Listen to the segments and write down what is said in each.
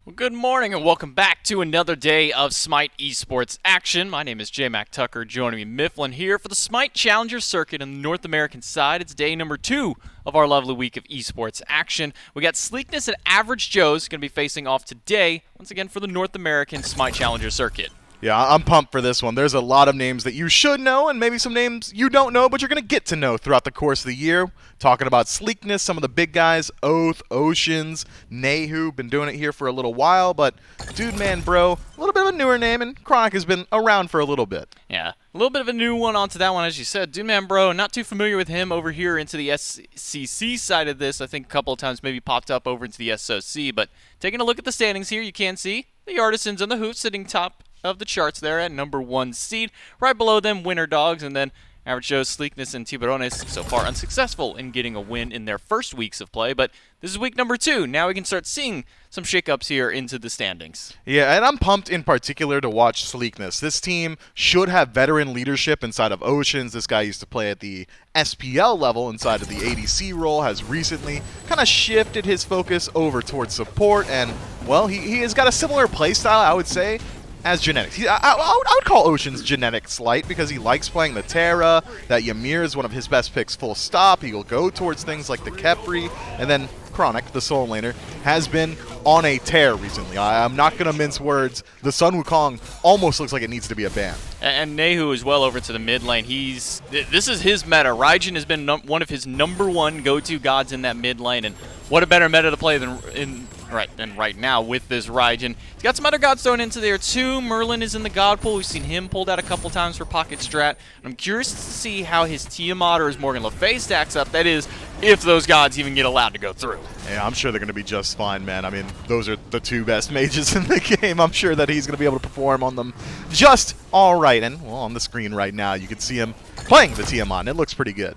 Well, good morning and welcome back to another day of Smite Esports action. My name is J Mac Tucker, joining me Mifflin here for the Smite Challenger Circuit on the North American side. It's day number 2 of our lovely week of esports action. We got Sleekness and Average Joe's going to be facing off today, once again for the North American Smite Challenger Circuit. Yeah, I'm pumped for this one. There's a lot of names that you should know and maybe some names you don't know, but you're going to get to know throughout the course of the year. Talking about Sleekness, some of the big guys, Oath, Oceans, Nehu, been doing it here for a little while, but Dude Man Bro, a little bit of a newer name, and Chronic has been around for a little bit. Yeah, a little bit of a new one onto that one, as you said. Dude Man Bro, not too familiar with him over here into the SCC side of this. I think a couple of times maybe popped up over into the SOC, but taking a look at the standings here, you can see the Artisans and the Hoot sitting top of the charts there at number 1 seed. Right below them, Winter Dogs, and then Average Joe's, Sleekness, and Tiburones so far unsuccessful in getting a win in their first weeks of play, but this is week number 2. Now we can start seeing some shakeups here into the standings. Yeah, and I'm pumped in particular to watch Sleekness. This team should have veteran leadership inside of Oceans. This guy used to play at the SPL level inside of the ADC role, has recently kind of shifted his focus over towards support, and, well, he has got a similar playstyle, I would say, as Genetics. I would call Ocean's Genetics light because he likes playing the Terra. That Ymir is one of his best picks full stop. He'll go towards things like the Kepri. And then Chronic, the Soul Laner, has been on a tear recently. I'm not going to mince words. The Sun Wukong almost looks like it needs to be a ban. And Nehu is well over to the mid lane. This is his meta. Raijin has been one of his number 1 go-to gods in that mid lane. And what a better meta to play than right now with this Raijin. He's got some other gods thrown into there too. Merlin is in the god pool. We've seen him pulled out a couple times for pocket strat. I'm curious to see how his Tiamat or his Morgan Le Fay stacks up. That is, if those gods even get allowed to go through. Yeah, I'm sure they're going to be just fine, man. I mean, those are the 2 best mages in the game. I'm sure that he's going to be able to perform on them just all right. And, well, on the screen right now, you can see him playing the Tiamat, and it looks pretty good.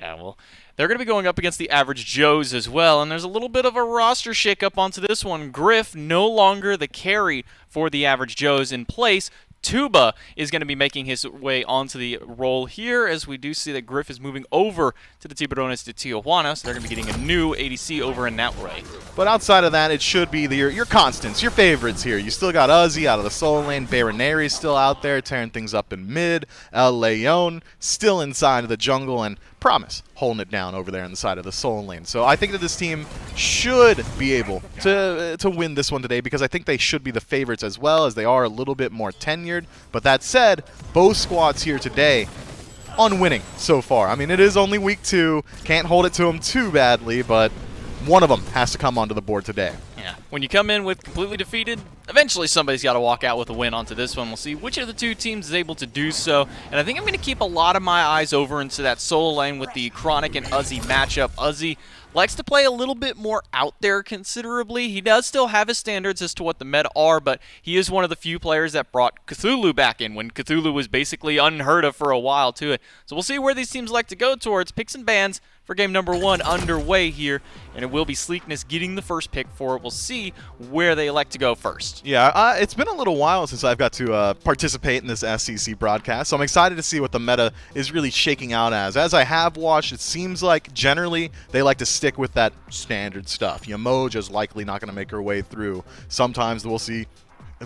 Yeah, well, they're going to be going up against the Average Joes as well, and there's a little bit of a roster shakeup onto this one. Griff no longer the carry for the Average Joes in place. Tuba is going to be making his way onto the role here, as we do see that Griff is moving over to the Tiburones de Tijuana, so they're going to be getting a new ADC over in that way. But outside of that, it should be your constants, your favorites here. You still got Uzi out of the Soul Lane, Baroneri still out there tearing things up in mid, El Leon still inside of the jungle, and Promise holding it down over there on the side of the Soul Lane. So I think that this team should be able to win this one today, because I think they should be the favorites as well, as they are a little bit more tenured. But that said, both squads here today on winning so far. I mean, it is only week 2. Can't hold it to them too badly, but one of them has to come onto the board today. Yeah, when you come in with completely defeated, eventually somebody's got to walk out with a win onto this one. We'll see which of the 2 teams is able to do so. And I think I'm going to keep a lot of my eyes over into that solo lane with the Chronic and Uzi matchup. Uzi likes to play a little bit more out there considerably. He does still have his standards as to what the meta are, but he is one of the few players that brought Cthulhu back in when Cthulhu was basically unheard of for a while to it. So we'll see where these teams like to go towards. Picks and bans for game number 1 underway here, and it will be Sleekness getting the first pick for it. We'll see where they elect to go first. Yeah, it's been a little while since I've got to participate in this SCC broadcast, so I'm excited to see what the meta is really shaking out as. As I have watched, it seems like generally they like to stick with that standard stuff. Yamoja's likely not going to make her way through. Sometimes we'll see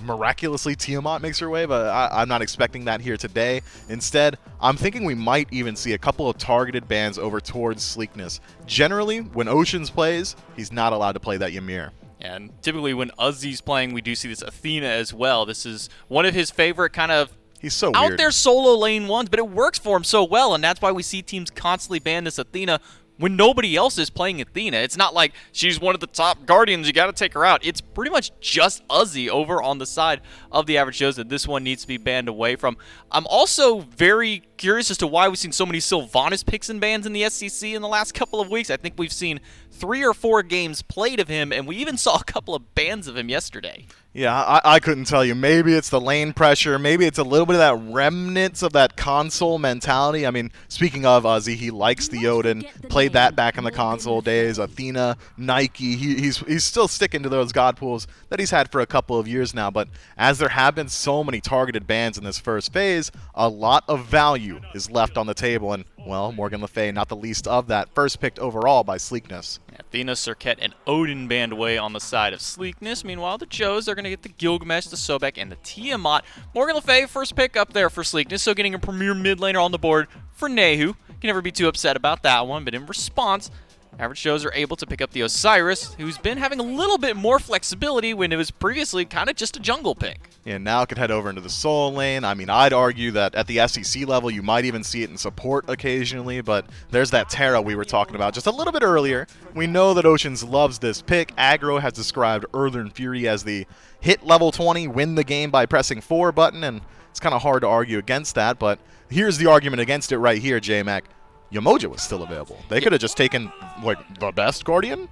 miraculously Tiamat makes her way, but I'm not expecting that here today. Instead, I'm thinking we might even see a couple of targeted bans over towards Sleekness. Generally, when Oceans plays, he's not allowed to play that Ymir. And typically when Uzi's playing, we do see this Athena as well. This is one of his favorite kind of He's so out weird. there solo lane ones, but it works for him so well, and that's why we see teams constantly ban this Athena when nobody else is playing Athena. It's not like she's one of the top Guardians, you got to take her out. It's pretty much just Uzi over on the side of the Average Joes that this one needs to be banned away from. I'm also very curious as to why we've seen so many Sylvanas picks and bans in the SCC in the last couple of weeks. I think we've seen 3 or 4 games played of him, and we even saw a couple of bans of him yesterday. Yeah, I couldn't tell you. Maybe it's the lane pressure. Maybe it's a little bit of that remnants of that console mentality. I mean, speaking of Uzi, he likes the Odin. Played that back in the console days. Athena, Nike. He's still sticking to those god pools that he's had for a couple of years now. But as there have been so many targeted bans in this first phase, a lot of value value is left on the table, and, well, Morgan Le Fay, not the least of that, first picked overall by Sleekness. Athena, Serket, and Odin band away on the side of Sleekness. Meanwhile, the Joes are going to get the Gilgamesh, the Sobek, and the Tiamat. Morgan Le Fay, first pick up there for Sleekness, so getting a premier mid laner on the board for Nehu. Can never be too upset about that one, but in response, Average Joes are able to pick up the Osiris, who's been having a little bit more flexibility when it was previously kind of just a jungle pick. Yeah, now can head over into the Soul lane. I mean, I'd argue that at the SCC level, you might even see it in support occasionally, but there's that Terra we were talking about just a little bit earlier. We know that Oceans loves this pick. Aggro has described Earthern Fury as the hit level 20, win the game by pressing 4 button, and it's kind of hard to argue against that, but here's the argument against it right here, J-Mac. Yamoja was still available. They could have just taken, like, the best Guardian?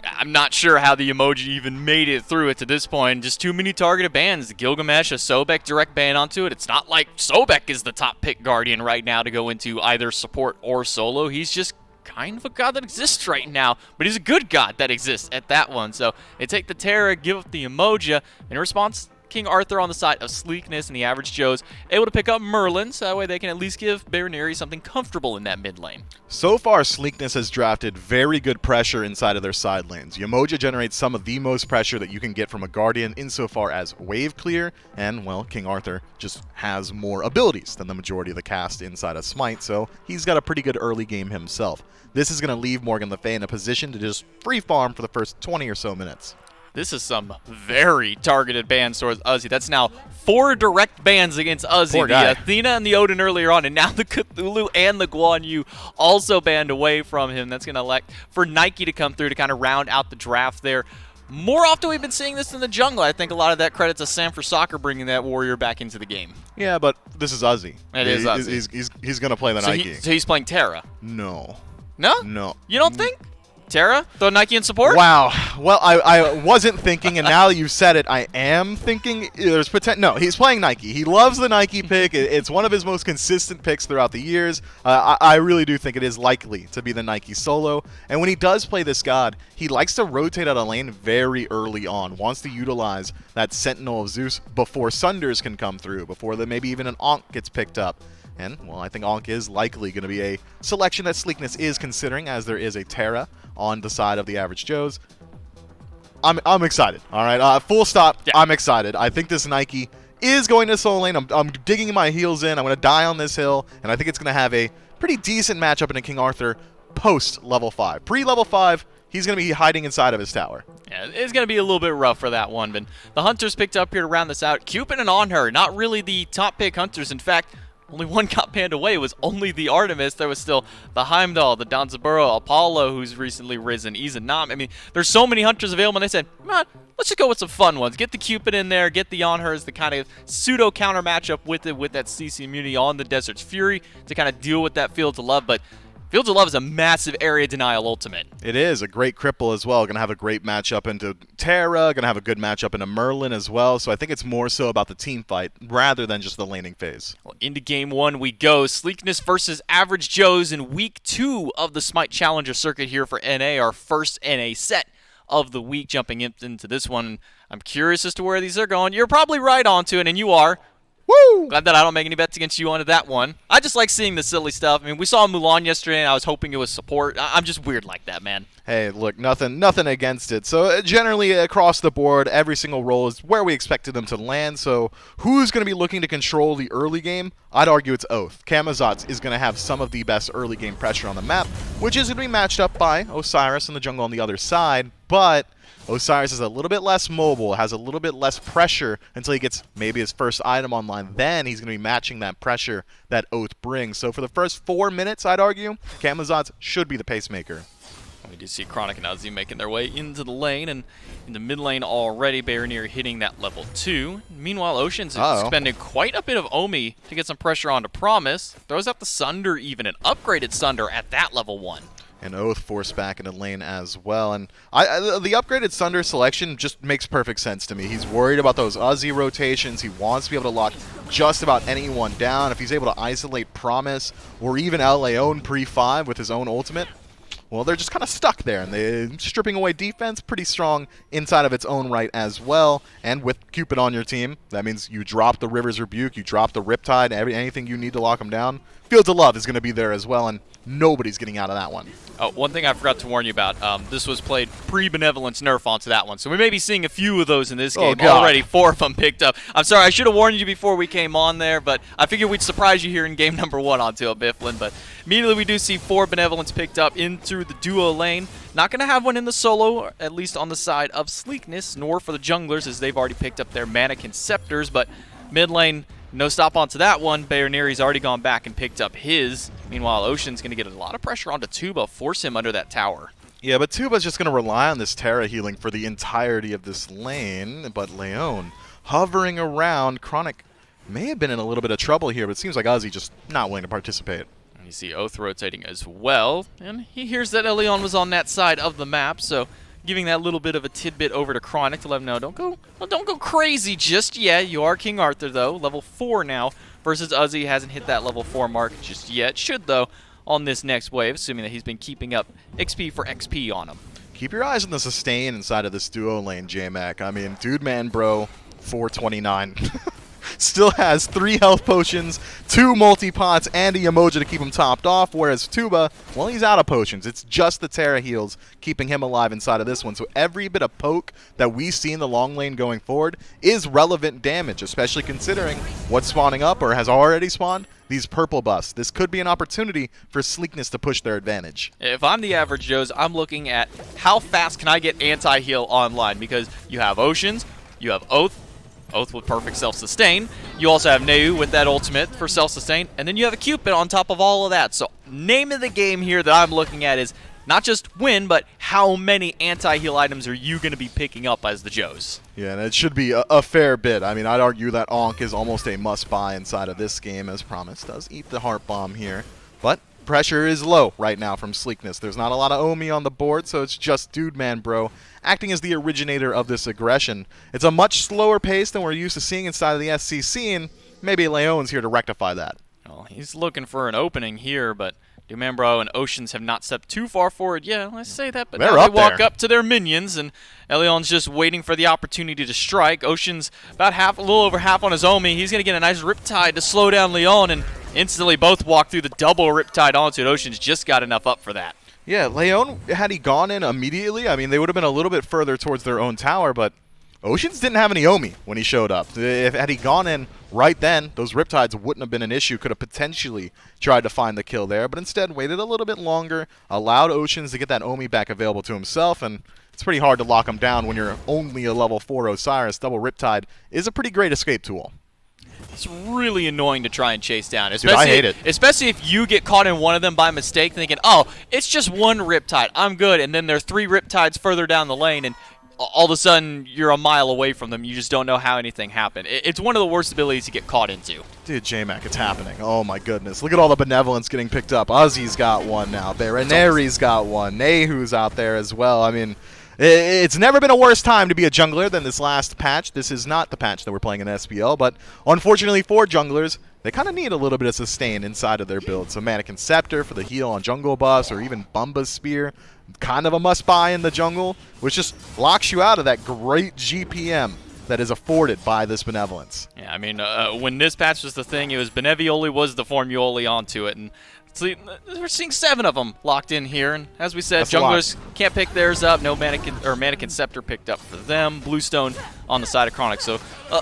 I'm not sure how the emoji even made it through it to this point. Just too many targeted bans. The Gilgamesh, a Sobek direct ban onto it. It's not like Sobek is the top pick Guardian right now to go into either support or solo. He's just kind of a god that exists right now, but he's a good god that exists at that one. So they take the Terra, give up the Emoja. In response, King Arthur on the side of Sleekness and the Average Joes able to pick up Merlin, so that way they can at least give Baroneri something comfortable in that mid lane. So far, Sleekness has drafted very good pressure inside of their side lanes. Yamoja generates some of the most pressure that you can get from a Guardian insofar as wave clear, and, well, King Arthur just has more abilities than the majority of the cast inside of Smite, so he's got a pretty good early game himself. This is going to leave Morgan Le Fay in a position to just free farm for the first 20 or so minutes. This is some very targeted bans towards Uzi. That's now 4 direct bans against Uzi. Poor guy. The Athena and the Odin earlier on, and now the Cthulhu and the Guan Yu also banned away from him. That's going to elect for Nike to come through to kind of round out the draft there. More often we've been seeing this in the jungle. I think a lot of that credit to Sam for Soccer bringing that warrior back into the game. Yeah, but this is Uzi. It is Uzi. He's going to play the Nike. So he's playing Terra? No. No? No. You don't think? Terra? Throw Nike in support? Wow. Well, I wasn't thinking, and now that you've said it, I am thinking there's potential. No, he's playing Nike. He loves the Nike pick. It's one of his most consistent picks throughout the years. I really do think it is likely to be the Nike solo. And when he does play this god, he likes to rotate out a lane very early on, wants to utilize that Sentinel of Zeus before Sunders can come through, before maybe even an Ankh gets picked up. And, well, I think Ankh is likely going to be a selection that Sleekness is considering, as there is a Terra on the side of the Average Joes. I'm excited, all right? Full stop, yeah. I'm excited. I think this Nike is going to solo lane. I'm digging my heels in. I'm going to die on this hill, and I think it's going to have a pretty decent matchup in a King Arthur post-level 5. Pre-level 5, he's going to be hiding inside of his tower. Yeah, it's going to be a little bit rough for that one, but the Hunters picked up here to round this out. Cupid and On Her, not really the top pick Hunters. In fact, only one got banned away. It was only the Artemis. There was still the Heimdall, the Danzaburo, Apollo, who's recently risen, Izanam. I mean, there's so many Hunters available, and they said, let's just go with some fun ones. Get the Cupid in there, get the On Her as the kind of pseudo-counter matchup with it, with that CC immunity on the Desert's Fury to kind of deal with that Field to Love, but Field to Love is a massive area denial ultimate. It is a great cripple as well. Going to have a great matchup into Terra. Going to have a good matchup into Merlin as well. So I think it's more so about the team fight rather than just the laning phase. Well, into game 1 we go. Sleekness versus Average Joes in week 2 of the Smite Challenger circuit here for NA. Our first NA set of the week, jumping into this one. I'm curious as to where these are going. You're probably right onto it, and you are. Woo! Glad that I don't make any bets against you onto that one. I just like seeing the silly stuff. I mean, we saw Mulan yesterday, and I was hoping it was support. I'm just weird like that, man. Hey, look, nothing against it. So generally across the board, every single role is where we expected them to land. So who's going to be looking to control the early game? I'd argue it's Oath. Camazotz is going to have some of the best early game pressure on the map, which is going to be matched up by Osiris in the jungle on the other side, but Osiris is a little bit less mobile, has a little bit less pressure until he gets maybe his first item online. Then he's going to be matching that pressure that Oath brings. So for the first 4 minutes, I'd argue, Camazotz should be the pacemaker. We do see Chronic and Uzi making their way into the lane, and in the mid lane already, Baronir hitting that level 2. Meanwhile, Oceans is spending quite a bit of Omi to get some pressure onto Promise. Throws out the Sunder, even an upgraded Sunder at that level 1. And Oath forced back into lane as well. And the upgraded Sunder selection just makes perfect sense to me. He's worried about those Uzi rotations. He wants to be able to lock just about anyone down. If he's able to isolate Promise or even El Leon pre-5 with his own ultimate, well, they're just kind of stuck there, and they're stripping away defense, pretty strong inside of its own right as well. And with Cupid on your team, that means you drop the River's Rebuke, you drop the Riptide, anything you need to lock them down. Fields of Love is going to be there as well, and nobody's getting out of that one. Oh, one thing I forgot to warn you about, this was played pre-Benevolence nerf onto that one, so we may be seeing a few of those in this game. Already 4 of them picked up. I'm sorry, I should have warned you before we came on there, but I figured we'd surprise you here in game number 1 onto a Bifflin, but immediately we do see 4 Benevolence picked up into the duo lane. Not going to have one in the solo, at least on the side of Sleekness, nor for the junglers, as they've already picked up their Mannequin Scepters, but mid lane, no stop onto that one. Bayerneri's already gone back and picked up his. Meanwhile, Ocean's going to get a lot of pressure onto Tuba, force him under that tower. Yeah, but Tuba's just going to rely on this Terra healing for the entirety of this lane. But Leon hovering around. Chronic may have been in a little bit of trouble here, but it seems like Ozzy just not willing to participate. And you see Oath rotating as well. And he hears that Leon was on that side of the map, so giving that little bit of a tidbit over to Chronic to let him know, don't go crazy just yet. You are King Arthur, though. Level 4 now versus Ozzy. Hasn't hit that level 4 mark just yet. Should, though, on this next wave, assuming that he's been keeping up XP for XP on him. Keep your eyes on the sustain inside of this duo lane, J-Mac. I mean, dude, man, bro, 429. Still has 3 health potions, 2 multi-pots, and a emoji to keep him topped off, whereas Tuba, well, he's out of potions. It's just the Terra heals keeping him alive inside of this one. So every bit of poke that we see in the long lane going forward is relevant damage, especially considering what's spawning up or has already spawned, these purple buffs. This could be an opportunity for Sleekness to push their advantage. If I'm the average Joes, I'm looking at how fast can I get anti-heal online, because you have Oceans, you have Oath with perfect self-sustain. You also have Neu with that ultimate for self-sustain, and then you have a Cupid on top of all of that. So name of the game here that I'm looking at is not just win, but how many anti-heal items are you going to be picking up as the Joes? Yeah, and it should be a fair bit. I mean, I'd argue that Ankh is almost a must-buy inside of this game, as Promise does eat the Heart Bomb here. But pressure is low right now from Sleekness. There's not a lot of Omi on the board, so it's just Dude Man Bro acting as the originator of this aggression. It's a much slower pace than we're used to seeing inside of the SCC, and maybe Leon's here to rectify that. Well, he's looking for an opening here, but Dude Man Bro and Oceans have not stepped too far forward. Yeah, let's say that, but they're now up they walk there. up to their minions, and Elion's just waiting for the opportunity to strike. Ocean's about a little over half on his Omi. He's going to get a nice Riptide to slow down Leon, and instantly both walk through the double Riptide onto it. Ocean's just got enough up for that. Yeah, Leon, had he gone in immediately, I mean, they would have been a little bit further towards their own tower, but Oceans didn't have any Omi when he showed up. Had he gone in right then, those Riptides wouldn't have been an issue. Could have potentially tried to find the kill there, but instead waited a little bit longer, allowed Oceans to get that Omi back available to himself, and it's pretty hard to lock him down when you're only a level 4 Osiris. Double Riptide is a pretty great escape tool. It's really annoying to try and chase down. Dude, I hate it. Especially if you get caught in one of them by mistake thinking, oh, it's just one Riptide, I'm good, and then there are 3 Riptides further down the lane, and all of a sudden you're a mile away from them. You just don't know how anything happened. It's one of the worst abilities to get caught into. Dude, J-Mac, it's happening. Oh my goodness. Look at all the benevolence getting picked up. Ozzy's got one now. Bayerneri's got one. Nehu's out there as well. I mean, it's never been a worse time to be a jungler than this last patch. This is not the patch that we're playing in SPL, but unfortunately for junglers, they kind of need a little bit of sustain inside of their build. So Mannequin Scepter for the heal on jungle buffs, or even Bumba's Spear, kind of a must-buy in the jungle, which just locks you out of that great GPM that is afforded by this benevolence. Yeah, I mean, when this patch was the thing, it was Benevioli was the form you only onto it, and we're seeing 7 of them locked in here, and as we said, That's junglers can't pick theirs up. No Mannequin Scepter picked up for them. Bluestone on the side of Chronic. So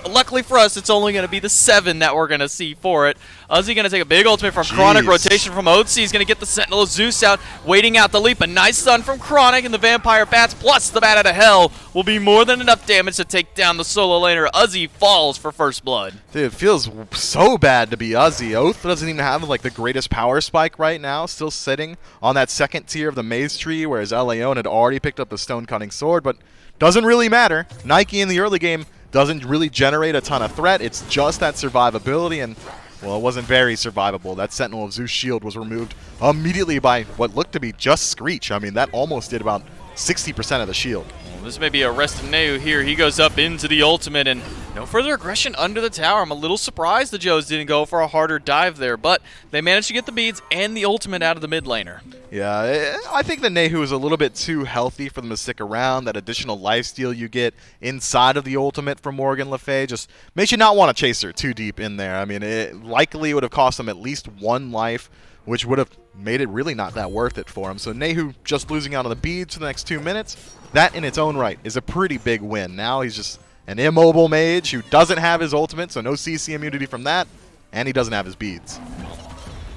luckily for us, it's only going to be the 7 that we're going to see for it. Ozzy going to take a big ultimate from Chronic. Rotation from Otzi. He's going to get the Sentinel of Zeus out, waiting out the leap. A nice stun from Chronic, and the Vampire Bats plus the Bat out of Hell will be more than enough damage to take down the solo laner. Ozzy falls for first blood. Dude, it feels so bad to be Ozzy. Oath doesn't even have like the greatest power spike right now, still sitting on that second tier of the maze tree, whereas Leon had already picked up the stone cutting sword, but doesn't really matter. Nike in the early game doesn't really generate a ton of threat. It's just that survivability, and well, it wasn't very survivable. That Sentinel of Zeus shield was removed immediately by what looked to be just Screech. I mean, that almost did about 60% of the shield. Well, this may be a rested Neu here. He goes up into the ultimate, and No further aggression under the tower. I'm a little surprised the Joes didn't go for a harder dive there, but they managed to get the beads and the ultimate out of the mid laner. Yeah, I think the Nehu is a little bit too healthy for them to stick around. That additional lifesteal you get inside of the ultimate from Morgan Le Fay just makes you not want to chase her too deep in there. I mean, it likely would have cost them at least 1 life, which would have made it really not that worth it for him. So Nehu just losing out on the beads for the next 2 minutes, that in its own right is a pretty big win. Now he's just an immobile mage who doesn't have his ultimate, so no CC immunity from that, and he doesn't have his beads.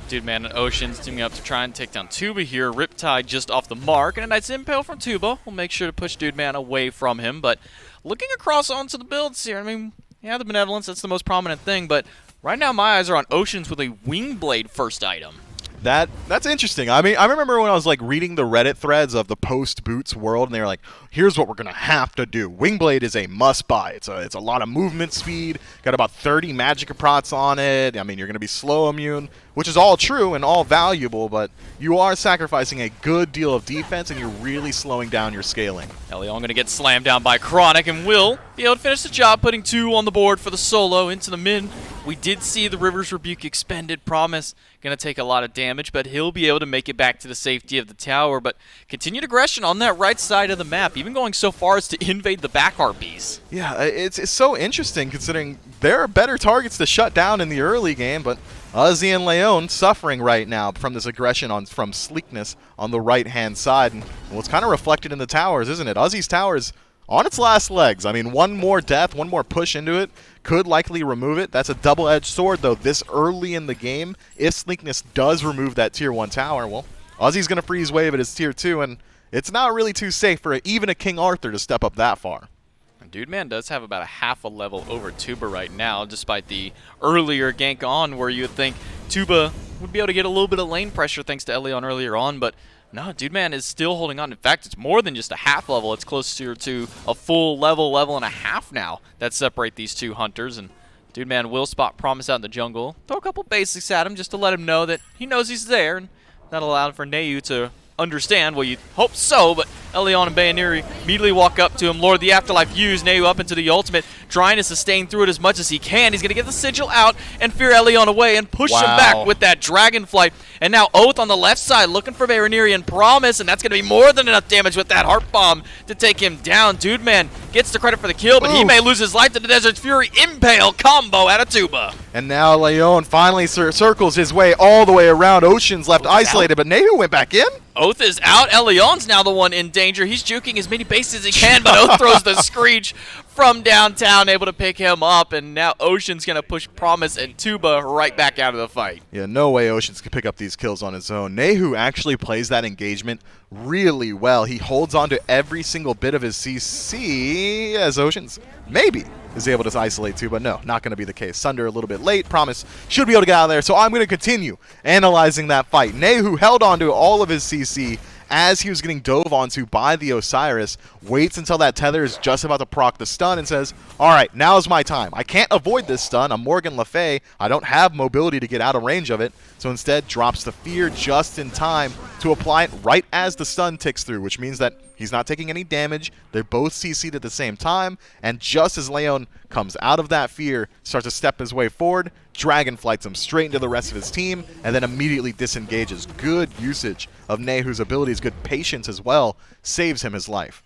Dude Man and Ocean's teaming up to try and take down Tuba here. Riptide just off the mark, and a nice impale from Tuba. We'll make sure to push Dude Man away from him, but looking across onto the builds here, I mean, yeah, the Benevolence, that's the most prominent thing, but right now my eyes are on Ocean's with a Wingblade first item. That's interesting. I mean, I remember when I was like reading the Reddit threads of the post-Boots world, and they were like, here's what we're going to have to do. Wingblade is a must-buy. It's a lot of movement speed, got about 30 Magicka procs on it. I mean, you're going to be slow immune, which is all true and all valuable, but you are sacrificing a good deal of defense, and you're really slowing down your scaling. Elyon going to get slammed down by Chronic and will be able to finish the job, putting 2 on the board for the solo into the mid. We did see the River's Rebuke expended. Promise going to take a lot of damage, but he'll be able to make it back to the safety of the tower. But continued aggression on that right side of the map, even going so far as to invade the back RBs. Yeah, it's so interesting considering there are better targets to shut down in the early game, but Uzi and Leon suffering right now from this aggression from Sleekness on the right-hand side. And well, it's kind of reflected in the towers, isn't it? Uzi's tower's on its last legs. I mean, one more death, one more push into it could likely remove it. That's a double-edged sword, though, this early in the game. If Sleekness does remove that Tier 1 tower, well, Uzi's going to freeze wave at his Tier 2, and it's not really too safe for even a King Arthur to step up that far. Dude Man does have about a half a level over Tuba right now, despite the earlier gank on where you would think Tuba would be able to get a little bit of lane pressure thanks to Elyon earlier on, but no, Dude Man is still holding on. In fact, it's more than just a half level. It's closer to a full level and a half now that separate these two hunters. And Dude Man will spot Promise out in the jungle. Throw a couple basics at him just to let him know that he knows he's there. And that allowed for Nehu to understand. Well, you'd hope so, but Elyon and Bayoniri immediately walk up to him. Lord of the Afterlife use Nehu up into the ultimate, trying to sustain through it as much as he can. He's going to get the sigil out and fear Elyon away and push him back with that Dragonflight. And now Oath on the left side looking for Bayoniri and Promise, and that's going to be more than enough damage with that Heart Bomb to take him down. Dude Man gets the credit for the kill, but he may lose his life to the Desert Fury Impale combo out of Tuba. And now Leon finally circles his way all the way around. Ocean's left isolated, but Nehu went back in. Oath is out. Elyon's now the one in danger. He's juking as many bases as he can, but Oath throws the Screech from downtown, able to pick him up, and now Ocean's going to push Promise and Tuba right back out of the fight. Yeah, no way Ocean's can pick up these kills on his own. Nehu actually plays that engagement really well. He holds on to every single bit of his CC as Ocean's maybe is able to isolate too, but no, not going to be the case. Sunder a little bit late. Promise should be able to get out of there, so I'm going to continue analyzing that fight. Nehu held on to all of his CC as he was getting dove onto by the Osiris, waits until that tether is just about to proc the stun and says, all right, now's my time. I can't avoid this stun. I'm Morgan Le Fay. I don't have mobility to get out of range of it, so instead drops the fear just in time to apply it right as the stun ticks through, which means that he's not taking any damage. They're both CC'd at the same time, and just as Leon comes out of that fear, starts to step his way forward, Dragonflights him straight into the rest of his team, and then immediately disengages. Good usage of Nehu's abilities, good patience as well, saves him his life.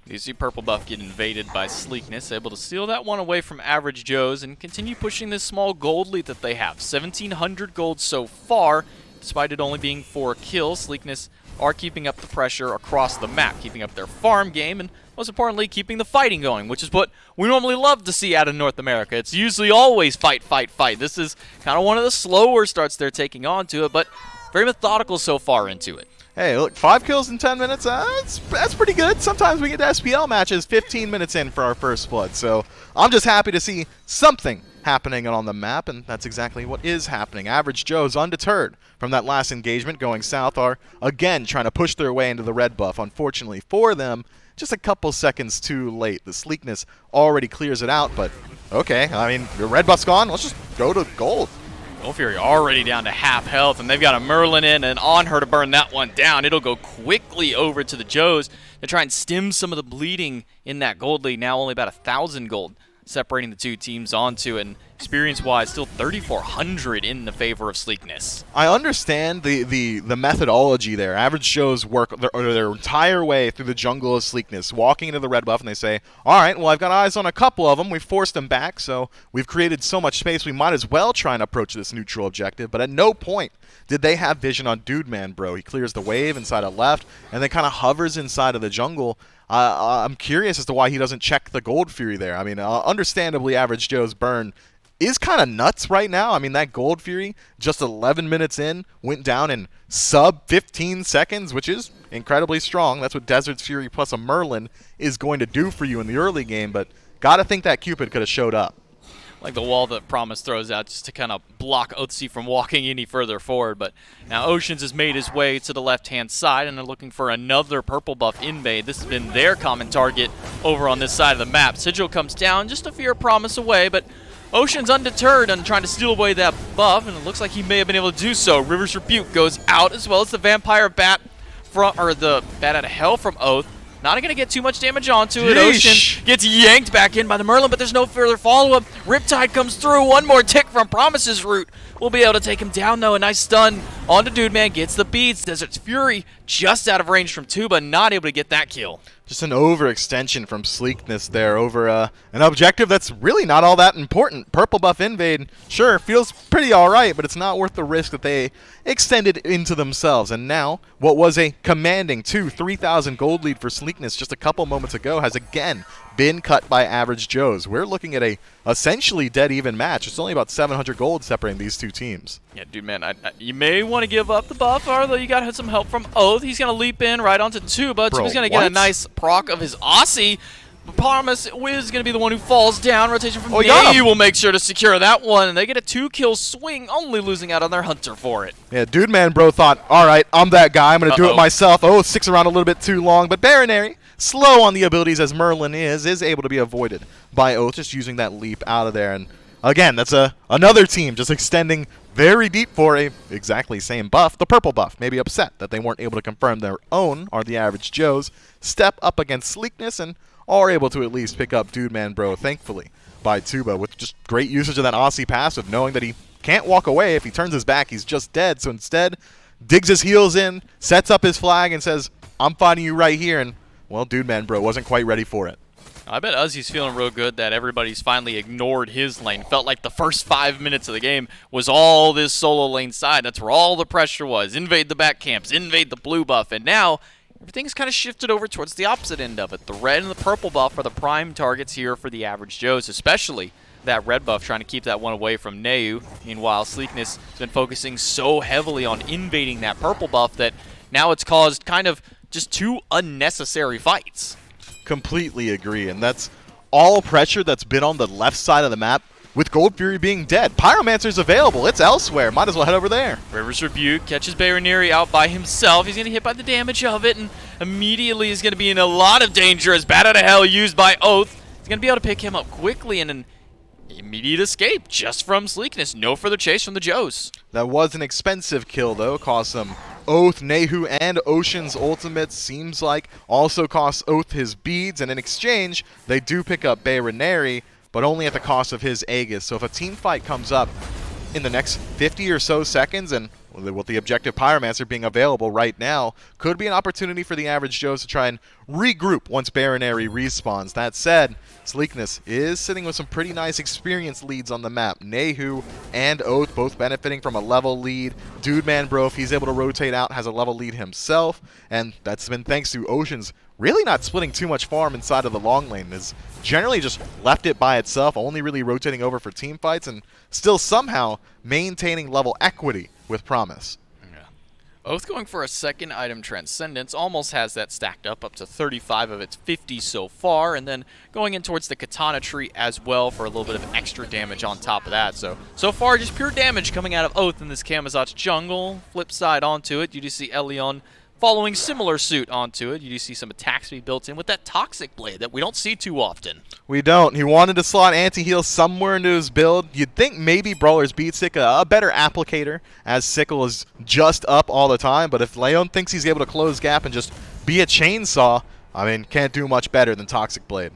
You see Purple Buff get invaded by Sleekness, able to steal that one away from Average Joe's and continue pushing this small gold lead that they have. 1,700 gold so far, despite it only being 4 kills. Sleekness are keeping up the pressure across the map, keeping up their farm game, and most importantly, keeping the fighting going, which is what we normally love to see out of North America. It's usually always fight, fight, fight. This is kind of one of the slower starts they're taking on to it, but very methodical so far into it. Hey, look, 5 kills in 10 minutes, that's pretty good. Sometimes we get to SPL matches 15 minutes in for our first blood, so I'm just happy to see something happening on the map, and that's exactly what is happening. Average Joe's, undeterred from that last engagement going south, are again trying to push their way into the red buff. Unfortunately for them, just a couple seconds too late. The Sleekness already clears it out, but okay, I mean, your red buff's gone, let's just go to gold. Gold Fury already down to half health, and they've got a Merlin in and on her to burn that one down. It'll go quickly over to the Joes to try and stem some of the bleeding in that gold lead. Now only about 1,000 gold. separating the two teams onto, and experience-wise, still 3,400 in the favor of Sleekness. I understand the methodology there. Average Joes work their entire way through the jungle of Sleekness, walking into the red buff, and they say, all right, well, I've got eyes on a couple of them. We've forced them back, so we've created so much space, we might as well try and approach this neutral objective. But at no point did they have vision on Dude Man, bro. He clears the wave inside of left, and then kind of hovers inside of the jungle. I'm curious as to why he doesn't check the Gold Fury there. I mean, understandably, Average Joe's burn is kind of nuts right now. I mean, that Gold Fury, just 11 minutes in, went down in sub 15 seconds, which is incredibly strong. That's what Desert's Fury plus a Merlin is going to do for you in the early game, but gotta think that Cupid could have showed up. Like the wall that Promise throws out just to kind of block Oathsy from walking any further forward. But now Oceans has made his way to the left-hand side, and they're looking for another purple buff invade. This has been their common target over on this side of the map. Sigil comes down just a few Promise away, but Ocean's undeterred and trying to steal away that buff, and it looks like he may have been able to do so. River's Rebuke goes out, as well as the Vampire Bat the Bat out of Hell from Oath. Not going to get too much damage onto it. Ocean gets yanked back in by the Merlin, but there's no further follow-up. Riptide comes through. One more tick from Promise's route. We'll be able to take him down, though. A nice stun onto Dude Man. Gets the beats. Desert's Fury just out of range from Tuba. Not able to get that kill. Just an overextension from Sleekness there over an objective that's really not all that important. Purple buff invade, sure, feels pretty alright, but it's not worth the risk that they extended into themselves. And now, what was a commanding 3,000 gold lead for Sleekness just a couple moments ago has again been cut by Average Joes. We're looking at a essentially dead-even match. It's only about 700 gold separating these two teams. Yeah, Dude Man, you may want to give up the buff, although you got some help from Oath. He's going to leap in right onto Tuba. Tuba's going to get a nice proc of his Aussie. Promise Wiz going to be the one who falls down. Rotation from Nate will make sure to secure that one, and they get a 2-kill swing, only losing out on their Hunter for it. Yeah, Dude Man, bro, thought, all right, I'm that guy. I'm going to do it myself. Oh, sticks around a little bit too long, but Baronary, slow on the abilities as Merlin is able to be avoided by Oath, just using that leap out of there. And again, that's another team just extending very deep for a exactly same buff, the purple buff. Maybe upset that they weren't able to confirm their own, or the Average Joes, step up against Sleekness and are able to at least pick up Dude Man, bro, thankfully, by Tuba, with just great usage of that Aussie passive, knowing that he can't walk away. If he turns his back, he's just dead. So instead, digs his heels in, sets up his flag, and says, I'm fighting you right here. And, well, Dude Man, bro, wasn't quite ready for it. I bet Uzzie's feeling real good that everybody's finally ignored his lane. Felt like the first 5 minutes of the game was all this solo lane side. That's where all the pressure was. Invade the back camps, invade the blue buff, and now everything's kind of shifted over towards the opposite end of it. The red and the purple buff are the prime targets here for the Average Joes, especially that red buff trying to keep that one away from Neu. Meanwhile, Sleekness has been focusing so heavily on invading that purple buff that now it's caused kind of just 2 unnecessary fights. Completely agree, and that's all pressure that's been on the left side of the map with Gold Fury being dead. Pyromancer's available. It's elsewhere. Might as well head over there. River's Rebuke catches Baronary out by himself. He's going to get hit by the damage of it, and immediately is going to be in a lot of danger as Bat Out of Hell used by Oath. He's going to be able to pick him up quickly and an immediate escape just from Sleekness. No further chase from the Joes. That was an expensive kill, though. Cost some Oath, Nehu, and Ocean's ultimates. Seems like also costs Oath his beads, and in exchange, they do pick up Baronary, but only at the cost of his Aegis. So if a team fight comes up in the next 50 or so seconds, and with the objective Pyromancer being available right now, could be an opportunity for the Average Joes to try and regroup once Baronary respawns. That said, Sleekness is sitting with some pretty nice experience leads on the map. Nehu and Oath both benefiting from a level lead. Dude Man, bro, if he's able to rotate out, has a level lead himself, and that's been thanks to Ocean's really not splitting too much farm inside of the long lane. Is generally just left it by itself, only really rotating over for team fights, and still somehow maintaining level equity with Promise. Yeah. Oath going for a second item Transcendence, almost has that stacked up to 35 of its 50 so far, and then going in towards the Katana tree as well for a little bit of extra damage on top of that. So far just pure damage coming out of Oath in this Camazotz jungle. Flip side onto it, you do see Elion following similar suit onto it. You do see some attacks be built in with that Toxic Blade that we don't see too often. We don't. He wanted to slot anti-heal somewhere into his build. You'd think maybe Brawler's Beatstick, a better applicator, as Sickle is just up all the time. But if Leon thinks he's able to close gap and just be a chainsaw, I mean, can't do much better than Toxic Blade.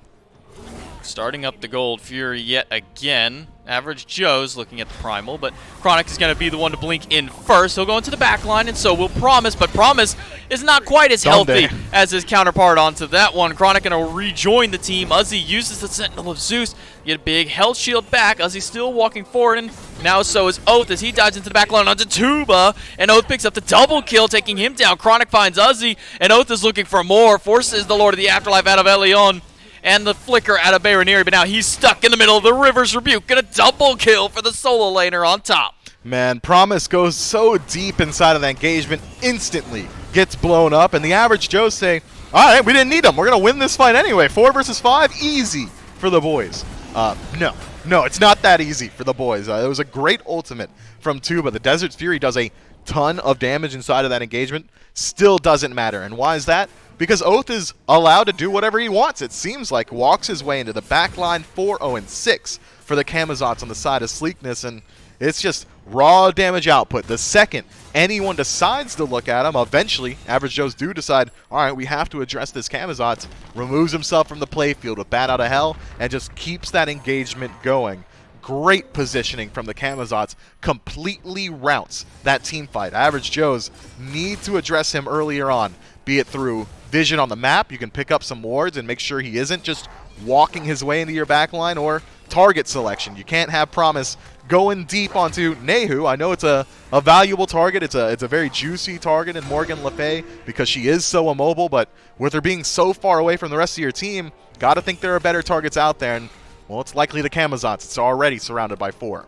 starting up the Gold Fury yet again. Average Joe's looking at the Primal, but Chronic is going to be the one to blink in first. He'll go into the back line, and so will Promise, but Promise is not quite as healthy as his counterpart onto that one. Chronic going to rejoin the team. Uzi uses the Sentinel of Zeus to get a big health shield back. Uzi's still walking forward, and now so is Oath as he dives into the back line onto Tuba, and Oath picks up the double kill, taking him down. Chronic finds Uzi, and Oath is looking for more, forces the Lord of the Afterlife out of Elion, and the flicker out of Baroneri, but now he's stuck in the middle of the River's Rebuke. Gonna double kill for the solo laner on top. Man, Promise goes so deep inside of the engagement, instantly gets blown up, and the average Joe's saying, all right, we didn't need him. We're going to win this fight anyway. 4 versus 5, easy for the boys. No, it's not that easy for the boys. It was a great ultimate from Tuba. The Desert Fury does a ton of damage inside of that engagement. Still doesn't matter. And why is that? Because Oath is allowed to do whatever he wants, it seems like. Walks his way into the back line, 4-0-6 for the Camazotz on the side of Sleekness, and it's just raw damage output. The second anyone decides to look at him, eventually, Average Joes do decide, all right, we have to address this Camazotz, removes himself from the playfield with Bat Out of Hell, and just keeps that engagement going. Great positioning from the Camazotz, completely routes that team fight. Average Joes need to address him earlier on, be it through vision on the map, you can pick up some wards and make sure he isn't just walking his way into your backline, or target selection. You can't have Promise going deep onto Nehu. I know it's a valuable target. It's a very juicy target in Morgan Le Fay because she is so immobile, but with her being so far away from the rest of your team, got to think there are better targets out there, and well, it's likely the Camazotz. It's already surrounded by 4.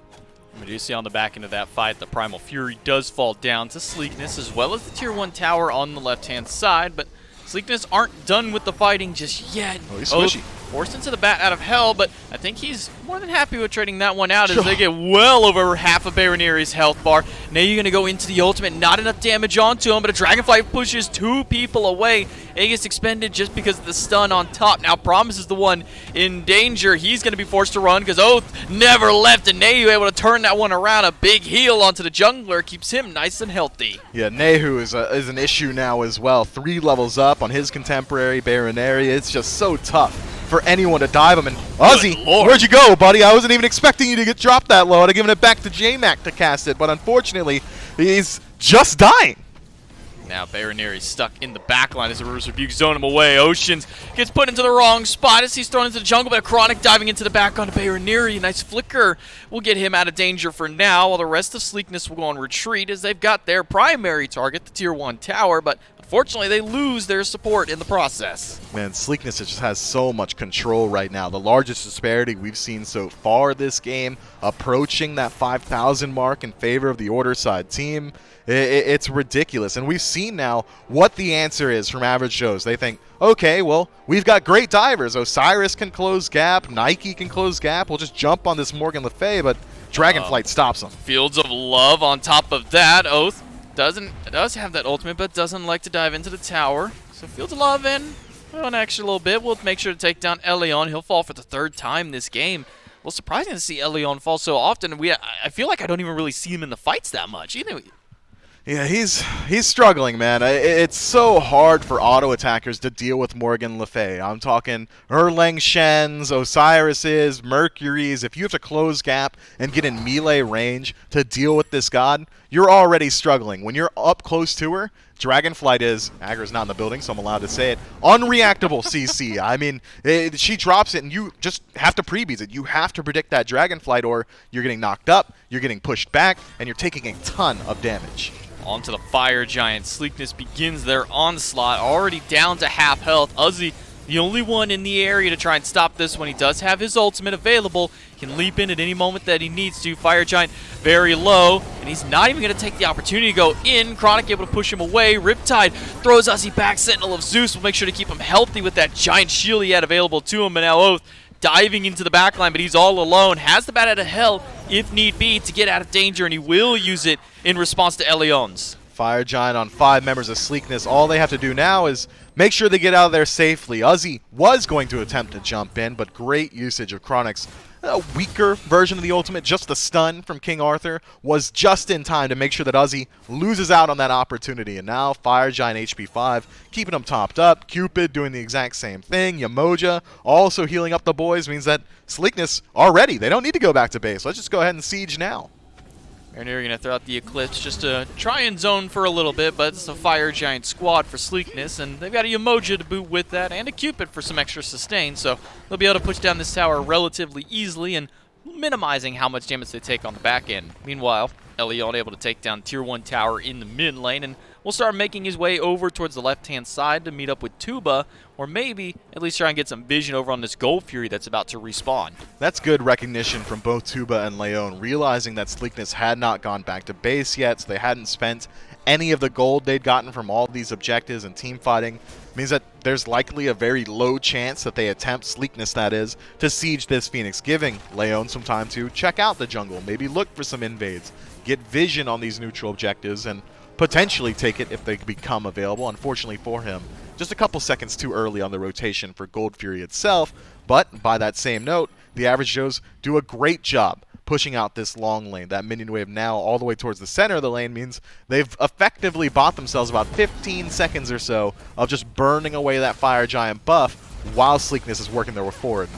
We do see on the back end of that fight, the Primal Fury does fall down to Sleekness, as well as the Tier 1 tower on the left-hand side, but Sleekness aren't done with the fighting just yet. Oh, he's squishy. Forced into the Bat Out of Hell, but I think he's more than happy with trading that one out as they get well over half of Baroneri's health bar. Now you're going to go into the ultimate. Not enough damage onto him, but a Dragonfly pushes 2 people away. It gets expended just because of the stun on top. Now Promise is the one in danger. He's going to be forced to run because Oath never left, and Nehu able to turn that one around. A big heal onto the jungler keeps him nice and healthy. Yeah, Nehu is an issue now as well. 3 levels up on his contemporary Baroneri. It's just so tough for anyone to dive him. And Uzi, where'd you go, buddy? I wasn't even expecting you to get dropped that low. I'd have given it back to J-Mac to cast it, but unfortunately, he's just dying. Now Baroneri's stuck in the backline as the River's Rebuke zone him away. Oceans gets put into the wrong spot as he's thrown into the jungle, but a Chronic diving into the back onto Baroneri. Nice flicker will get him out of danger for now, while the rest of Sleekness will go on retreat as they've got their primary target, the Tier 1 tower, but unfortunately they lose their support in the process. Man, Sleekness just has so much control right now. The largest disparity we've seen so far this game, approaching that 5,000 mark in favor of the Order side team. It's ridiculous, and we've seen now what the answer is from Average Joes. They think, okay, well, we've got great divers. Osiris can close gap, Nike can close gap. We'll just jump on this Morgan Le Fay, but Dragonflight stops him. Fields of Love on top of that. Oath does have that ultimate, but doesn't like to dive into the tower. So Fields of Love in an extra little bit. We'll make sure to take down Elion. He'll fall for the 3rd time this game. Well, surprising to see Elion fall so often. I feel like I don't even really see him in the fights that much. Yeah, he's struggling, man. It's so hard for auto attackers to deal with Morgan Le Fay. I'm talking Erlang Shens, Osiris's, Mercury's. If you have to close gap and get in melee range to deal with this god, you're already struggling. When you're up close to her, Dragonflight is, Agger's not in the building, so I'm allowed to say it, unreactable CC. I mean, she drops it, and you just have to prebeat it. You have to predict that Dragonflight, or you're getting knocked up, you're getting pushed back, and you're taking a ton of damage. Onto the Fire Giant. Sleekness begins their onslaught, already down to half health. Uzi, the only one in the area to try and stop this when he does have his ultimate available. He can leap in at any moment that he needs to. Fire Giant very low, and he's not even going to take the opportunity to go in. Chronic able to push him away. Riptide throws Uzi back. Sentinel of Zeus will make sure to keep him healthy with that giant shield he had available to him. And now Oath diving into the backline, but he's all alone. Has the Bat Out of Hell, if need be, to get out of danger, and he will use it in response to Elion's. Fire Giant on 5 members of Sleekness. All they have to do now is make sure they get out of there safely. Uzi was going to attempt to jump in, but great usage of Chronic's weaker version of the ultimate. Just the stun from King Arthur was just in time to make sure that Uzi loses out on that opportunity. And now Fire Giant HP 5 keeping them topped up. Cupid doing the exact same thing. Yamoja also healing up the boys means that Sleekness are ready. They don't need to go back to base. Let's just go ahead and siege now. Marinir going to throw out the Eclipse just to try and zone for a little bit, but it's a Fire Giant squad for Sleekness, and they've got a Yamoja to boot with that, and a Cupid for some extra sustain, so they'll be able to push down this tower relatively easily and minimizing how much damage they take on the back end. Meanwhile, Elion able to take down Tier 1 tower in the mid lane, and will start making his way over towards the left-hand side to meet up with Tuba, or maybe at least try and get some vision over on this Gold Fury that's about to respawn. That's good recognition from both Tuba and Leon, realizing that Sleekness had not gone back to base yet, so they hadn't spent any of the gold they'd gotten from all these objectives and team fighting. Means that there's likely a very low chance that they attempt, Sleekness that is, to siege this Phoenix, giving Leon some time to check out the jungle, maybe look for some invades, get vision on these neutral objectives, and potentially take it if they become available. Unfortunately for him, just a couple seconds too early on the rotation for Gold Fury itself, but by that same note, the average Joes do a great job pushing out this long lane. That minion wave now all the way towards the center of the lane means they've effectively bought themselves about 15 seconds or so of just burning away that Fire Giant buff while Sleekness is working their way forward.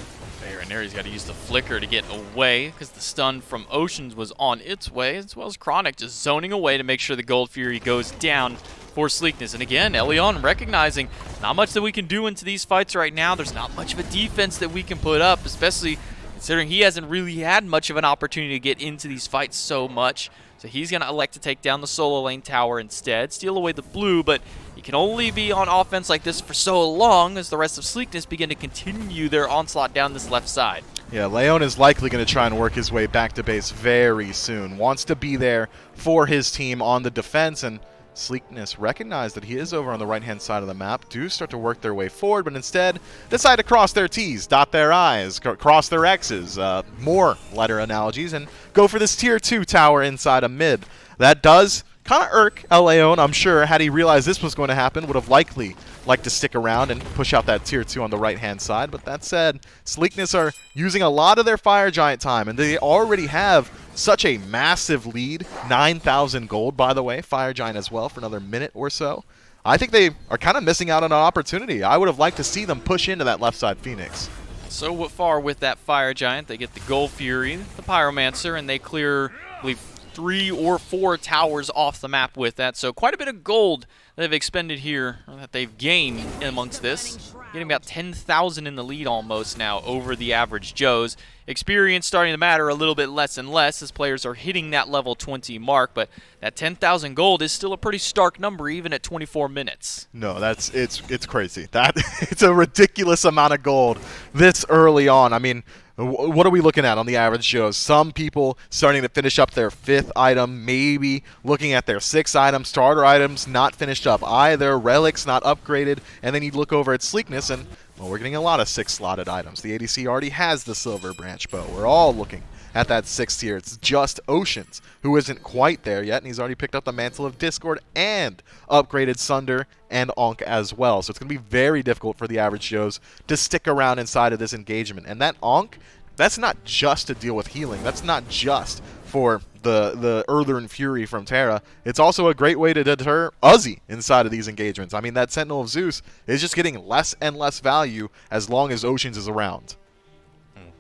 Marinir's got to use the Flicker to get away because the stun from Oceans was on its way, as well as Chronic just zoning away to make sure the Gold Fury goes down for Sleekness. And again, Elion recognizing not much that we can do into these fights right now. There's not much of a defense that we can put up, especially considering he hasn't really had much of an opportunity to get into these fights so much. So he's going to elect to take down the solo lane tower instead, steal away the blue, but he can only be on offense like this for so long as the rest of Sleekness begin to continue their onslaught down this left side. Yeah, Leon is likely going to try and work his way back to base very soon. Wants to be there for his team on the defense, and Sleekness recognize that he is over on the right-hand side of the map, do start to work their way forward, but instead decide to cross their T's, dot their I's, cross their X's, more letter analogies, and go for this Tier 2 tower inside of mid. That does kind of irk Leon, I'm sure. Had he realized this was going to happen, would have likely liked to stick around and push out that Tier 2 on the right-hand side. But that said, Sleekness are using a lot of their Fire Giant time, and they already have such a massive lead. 9,000 gold, by the way. Fire Giant as well for another minute or so. I think they are kind of missing out on an opportunity. I would have liked to see them push into that left side Phoenix. So far with that Fire Giant, they get the Gold Fury, the Pyromancer, and they clear, I believe, 3 or 4 towers off the map with that. So quite a bit of gold that they've expended here, or that they've gained amongst this. Getting about 10,000 in the lead almost now over the average Joes. Experience starting to matter a little bit less and less as players are hitting that level 20 mark, but that 10,000 gold is still a pretty stark number even at 24 minutes. No, it's crazy. It's a ridiculous amount of gold this early on. I mean, what are we looking at on the average Joe? Some people starting to finish up their 5th item, maybe looking at their 6th item, starter items not finished up either, relics not upgraded, and then you look over at Sleekness and, well, we're getting a lot of 6-slotted items. The ADC already has the Silver Branch Bow. We're all looking at that 6th tier. It's just Oceans, who isn't quite there yet, and he's already picked up the Mantle of Discord and upgraded Sunder and Ankh as well. So it's going to be very difficult for the average Joes to stick around inside of this engagement. And that Ankh, that's not just to deal with healing. That's not just for the Earthern Fury from Terra. It's also a great way to deter Uzi inside of these engagements. I mean, that Sentinel of Zeus is just getting less and less value as long as Oceans is around.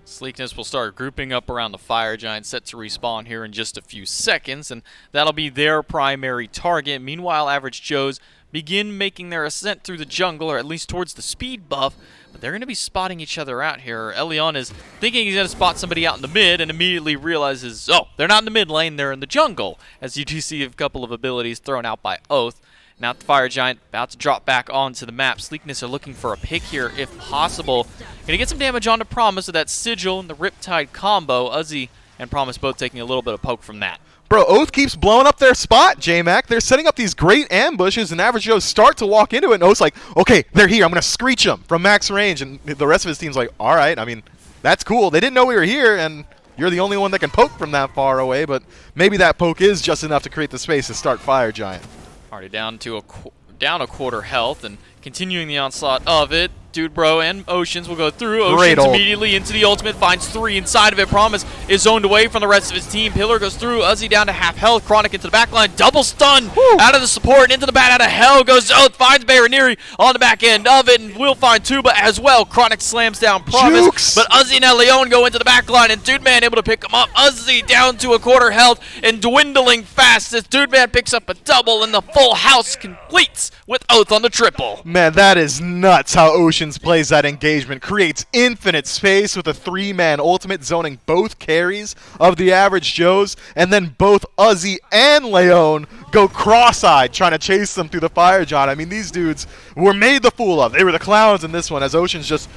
Sleekness will start grouping up around the Fire Giant, set to respawn here in just a few seconds, and that'll be their primary target. Meanwhile, average Joes begin making their ascent through the jungle, or at least towards the speed buff, but they're going to be spotting each other out here. Elion is thinking he's going to spot somebody out in the mid and immediately realizes, oh, they're not in the mid lane, they're in the jungle, as you do see a couple of abilities thrown out by Oath. Now the Fire Giant about to drop back onto the map. Sleekness are looking for a pick here if possible. Going to get some damage onto Promise with that Sigil and the Riptide combo. Uzi and Promise both taking a little bit of poke from that. Bro, Oath keeps blowing up their spot, J-Mac. They're setting up these great ambushes, and average Joes start to walk into it, and Oath's like, okay, they're here. I'm going to screech them from max range. And the rest of his team's like, all right, I mean, that's cool. They didn't know we were here, and you're the only one that can poke from that far away, but maybe that poke is just enough to create the space to start Fire Giant. Already down a quarter health and continuing the onslaught of it. Dude Bro and Oceans will go through. Oceans immediately into the ultimate, finds 3 inside of it. Promise is zoned away from the rest of his team. Pillar goes through. Uzi down to half health. Chronic into the back line. Double stun out of the support and into the bat out of hell goes Oath. Finds Baroniri on the back end of it and will find Tuba as well. Chronic slams down Promise. Jukes. But Uzi and Leon go into the back line and Dude Man able to pick him up. Uzi down to a quarter health and dwindling fast as Dude Man picks up a double and the full house completes with Oath on the triple. Man, that is nuts how Oceans plays that engagement. Creates infinite space with a 3-man ultimate zoning both carries of the average Joes, and then both Uzi and Leon go cross-eyed trying to chase them through the fire, John. I mean, these dudes were made the fool of. They were the clowns in this one as Oceans just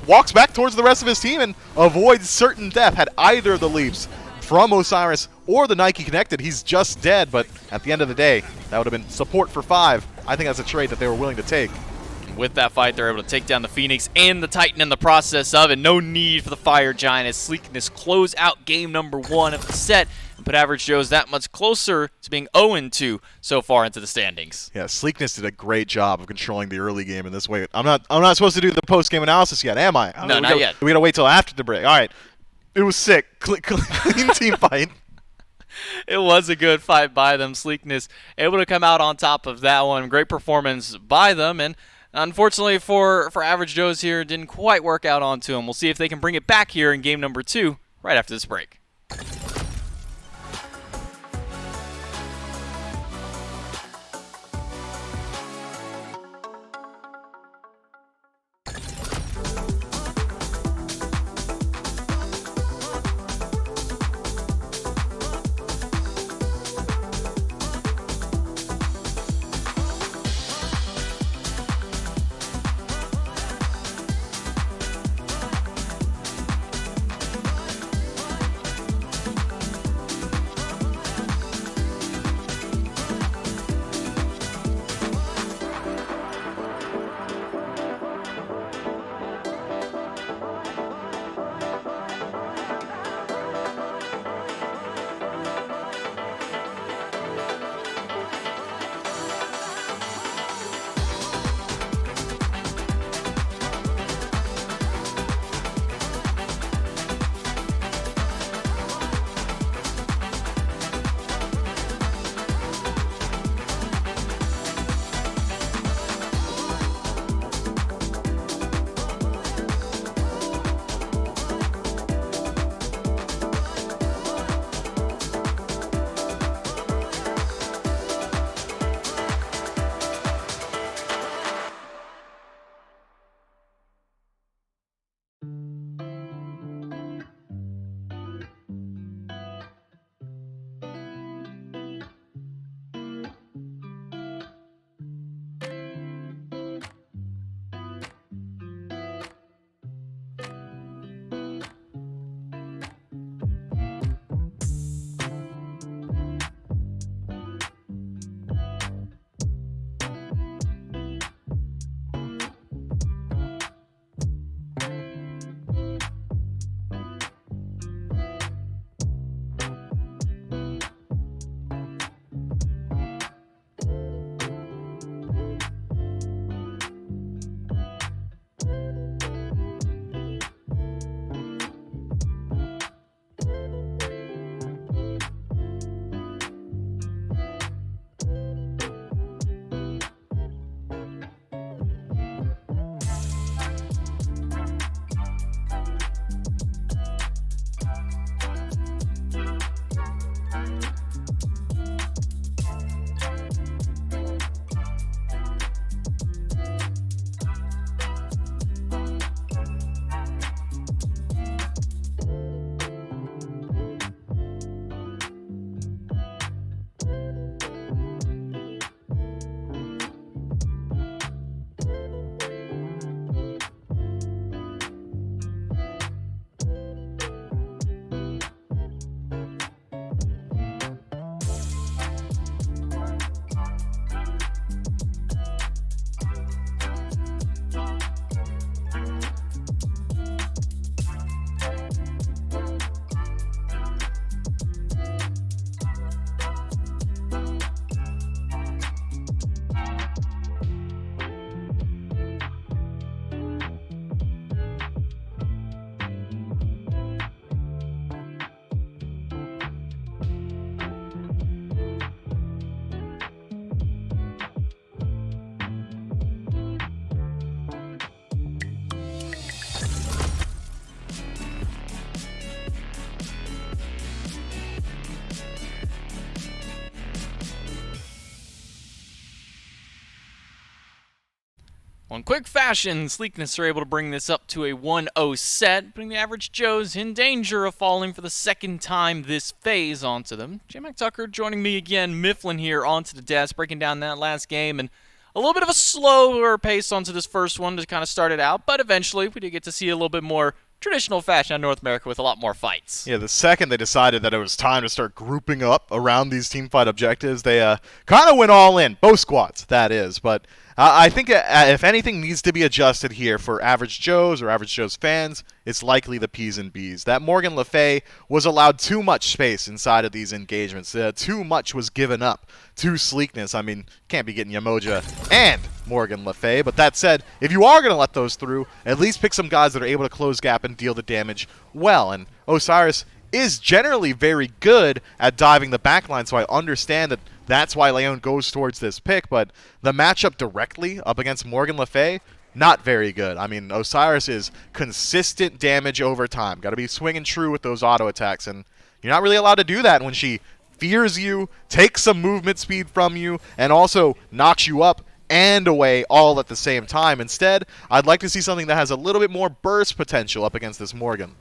walks back towards the rest of his team and avoids certain death. Had either of the leaps from Osiris or the Nike connected, he's just dead, but at the end of the day, that would have been support for 5. I think that's a trade that they were willing to take. With that fight, they're able to take down the Phoenix and the Titan in the process of it. No need for the Fire Giant as Sleekness close out game number 1 of the set and put Average Joe's that much closer to being 0-2 so far into the standings. Yeah, Sleekness did a great job of controlling the early game in this way. I'm not supposed to do the post-game analysis yet, am I? No, not yet. We gotta wait till after the break. All right. It was sick. Clean team fight. It was a good fight by them. Sleekness able to come out on top of that one. Great performance by them, and unfortunately for Average Joe's here, it didn't quite work out onto them. We'll see if they can bring it back here in game number 2 right after this break. Well, in quick fashion, Sleekness are able to bring this up to a 1-0 set, putting the average Joes in danger of falling for the second time this phase onto them. J-Mac Tucker joining me again, Mifflin here onto the desk, breaking down that last game, and a little bit of a slower pace onto this first one to kind of start it out, but eventually we did get to see a little bit more traditional fashion in North America with a lot more fights. Yeah, the second they decided that it was time to start grouping up around these teamfight objectives, they kind of went all in, both squads, that is, but I think if anything needs to be adjusted here for Average Joes or Average Joes fans, it's likely the P's and B's. That Morgan Le Fay was allowed too much space inside of these engagements. Too much was given up to Sleekness. I mean, can't be getting Yamoja and Morgan Le Fay, but that said, if you are going to let those through, at least pick some guys that are able to close gap and deal the damage well. And Osiris is generally very good at diving the backline, so I understand that that's why Leon goes towards this pick, but the matchup directly up against Morgan Le Fay, not very good. I mean, Osiris is consistent damage over time. Got to be swinging true with those auto attacks, and you're not really allowed to do that when she fears you, takes some movement speed from you, and also knocks you up and away all at the same time. Instead, I'd like to see something that has a little bit more burst potential up against this Morgan.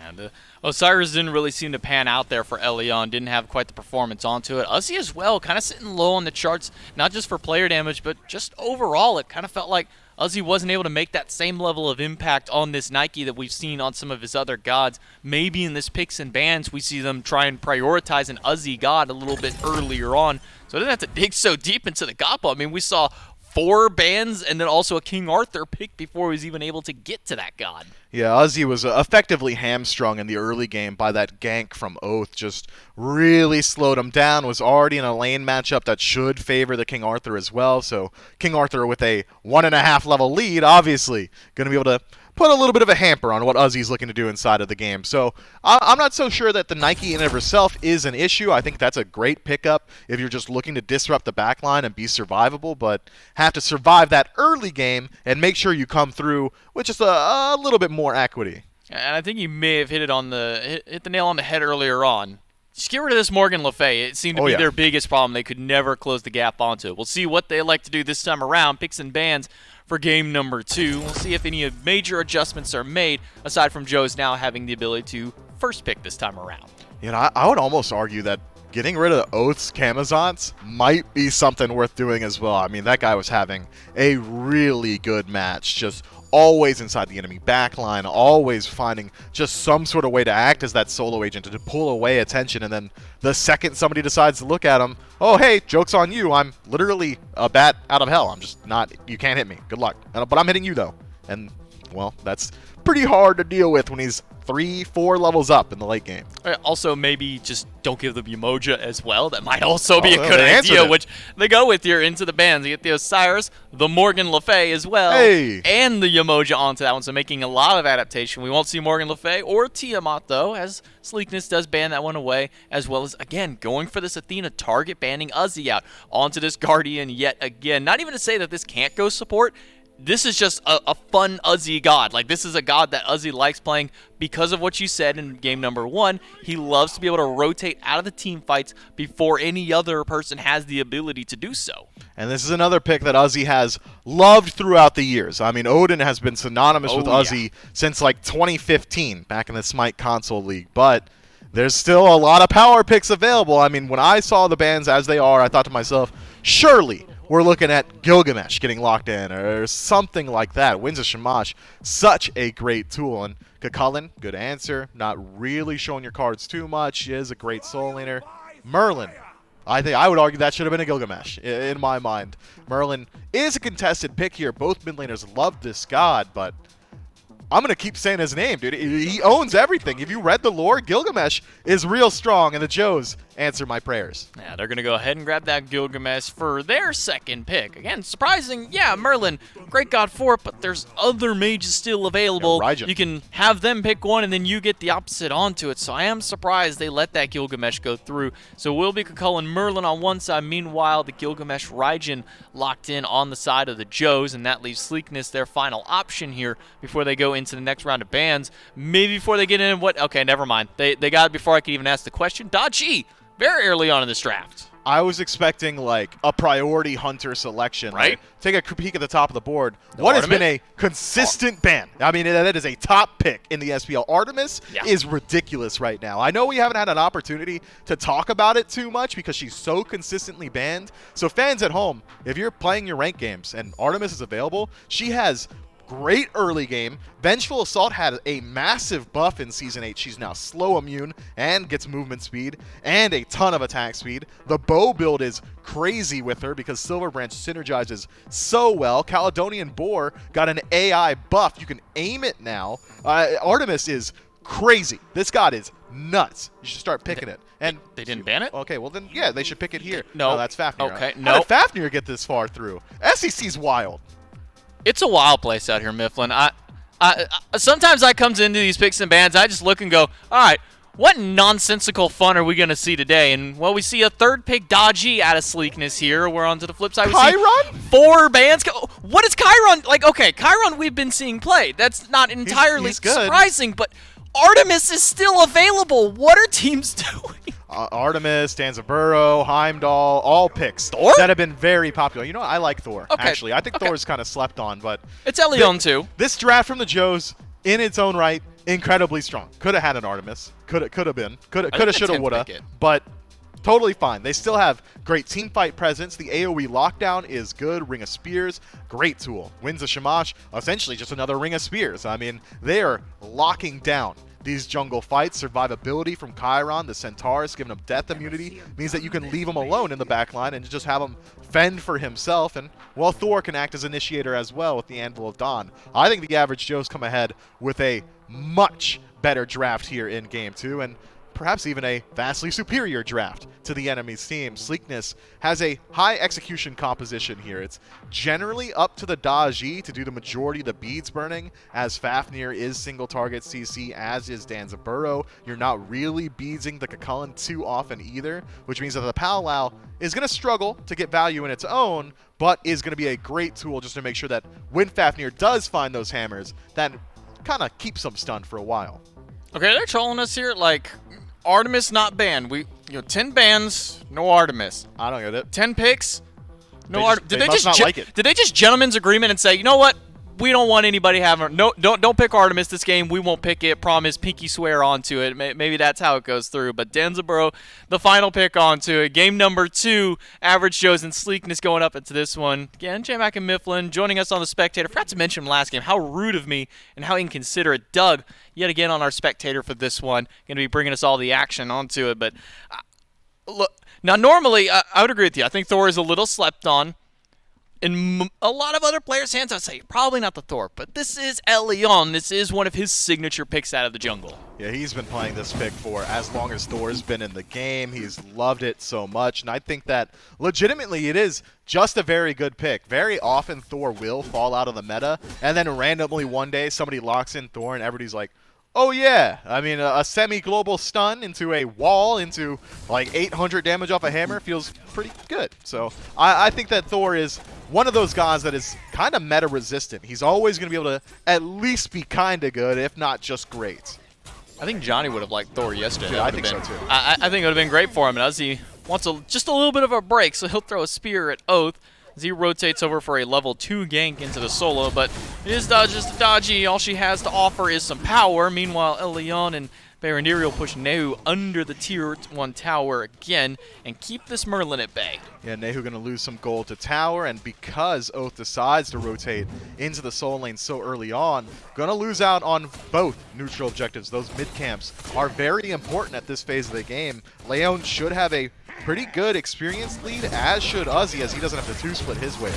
And Osiris didn't really seem to pan out there for Elion, didn't have quite the performance onto it. Uzi as well, kind of sitting low on the charts, not just for player damage, but just overall. It kind of felt like Uzi wasn't able to make that same level of impact on this Nike that we've seen on some of his other gods. Maybe in this picks and bans, we see them try and prioritize an Uzi god a little bit earlier on, so it doesn't have to dig so deep into the god pool. I mean, we saw 4 bans and then also a King Arthur pick before he was even able to get to that god. Yeah, Uzi was effectively hamstrung in the early game by that gank from Oath. Just really slowed him down. Was already in a lane matchup that should favor the King Arthur as well. So King Arthur with a 1.5 level lead, obviously going to be able to put a little bit of a hamper on what Uzi's looking to do inside of the game. So I'm not so sure that the Nike in and of herself is an issue. I think that's a great pickup if you're just looking to disrupt the backline and be survivable, but have to survive that early game and make sure you come through with just a little bit more equity. And I think you may have hit the nail on the head earlier on. Just get rid of this Morgan Le Fay. It seemed to be their biggest problem. They could never close the gap onto it. We'll see what they like to do this time around. Picks and bans for game number 2. We'll see if any major adjustments are made, aside from Joe's now having the ability to first pick this time around. You know, I would almost argue that getting rid of Oath's Camazons might be something worth doing as well. I mean, that guy was having a really good match, just always inside the enemy backline, always finding just some sort of way to act as that solo agent to pull away attention, and then the second somebody decides to look at him, oh hey, joke's on you, I'm literally a bat out of hell, I'm just not, you can't hit me, good luck. But I'm hitting you though, and well, that's pretty hard to deal with when he's 3-4 levels up in the late game. Also, maybe just don't give them Yamoja as well. That might also be a good idea, which they go with here into the bans. You get the Osiris, the Morgan Le Fay as well, and the Yamoja onto that one, so making a lot of adaptation. We won't see Morgan Le Fay or Tiamat, though, as Sleekness does ban that one away, as well as, again, going for this Athena target, banning Uzi out onto this Guardian yet again. Not even to say that this can't go support. This is just a fun Uzi god. Like, this is a god that Uzi likes playing because of what you said in game number 1. He loves to be able to rotate out of the team fights before any other person has the ability to do so. And this is another pick that Uzi has loved throughout the years. I mean, Odin has been synonymous with Uzi since like 2015, back in the Smite console league. But there's still a lot of power picks available. I mean, when I saw the bans as they are, I thought to myself, surely we're looking at Gilgamesh getting locked in or something like that. Winds of Shamash, such a great tool. And Kakulin, good answer. Not really showing your cards too much. He is a great soul laner. Merlin, I would argue that should have been a Gilgamesh in my mind. Merlin is a contested pick here. Both mid laners love this god, but I'm going to keep saying his name, dude. He owns everything. If you read the lore, Gilgamesh is real strong, and the Joes answer my prayers. Yeah, they're going to go ahead and grab that Gilgamesh for their second pick. Again, surprising. Yeah, Merlin, great god for it, but there's other mages still available. Yeah, you can have them pick one, and then you get the opposite onto it. So I am surprised they let that Gilgamesh go through. So we'll be calling Merlin on one side. Meanwhile, the Gilgamesh Raijin locked in on the side of the Joes, and that leaves Sleekness their final option here before they go into the next round of bans. Maybe before they get in what? Okay, never mind. They got it before I could even ask the question. Da Chi very early on in this draft. I was expecting like a priority hunter selection. Right? Like, take a peek at the top of the board. The What has Artemis? been a consistent ban? I mean, that is a top pick in the SPL. Artemis Yeah. is ridiculous right now. I know we haven't had an opportunity to talk about it too much because she's so consistently banned. So fans at home, if you're playing your ranked games and Artemis is available, she has great early game. Vengeful Assault had a massive buff in Season 8. She's now slow immune and gets movement speed and a ton of attack speed. The bow build is crazy with her because Silver Branch synergizes so well. Caledonian Boar got an AI buff. You can aim it now. Artemis is crazy. This god is nuts. You should start picking it. And They didn't ban it? Okay, well then, yeah, they should pick it here. No. That's Fafnir. Okay, How no. did Fafnir get this far through? SCC's wild. It's a wild place out here, Mifflin. Sometimes I comes into these picks and bans, I just look and go, all right, what nonsensical fun are we going to see today? And, well, we see a third pick Dodgy out of Sleekness here. We're on to the flip side. We see Chiron? 4 bans. What is Chiron? Like, okay, Chiron we've been seeing play. That's not entirely he's good. surprising, but Artemis is still available. What are teams doing? Artemis, Danzaburo, Heimdall, all picks Thor? that have been very popular. You know what? I like Thor, Okay. actually. I think Okay. Thor's kind of slept on, but It's Elion, too. this draft from the Joes, in its own right, incredibly strong. Could have had an Artemis. Could have been. Could have, think should have, they would have. pick it. But totally fine. They still have great team fight presence. The AoE lockdown is good. Ring of Spears, great tool. Winds of Shamash, essentially just another Ring of Spears. I mean, they are locking down these jungle fights. Survivability from Chiron, the Centaurus, giving him death immunity, means that you can leave him alone in the backline and just have him fend for himself. And, well, Thor can act as initiator as well with the Anvil of Dawn. I think the average Joes come ahead with a much better draft here in Game 2, and perhaps even a vastly superior draft to the enemy's team. Sleekness has a high execution composition here. It's generally up to the Daji to do the majority of the beads burning, as Fafnir is single target CC, as is Danzaburo. You're not really beadsing the Cucullin too often either, which means that the Powwow is going to struggle to get value in its own, but is going to be a great tool just to make sure that when Fafnir does find those hammers, that kind of keeps them stunned for a while. Okay, they're trolling us here. Like, Artemis not banned. 10 bans, no Artemis. I don't get it. 10 picks, no They Artemis. just- they must not like it. Did they just gentlemen's agreement and say, you know what? We don't want anybody having don't pick Artemis this game. We won't pick it. Promise, pinky swear onto it. Maybe that's how it goes through. But Danzaburo, the final pick onto it. Game number 2, Average Joes and Sleekness going up into this one. Again, J-Mac and Mifflin joining us on the Spectator. Forgot to mention last game how rude of me and how inconsiderate. Doug, yet again on our Spectator for this one. Going to be bringing us all the action onto it. But look, now normally I would agree with you. I think Thor is a little slept on. In a lot of other players' hands, I'd say probably not the Thor, but this is Elion. This is one of his signature picks out of the jungle. Yeah, he's been playing this pick for as long as Thor's been in the game. He's loved it so much, and I think that legitimately it is just a very good pick. Very often Thor will fall out of the meta, and then randomly one day somebody locks in Thor and everybody's like, oh yeah, I mean, a semi-global stun into a wall, into like 800 damage off a hammer feels pretty good. So I think that Thor is one of those guys that is kind of meta-resistant. He's always going to be able to at least be kind of good, if not just great. I think Johnny would have liked Thor yesterday. Yeah, I think so too. I think it would have been great for him, and as he wants just a little bit of a break, so he'll throw a spear at Oath as he rotates over for a level 2 gank into the solo, but it is just Dodgy. All she has to offer is some power. Meanwhile, Elion and Barandiri will push Nehu under the tier 1 tower again and keep this Merlin at bay. Yeah, Nehu going to lose some gold to tower, and because Oath decides to rotate into the soul lane so early on, going to lose out on both neutral objectives. Those mid camps are very important at this phase of the game. Leon should have a pretty good experience lead, as should Uzi, as he doesn't have to 2-split his way.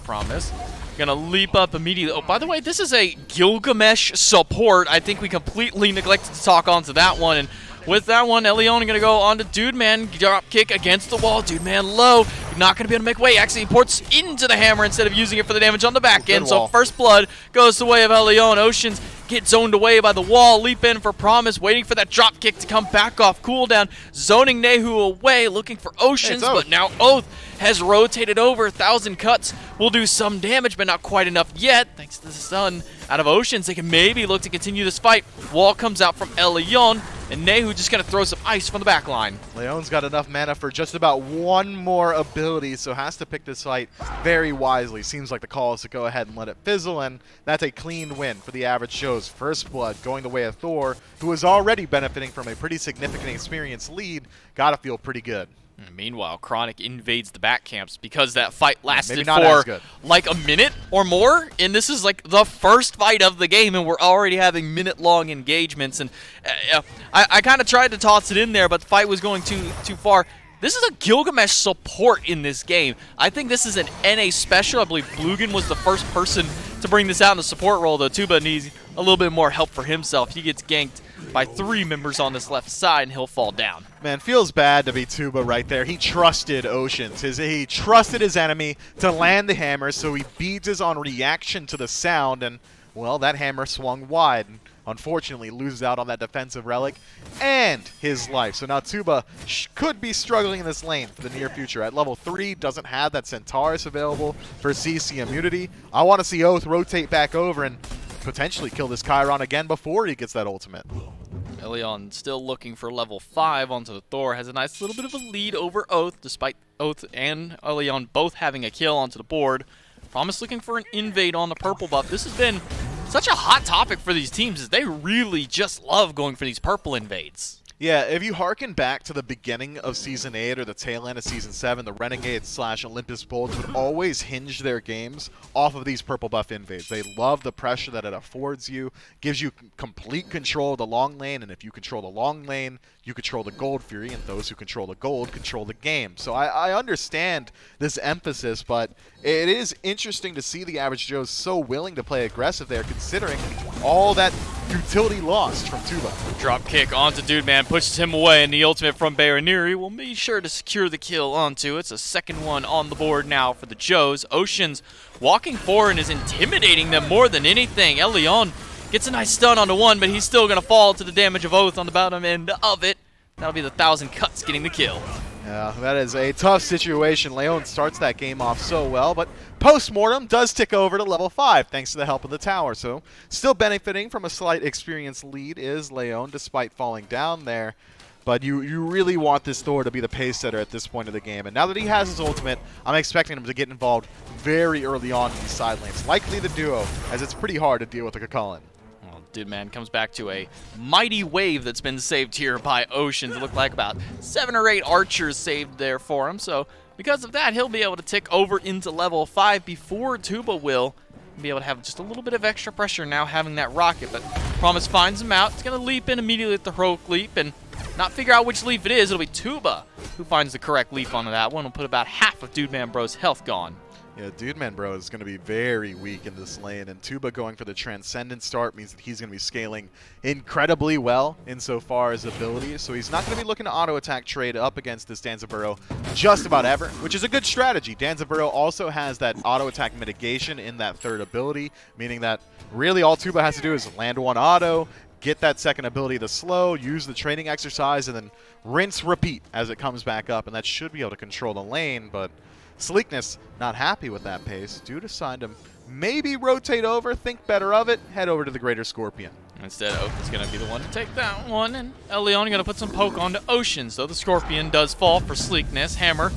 Promise. Gonna leap up immediately. Oh, by the way, this is a Gilgamesh support. I think we completely neglected to talk onto that one. And with that one, Elion gonna go on to Dude Man. Drop kick against the wall. Dude Man low. Not gonna be able to make way. Actually, he ports into the hammer instead of using it for the damage on the back end. So first blood goes the way of Elion. Oceans get zoned away by the wall. Leap in for Promise, waiting for that drop kick to come back off cooldown. Zoning Nehu away, looking for Oceans, but now Oath has rotated over. 1,000 cuts will do some damage, but not quite enough yet. Thanks to the stun out of Oceans, they can maybe look to continue this fight. Wall comes out from Elion, and Nehu just going to throw some ice from the back line. Leon's got enough mana for just about one more ability, so has to pick this fight very wisely. Seems like the call is to go ahead and let it fizzle, and that's a clean win for the average Joe's. First blood going the way of Thor, who is already benefiting from a pretty significant experience lead. Gotta feel pretty good. Meanwhile, Chronic invades the back camps because that fight lasted for like a minute or more, and this is like the first fight of the game, and we're already having minute-long engagements. And I kind of tried to toss it in there, but the fight was going too far. This is a Gilgamesh support in this game. I think this is an NA special. I believe Blugan was the first person to bring this out in the support role, though Tuba needs a little bit more help for himself. He gets ganked by 3 members on this left side, and he'll fall down. Man, feels bad to be Tuba right there. He trusted Oceans. He trusted his enemy to land the hammer, so he beads on reaction to the sound, and, well, that hammer swung wide. Unfortunately, loses out on that defensive relic and his life. So now Tuba could be struggling in this lane for the near future. At level 3, doesn't have that Centaurus available for CC immunity. I want to see Oath rotate back over and potentially kill this Chiron again before he gets that ultimate. Elion still looking for level 5 onto the Thor. Has a nice little bit of a lead over Oath, despite Oath and Elion both having a kill onto the board. Promise looking for an invade on the purple buff. This has been such a hot topic for these teams, as they really just love going for these purple invades. Yeah, if you harken back to the beginning of Season 8 or the tail end of Season 7, the Renegades / Olympus Bolts would always hinge their games off of these purple buff invades. They love the pressure that it affords you, gives you complete control of the long lane, and if you control the long lane, you control the Gold Fury, and those who control the gold control the game. So I understand this emphasis, but it is interesting to see the average Joe so willing to play aggressive there, considering all that utility lost from Tuba. Drop kick onto Dude Man, pushes him away, and the ultimate from Baroniri will be sure to secure the kill onto. It's a second one on the board now for the Joes. Oceans walking forward and is intimidating them more than anything. Elion gets a nice stun onto one, but he's still going to fall to the damage of Oath on the bottom end of it. That'll be the 1,000 Cuts getting the kill. Yeah, that is a tough situation. Leon starts that game off so well, but post-mortem does tick over to level 5 thanks to the help of the tower. So still benefiting from a slight experience lead is Leon, despite falling down there. But you really want this Thor to be the pace setter at this point of the game. And now that he has his ultimate, I'm expecting him to get involved very early on in these side lanes. Likely the duo, as it's pretty hard to deal with a Kakalin. Dude Man comes back to a mighty wave that's been saved here by Oceans. It looked like about 7 or 8 archers saved there for him. So because of that, he'll be able to tick over into level 5 before Tuba will. Be able to have just a little bit of extra pressure now having that rocket. But Promise finds him out. He's going to leap in immediately at the heroic leap and not figure out which leaf it is. It'll be Tuba who finds the correct leaf onto that one. Will put about half of Dude Man Bro's health gone. Yeah, Dude Man Bro is going to be very weak in this lane, and Tuba going for the Transcendent start means that he's going to be scaling incredibly well insofar as abilities, so he's not going to be looking to auto-attack trade up against this Danzaburo just about ever, which is a good strategy. Danzaburo also has that auto-attack mitigation in that third ability, meaning that really all Tuba has to do is land one auto, get that second ability to slow, use the training exercise, and then rinse, repeat as it comes back up, and that should be able to control the lane, but Sleekness not happy with that pace. Dude assigned him maybe rotate over, think better of it, head over to the Greater Scorpion. Instead, Oath is going to be the one to take that one, and Elion going to put some poke onto Oceans, though the Scorpion does fall for Sleekness. Hammer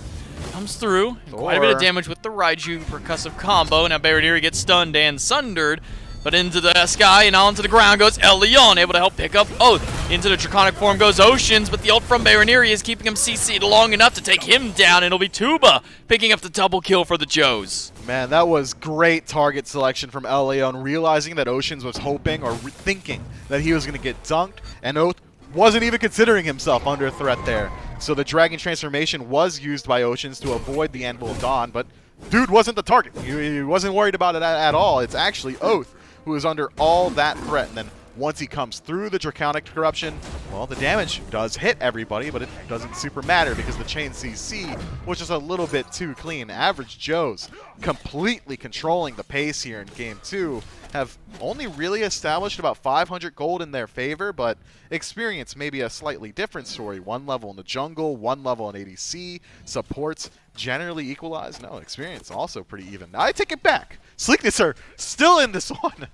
comes through, quite a bit of damage with the Raiju percussive combo. Now Baroniri gets stunned and sundered, but into the sky and onto the ground goes Elion, able to help pick up Oath. Into the Draconic form goes Oceans, but the ult from Baroniri is keeping him CC'd long enough to take him down, and it'll be Tuba picking up the double kill for the Joes. Man, that was great target selection from Elion, realizing that Oceans was hoping or thinking that he was going to get dunked, and Oath wasn't even considering himself under threat there. So the Dragon Transformation was used by Oceans to avoid the Anvil of Dawn, but dude wasn't the target. He wasn't worried about it at all. It's actually Oath who is under all that threat, and then once he comes through the Draconic Corruption, well, the damage does hit everybody, but it doesn't super matter because the chain CC was just a little bit too clean. Average Joes completely controlling the pace here in Game 2, have only really established about 500 gold in their favor, but experience maybe a slightly different story. 1 level in the jungle, 1 level in ADC, supports generally equalized. No, experience also pretty even. I take it back. Sleekness are still in this one.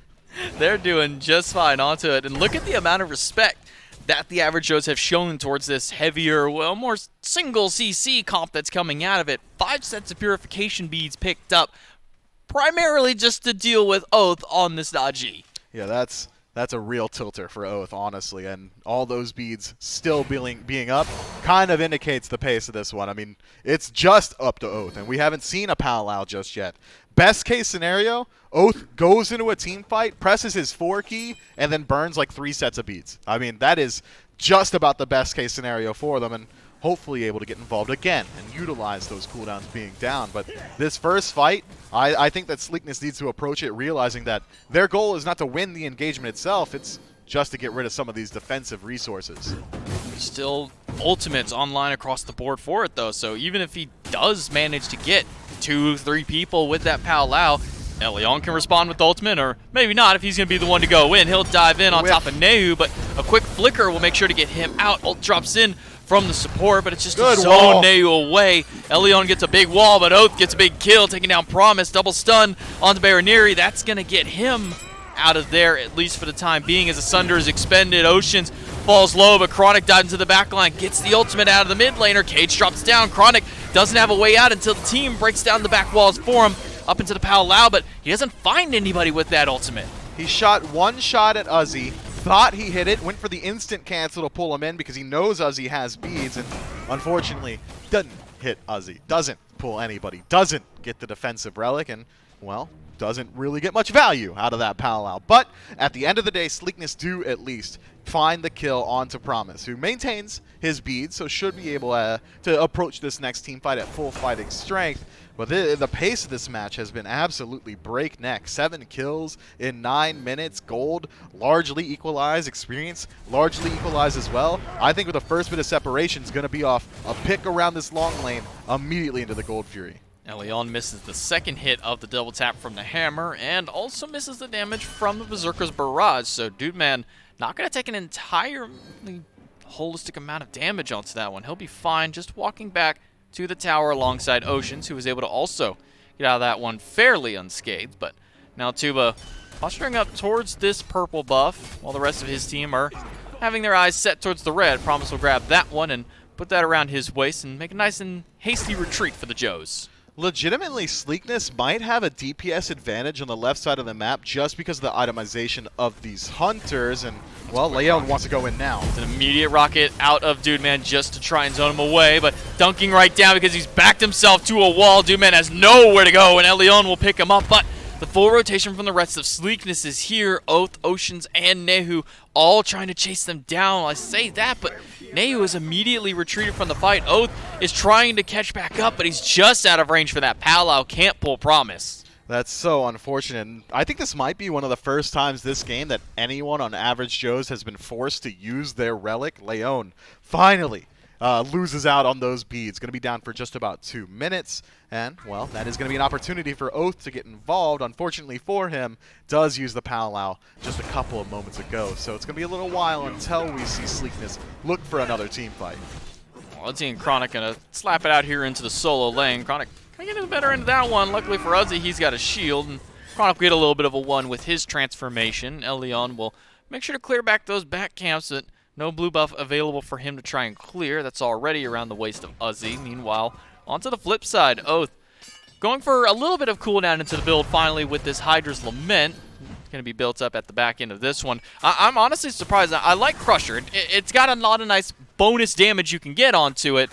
They're doing just fine onto it, and look at the amount of respect that the average Joes have shown towards this heavier, well, more single CC comp that's coming out of it. 5 sets of purification beads picked up, primarily just to deal with Oath on this Daji. Yeah, that's a real tilter for Oath, honestly, and all those beads still being up kind of indicates the pace of this one. I mean, it's just up to Oath, and we haven't seen a powwow just yet. Best case scenario, Oath goes into a team fight, presses his 4 key, and then burns like 3 sets of beads. I mean, that is just about the best case scenario for them, and hopefully able to get involved again and utilize those cooldowns being down. But this first fight, I think that Sleekness needs to approach it realizing that their goal is not to win the engagement itself, it's just to get rid of some of these defensive resources. Still ultimates online across the board for it, though, so even if he does manage to get 2-3 people with that powwow, Leon can respond with the ultimate, or maybe not if he's going to be the one to go in. He'll dive in on top of Nehu, but a quick flicker will make sure to get him out. Ult drops in from the support, but it's just to zone Nehu away. Elion gets a big wall, but Oath gets a big kill, taking down Promise. Double stun onto Baroneri. That's going to get him out of there, at least for the time being, as the Sunder is expended. Oceans falls low, but Chronic dives into the backline, gets the ultimate out of the mid laner. Cage drops down. Chronic doesn't have a way out until the team breaks down the back walls for him, up into the powwow, but he doesn't find anybody with that ultimate. He shot 1 shot at Uzi, thought he hit it, went for the instant cancel to pull him in because he knows Uzi has beads, and unfortunately doesn't hit Uzi, doesn't pull anybody, doesn't get the defensive relic, and, well, doesn't really get much value out of that powwow. But at the end of the day, Sleekness do at least find the kill onto Promise, who maintains his beads, so should be able to approach this next team fight at full fighting strength. But the pace of this match has been absolutely breakneck. 7 kills in 9 minutes. Gold largely equalized. Experience largely equalized as well. I think with the first bit of separation is going to be off a pick around this long lane immediately into the Gold Fury. Leon misses the second hit of the double tap from the hammer, and also misses the damage from the Berserker's barrage. So Dude Man not going to take an entirely holistic amount of damage onto that one. He'll be fine just walking back to the tower alongside Oceans, who was able to also get out of that one fairly unscathed. But now Tuba posturing up towards this purple buff, while the rest of his team are having their eyes set towards the red. Promise will grab that one and put that around his waist and make a nice and hasty retreat for the Joes. Legitimately, Sleekness might have a DPS advantage on the left side of the map just because of the itemization of these hunters, and, well, Leon wants to go in now. It's an immediate rocket out of Dude Man just to try and zone him away, but dunking right down because he's backed himself to a wall. Dude Man has nowhere to go, and Elion will pick him up, but the full rotation from the rest of Sleekness is here. Oath, Oceans, and Nehu all trying to chase them down. I say that, but Nehu is immediately retreated from the fight. Oath is trying to catch back up, but he's just out of range for that powwow. Can't pull Promise. That's so unfortunate. And I think this might be one of the first times this game that anyone on Average Joe's has been forced to use their relic. Leon finally loses out on those beads. Going to be down for just about 2 minutes. And, well, that is going to be an opportunity for Oath to get involved. Unfortunately for him, does use the powwow just a couple of moments ago. So it's going to be a little while until we see Sleekness look for another team fight. Well, Uzi and Chronic going to slap it out here into the solo lane. Chronic kind of getting the better end of that one. Luckily for Uzi, he's got a shield. And Chronic will get a little bit of a 1 with his transformation. Elion will make sure to clear back those back camps that no blue buff available for him to try and clear. That's already around the waist of Uzi. Meanwhile, onto the flip side, Oath going for a little bit of cooldown into the build finally with this Hydra's Lament. It's going to be built up at the back end of this one. I'm honestly surprised. I like Crusher. It's got a lot of nice bonus damage you can get onto it,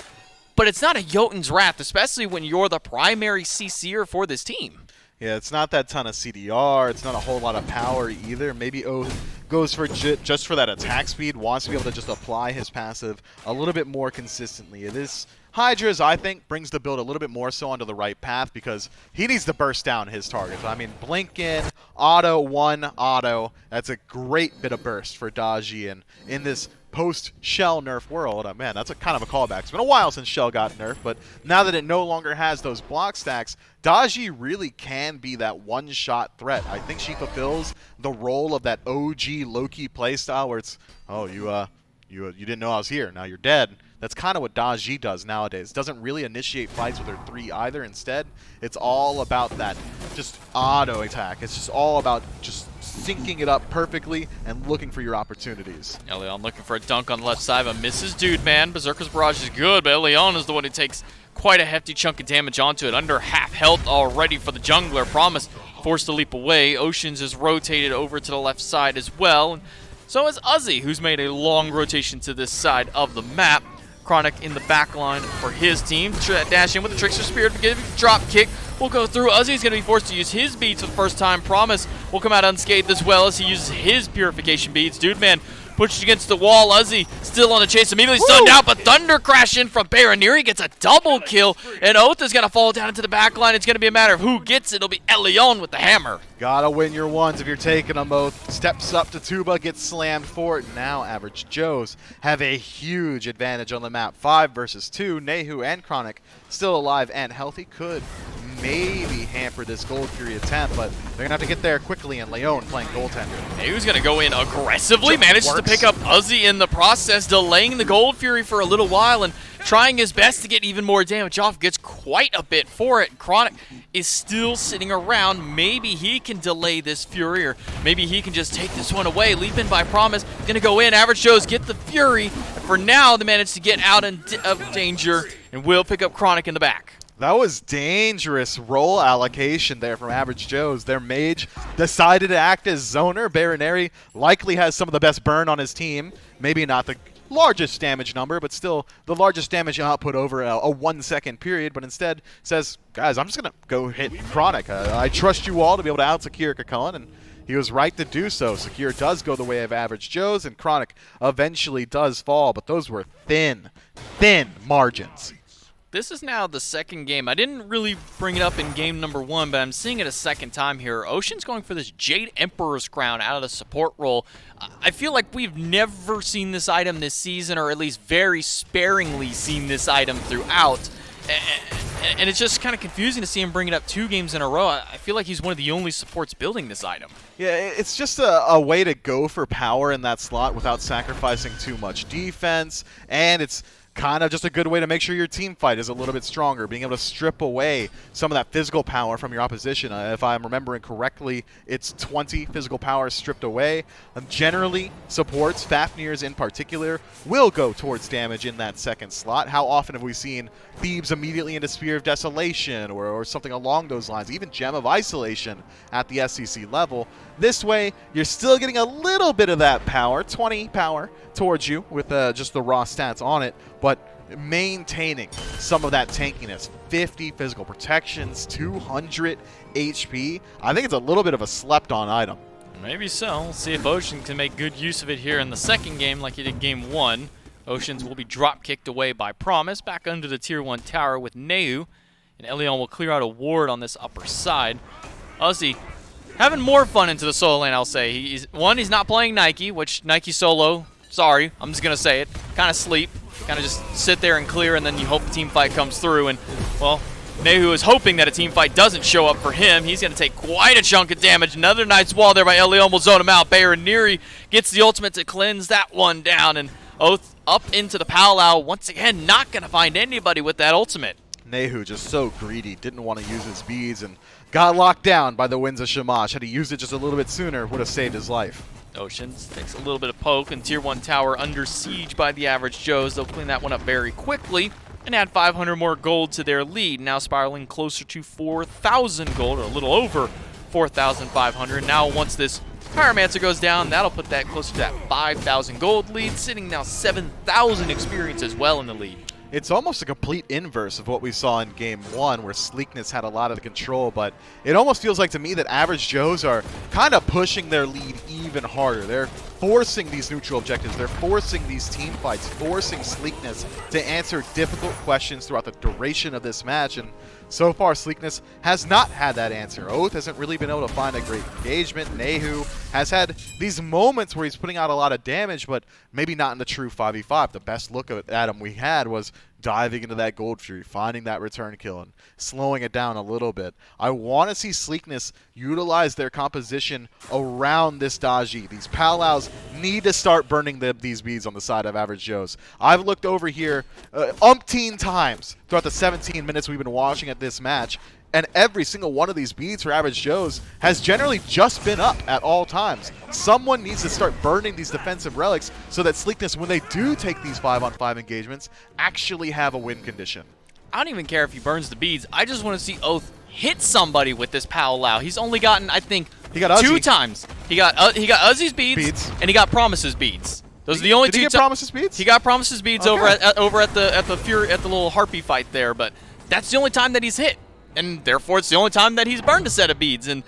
but it's not a Jotun's Wrath, especially when you're the primary CC'er for this team. Yeah, it's not that ton of CDR. It's not a whole lot of power either. Maybe Oath goes for just for that attack speed, wants to be able to just apply his passive a little bit more consistently. This Hydra's, I think, brings the build a little bit more so onto the right path because he needs to burst down his targets. I mean, blink in, auto, 1, auto. That's a great bit of burst for Daji, and in this post-Shell nerf world, man, that's a kind of a callback. It's been a while since Shell got nerfed, but now that it no longer has those block stacks, Daji really can be that one-shot threat. I think she fulfills the role of that OG low-key playstyle where it's, oh, you didn't know I was here, now you're dead. That's kind of what Daji does nowadays. Doesn't really initiate fights with her 3 either. Instead, it's all about that just auto attack. It's just all about just syncing it up perfectly and looking for your opportunities. Elion looking for a dunk on the left side, but misses Dude Man. Berserker's Barrage is good, but Elion is the one who takes quite a hefty chunk of damage onto it. Under half health already for the jungler. Promise forced to leap away. Oceans is rotated over to the left side as well. And so is Uzi, who's made a long rotation to this side of the map. Chronic in the back line for his team. Dash in with the Trickster Spirit, give a drop kick. Will go through. Uzi's going to be forced to use his beads for the first time. Promise will come out unscathed as well as he uses his purification beads. Dude Man pushed against the wall. Uzi still on the chase, immediately stunned out, but Thunder crash in from Baroniri gets a double kill, and Oath is going to fall down into the back line. It's going to be a matter of who gets it. It'll be Elion with the hammer. Gotta win your ones if you're taking them. Oath steps up to Tuba, gets slammed for it. Now Average Joes have a huge advantage on the map. 5 versus 2. Nehu and Chronic still alive and healthy. Could maybe hamper this Gold Fury attempt, but they're going to have to get there quickly, and Leon playing goaltender. Nehu's going to go in aggressively, manages to pick up Uzi in the process, delaying the Gold Fury for a little while and trying his best to get even more damage off. Gets quite a bit for it. Chronic is still sitting around. Maybe he can delay this Fury, or maybe he can just take this one away. Leap in by Promise. Going to go in. Average Joes get the Fury. And for now, they manage to get out of danger and will pick up Chronic in the back. That was dangerous role allocation there from Average Joes. Their mage decided to act as zoner. Baroneri likely has some of the best burn on his team. Maybe not the largest damage number, but still the largest damage output over a 1 second period, but instead says, guys, I'm just going to go hit Chronic. I trust you all to be able to out-secure Kakullen, and he was right to do so. Secure does go the way of Average Joes, and Chronic eventually does fall, but those were thin margins. This is now the second game. I didn't really bring it up in game number 1, but I'm seeing it a second time here. Ocean's going for this Jade Emperor's Crown out of the support role. I feel like we've never seen this item this season, or at least very sparingly seen this item throughout. And it's just kind of confusing to see him bring it up 2 games in a row. I feel like he's one of the only supports building this item. Yeah, it's just a way to go for power in that slot without sacrificing too much defense, and it's kind of just a good way to make sure your team fight is a little bit stronger, being able to strip away some of that physical power from your opposition. If I'm remembering correctly, it's 20 physical power stripped away. Generally, supports, Fafnir's in particular, will go towards damage in that second slot. How often have we seen Thebes immediately into Spear of Desolation or something along those lines, even Gem of Isolation at the SCC level? This way, you're still getting a little bit of that power, 20 power towards you with just the raw stats on it, but maintaining some of that tankiness. 50 physical protections, 200 HP. I think it's a little bit of a slept-on item. Maybe so. We'll see if Ocean can make good use of it here in the second game like he did game 1. Oceans will be drop-kicked away by Promise, back under the Tier 1 tower with Nehu, and Elion will clear out a ward on this upper side. Uzi having more fun into the solo lane, I'll say. He's not playing Nike, which Nike solo, sorry, I'm just going to say it, kind of sleep. Kind of just sit there and clear, and then you hope the team fight comes through. And, well, Nehu is hoping that a team fight doesn't show up for him. He's going to take quite a chunk of damage. Another nice wall there by Elion will zone him out. Baroniri gets the ultimate to cleanse that one down. And Oath up into the powwow. Once again, not going to find anybody with that ultimate. Nehu just so greedy, didn't want to use his beads, and got locked down by the winds of Shamash. Had he used it just a little bit sooner, would have saved his life. Oceans takes a little bit of poke, and Tier 1 tower under siege by the Average Joes. They'll clean that one up very quickly and add 500 more gold to their lead, now spiraling closer to 4,000 gold, or a little over 4,500. Now once this Pyromancer goes down, that'll put that closer to that 5,000 gold lead, sitting now 7,000 experience as well in the lead. It's almost a complete inverse of what we saw in Game 1, where Sleekness had a lot of the control, but it almost feels like to me that Average Joes are kind of pushing their lead even harder. They're forcing these neutral objectives. They're forcing these team fights, forcing Sleekness to answer difficult questions throughout the duration of this match, and so far Sleekness has not had that answer. Oath hasn't really been able to find a great engagement. Nehu has had these moments where he's putting out a lot of damage, but maybe not in the true 5v5. The best look at him we had was diving into that Gold Fury, finding that return kill, and slowing it down a little bit. I want to see Sleekness utilize their composition around this Daji. These powwows need to start burning these beads on the side of Average Joes. I've looked over here umpteen times throughout the 17 minutes we've been watching at this match, And every single one of these beads for Average Joe's has generally just been up at all times. Someone needs to start burning these defensive relics so that Sleekness, when they do take these 5-on-5 engagements, actually have a win condition. I don't even care if he burns the beads. I just want to see Oath hit somebody with this Pow Lao. He's only gotten, I think, He got 2 Uzi. times. He got Uzi's beads, and he got Promise's beads. Those are the only Did he two get Promise's beads? He got Promise's beads Okay. over at the little harpy fight there, but that's the only time that he's hit, and therefore it's the only time that he's burned a set of beads. And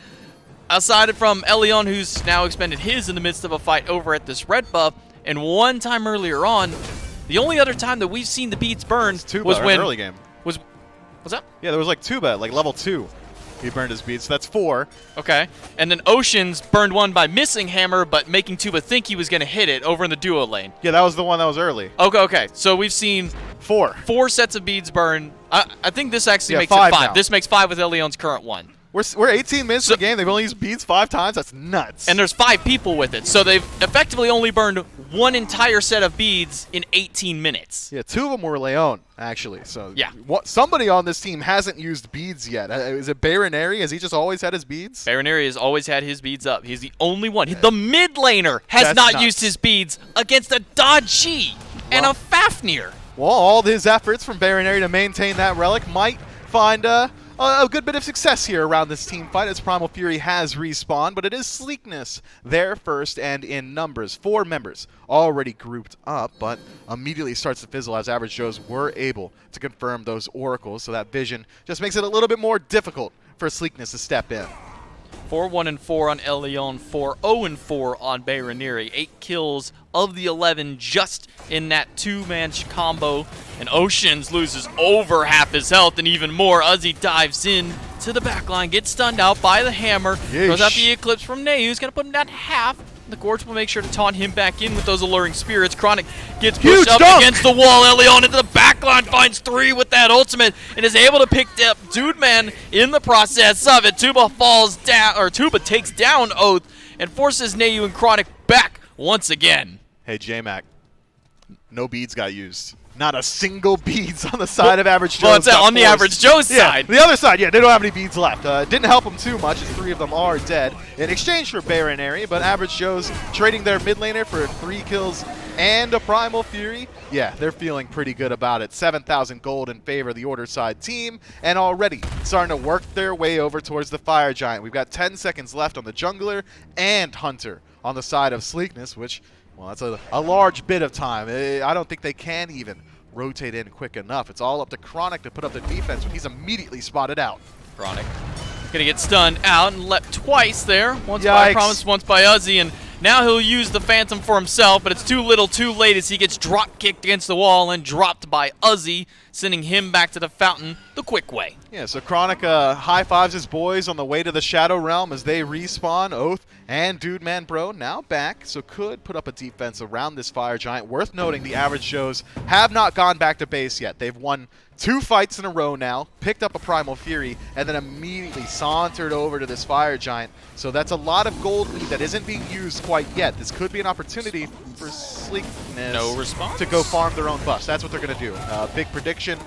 aside from Elion, who's now expended his in the midst of a fight over at this red buff, and one time earlier on, the only other time that we've seen the beads burned was when early game. What's that? Yeah, there was like Tuba, like level 2. He burned his beads, so that's 4. Okay. And then Oceans burned one by missing Hammer, but making Tuba think he was going to hit it over in the duo lane. Yeah, that was the one that was early. Okay. So we've seen 4 sets of beads burn. I think this actually makes 5 it 5. now. This makes 5 with Elion's current one. We're 18 minutes in the game. They've only used beads 5 times. That's nuts. And there's 5 people with it. So they've effectively only burned one entire set of beads in 18 minutes. yeah, 2 of them were Leon, actually. So Yeah. Somebody on this team hasn't used beads yet. Is it Baronary? Has he just always had his beads? Baronary has always had his beads up. He's the only one. The mid laner has That's not nuts. used his beads against a Dodgy and a Fafnir. Well, all his efforts from Baronary to maintain that relic might find a good bit of success here around this team fight as Primal Fury has respawned, but it is Sleekness there first and in numbers. 4 members already grouped up, but immediately starts to fizzle as Average Joe's were able to confirm those oracles, so that vision just makes it a little bit more difficult for Sleekness to step in. 4-1-4 on Elion, 4-0-4 on Baroniri. 8 kills of the 11 just in that 2-man combo. And Oceans loses over half his health and even more. Uzi dives in to the backline, gets stunned out by the hammer. Throws out the Eclipse from Neu, who's going to put him down half. The Gorge will make sure to taunt him back in with those alluring spirits. Chronic gets pushed up against the wall. Elion into the backline, finds 3 with that ultimate, and is able to pick up Dude Man in the process of it. Tuba falls down, or Tuba takes down Oath and forces Neu and Chronic back once again. Hey, J-Mac, no beads got used. Not a single beads on the side of Average Joe's. Well, it's on the Average Joe's side. The other side, they don't have any beads left. Didn't help them too much as 3 of them are dead in exchange for Baronary, but Average Joe's trading their mid laner for 3 kills and a Primal Fury. Yeah, they're feeling pretty good about it. 7,000 gold in favor of the Order side team, and already starting to work their way over towards the Fire Giant. We've got 10 seconds left on the Jungler and Hunter on the side of Sleekness, which, well, that's a large bit of time. I don't think they can even rotate in quick enough. It's all up to Chronic to put up the defense when he's immediately spotted out. Chronic gonna get stunned out and leapt twice there. Once Yikes. by Promise, once by Uzi, and now he'll use the Phantom for himself, but it's too little too late as he gets drop kicked against the wall and dropped by Uzi, sending him back to the fountain the quick way. Yeah, so Chronic high-fives his boys on the way to the Shadow Realm as they respawn. Oath and Dude Man Bro now back, so could put up a defense around this Fire Giant. Worth noting, the Average Joes have not gone back to base yet. They've won 2 fights in a row now, picked up a Primal Fury, and then immediately sauntered over to this Fire Giant. So that's a lot of gold lead that isn't being used quite yet. This could be an opportunity for Sleekness No response. to go farm their own buffs. That's what they're going to do. Big prediction,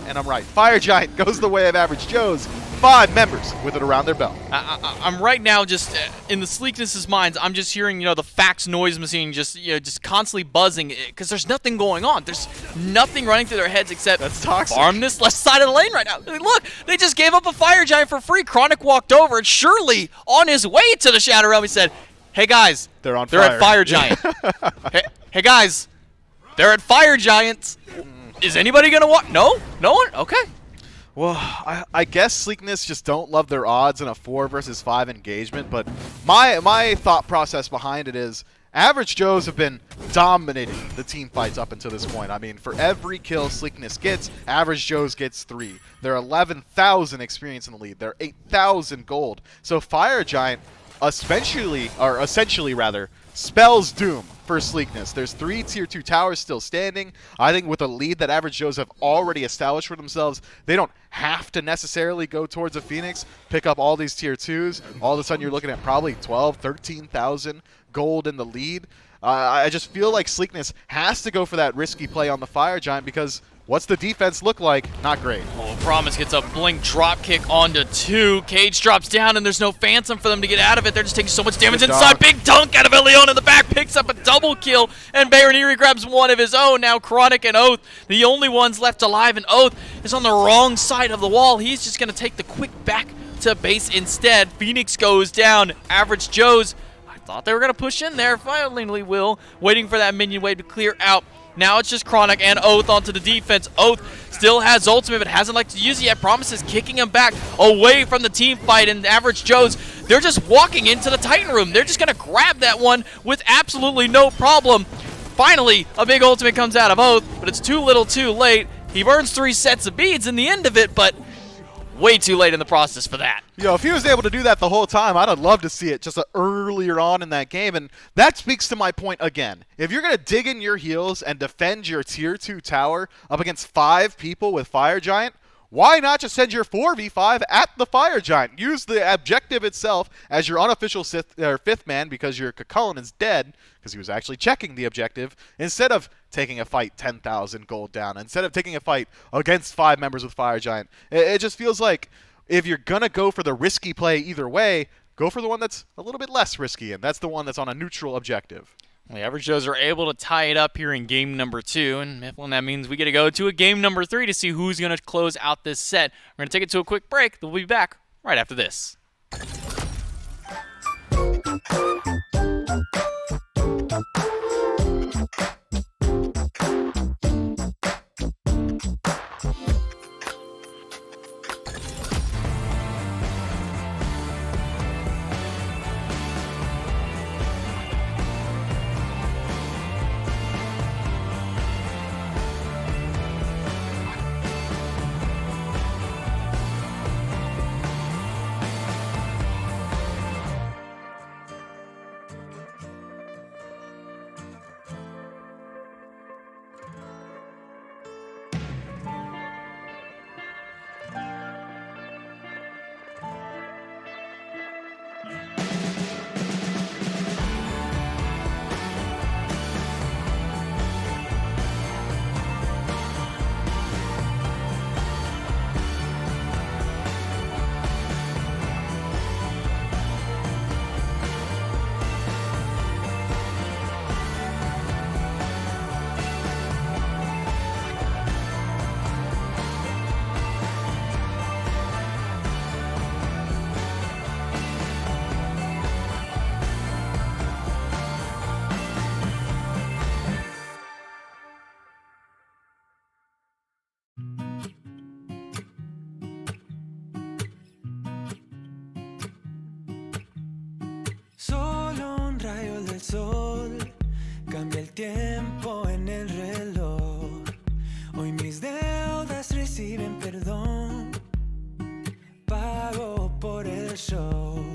and I'm right. Fire Giant goes the way of Average Joe's. 5 members with it around their belt. I'm right now just in the Sleekness's minds. I'm just hearing, the fax noise machine just constantly buzzing because there's nothing going on. There's nothing running through their heads except That's toxic. farm this left side of the lane right now. I mean, look, they just gave up a Fire Giant for free. Chronic walked over and surely on his way to the Shadow Realm, he said, "Hey guys, They're on they're fire. at Fire Giant. hey guys, they're at Fire Giants. Is anybody gonna walk? No one. Okay." Well, I guess Sleekness just don't love their odds in a 4 versus 5 engagement, but my thought process behind it is Average Joes have been dominating the team fights up until this point. I mean, for every kill Sleekness gets, Average Joes gets 3. They're 11,000 experience in the lead. They're 8,000 gold. So Fire Giant essentially spells doom for Sleekness. There's 3 tier 2 towers still standing. I think with a lead that Average Joes have already established for themselves, they don't have to necessarily go towards a Phoenix, pick up all these tier 2s. All of a sudden you're looking at probably 12, 13,000 gold in the lead. I just feel like Sleekness has to go for that risky play on the Fire Giant because What's the defense look like? Not great. Oh, Promise gets a blink drop kick onto 2. Cage drops down, and there's no Phantom for them to get out of it. They're just taking so much damage Good inside. dunk. Big dunk out of Ilion in the back, picks up a double kill, and Baroniri grabs one of his own. Now Chronic and Oath, the only ones left alive, and Oath is on the wrong side of the wall. He's just going to take the quick back to base instead. Phoenix goes down. Average Joe's, I thought they were going to push in there. Finally will, waiting for that minion wave to clear out. Now it's just Chronic and Oath onto the defense. Oath still has ultimate, but hasn't liked to use it yet. Promise is kicking him back away from the team fight, and Average Joe's, they're just walking into the Titan room. They're just going to grab that one with absolutely no problem. Finally, a big ultimate comes out of Oath, but it's too little too late. He burns 3 sets of beads in the end of it, but way too late in the process for that. Yo, if he was able to do that the whole time, I'd have loved to see it just earlier on in that game. And that speaks to my point again. If you're going to dig in your heels and defend your tier 2 tower up against 5 people with Fire Giant, why not just send your 4v5 at the Fire Giant? Use the objective itself as your unofficial 5th man because your Cucullin is dead, because he was actually checking the objective, instead of taking a fight 10,000 gold down, instead of taking a fight against 5 members with Fire Giant. It just feels like if you're going to go for the risky play either way, go for the one that's a little bit less risky, and that's the one that's on a neutral objective. The Average Joes are able to tie it up here in game number 2, and Mifflin, that means we get to go to a game number 3 to see who's going to close out this set. We're going to take it to a quick break. We'll be back right after this. Solo un rayo del sol cambia el tiempo en el reloj. Hoy mis deudas reciben perdón. Pago por el show.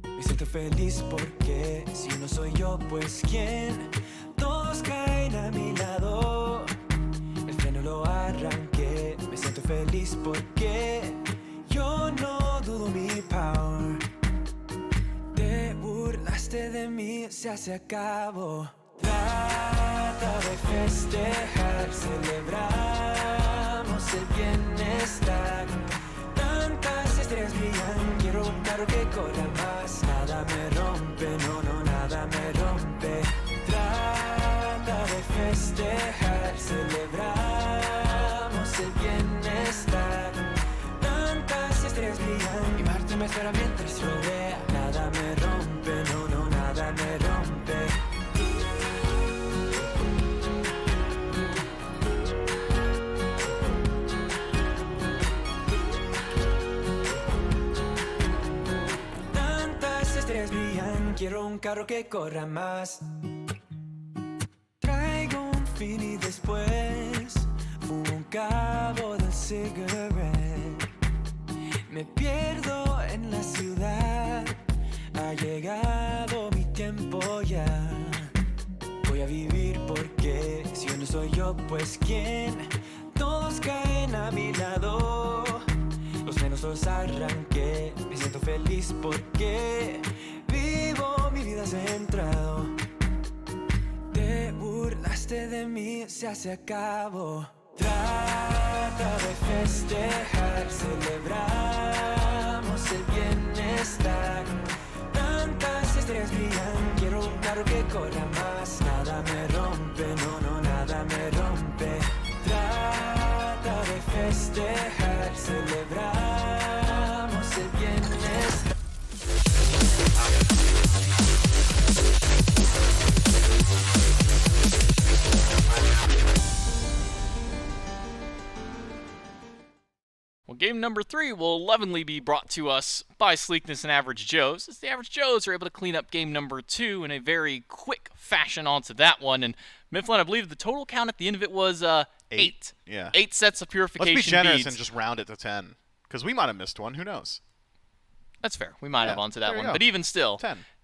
Me siento feliz porque si no soy yo, pues quién. Todos caen a mi lado. El freno lo arranqué. Me siento feliz porque yo no dudo mi power. Te burlaste de mí, se acabó. Trata de festejar, celebramos el bienestar. Tantas estrellas brillan, quiero un carro que corra más. Nada me rompe, no, no, nada me rompe. Trata de festejar, celebramos el bienestar. Tantas estrellas brillan y Marte me espera mientras rodea. Nada me rompe, no, no, nada me rompe. Tantas estrellas brillan, quiero un carro que corra más. Traigo un fin y después fumo un cabo del cigarette. Me pierdo en la ciudad, ha llegado mi tiempo ya. Voy a vivir porque si yo no soy yo, pues quién. Todos caen a mi lado, los menos los arranqué. Me siento feliz porque vivo mi vida centrado. Te burlaste de mí, se acabó. Trata de festejar, celebramos el bienestar. Tantas estrellas brillan, quiero un carro que corra más. Nada me rompe, no, no, nada me rompe. Trata de festejar, celebramos el bienestar. Well, game number 3 will lovingly be brought to us by Sleekness and Average Joes, as the Average Joes are able to clean up game number 2 in a very quick fashion onto that one. And Mifflin, I believe the total count at the end of it was 8. Yeah. 8 sets of purification Let's be generous beads. and just round it to 10, because we might have missed one. Who knows? That's fair. We might have onto that one. go. But even still,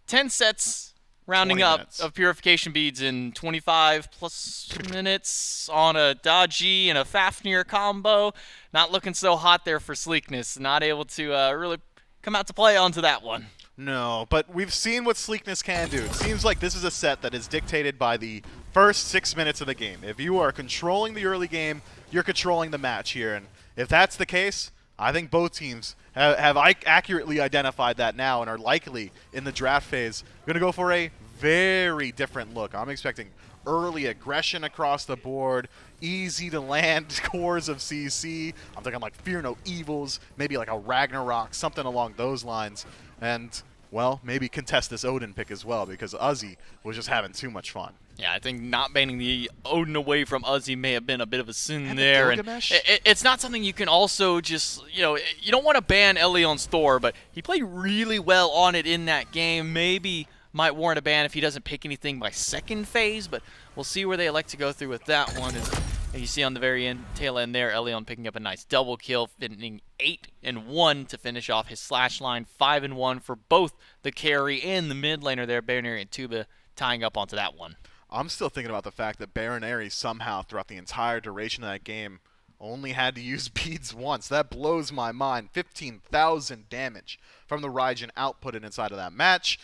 10 sets rounding 20 up minutes. of purification beads in 25 plus minutes on a dodgy and a Fafnir combo. Not looking so hot there for Sleekness. Not able to really come out to play onto that one. No, but we've seen what Sleekness can do. It seems like this is a set that is dictated by the first 6 minutes of the game. If you are controlling the early game, you're controlling the match here. And if that's the case, I think both teams have accurately identified that now and are likely in the draft phase going to go for a very different look. I'm expecting early aggression across the board, easy to land cores of CC. I'm thinking like Fear No Evils, maybe like a Ragnarok, something along those lines. And, well, maybe contest this Odin pick as well, because Uzi was just having too much fun. Yeah, I think not banning the Odin away from Uzi may have been a bit of a sin And the there. And Gilgamesh? it's not something you can also just, you don't want to ban Elion's Thor, but he played really well on it in that game. Maybe might warrant a ban if he doesn't pick anything by second phase, but we'll see where they elect to go through with that one. As you see on the very end, tail end there, Elion picking up a nice double kill, finishing 8-1 to finish off his slash line, 5-1 for both the carry and the mid laner there, Baronary and Tuba tying up onto that one. I'm still thinking about the fact that Baron Ares somehow throughout the entire duration of that game only had to use beads once. That blows my mind. 15,000 damage from the Raijin outputted inside of that match.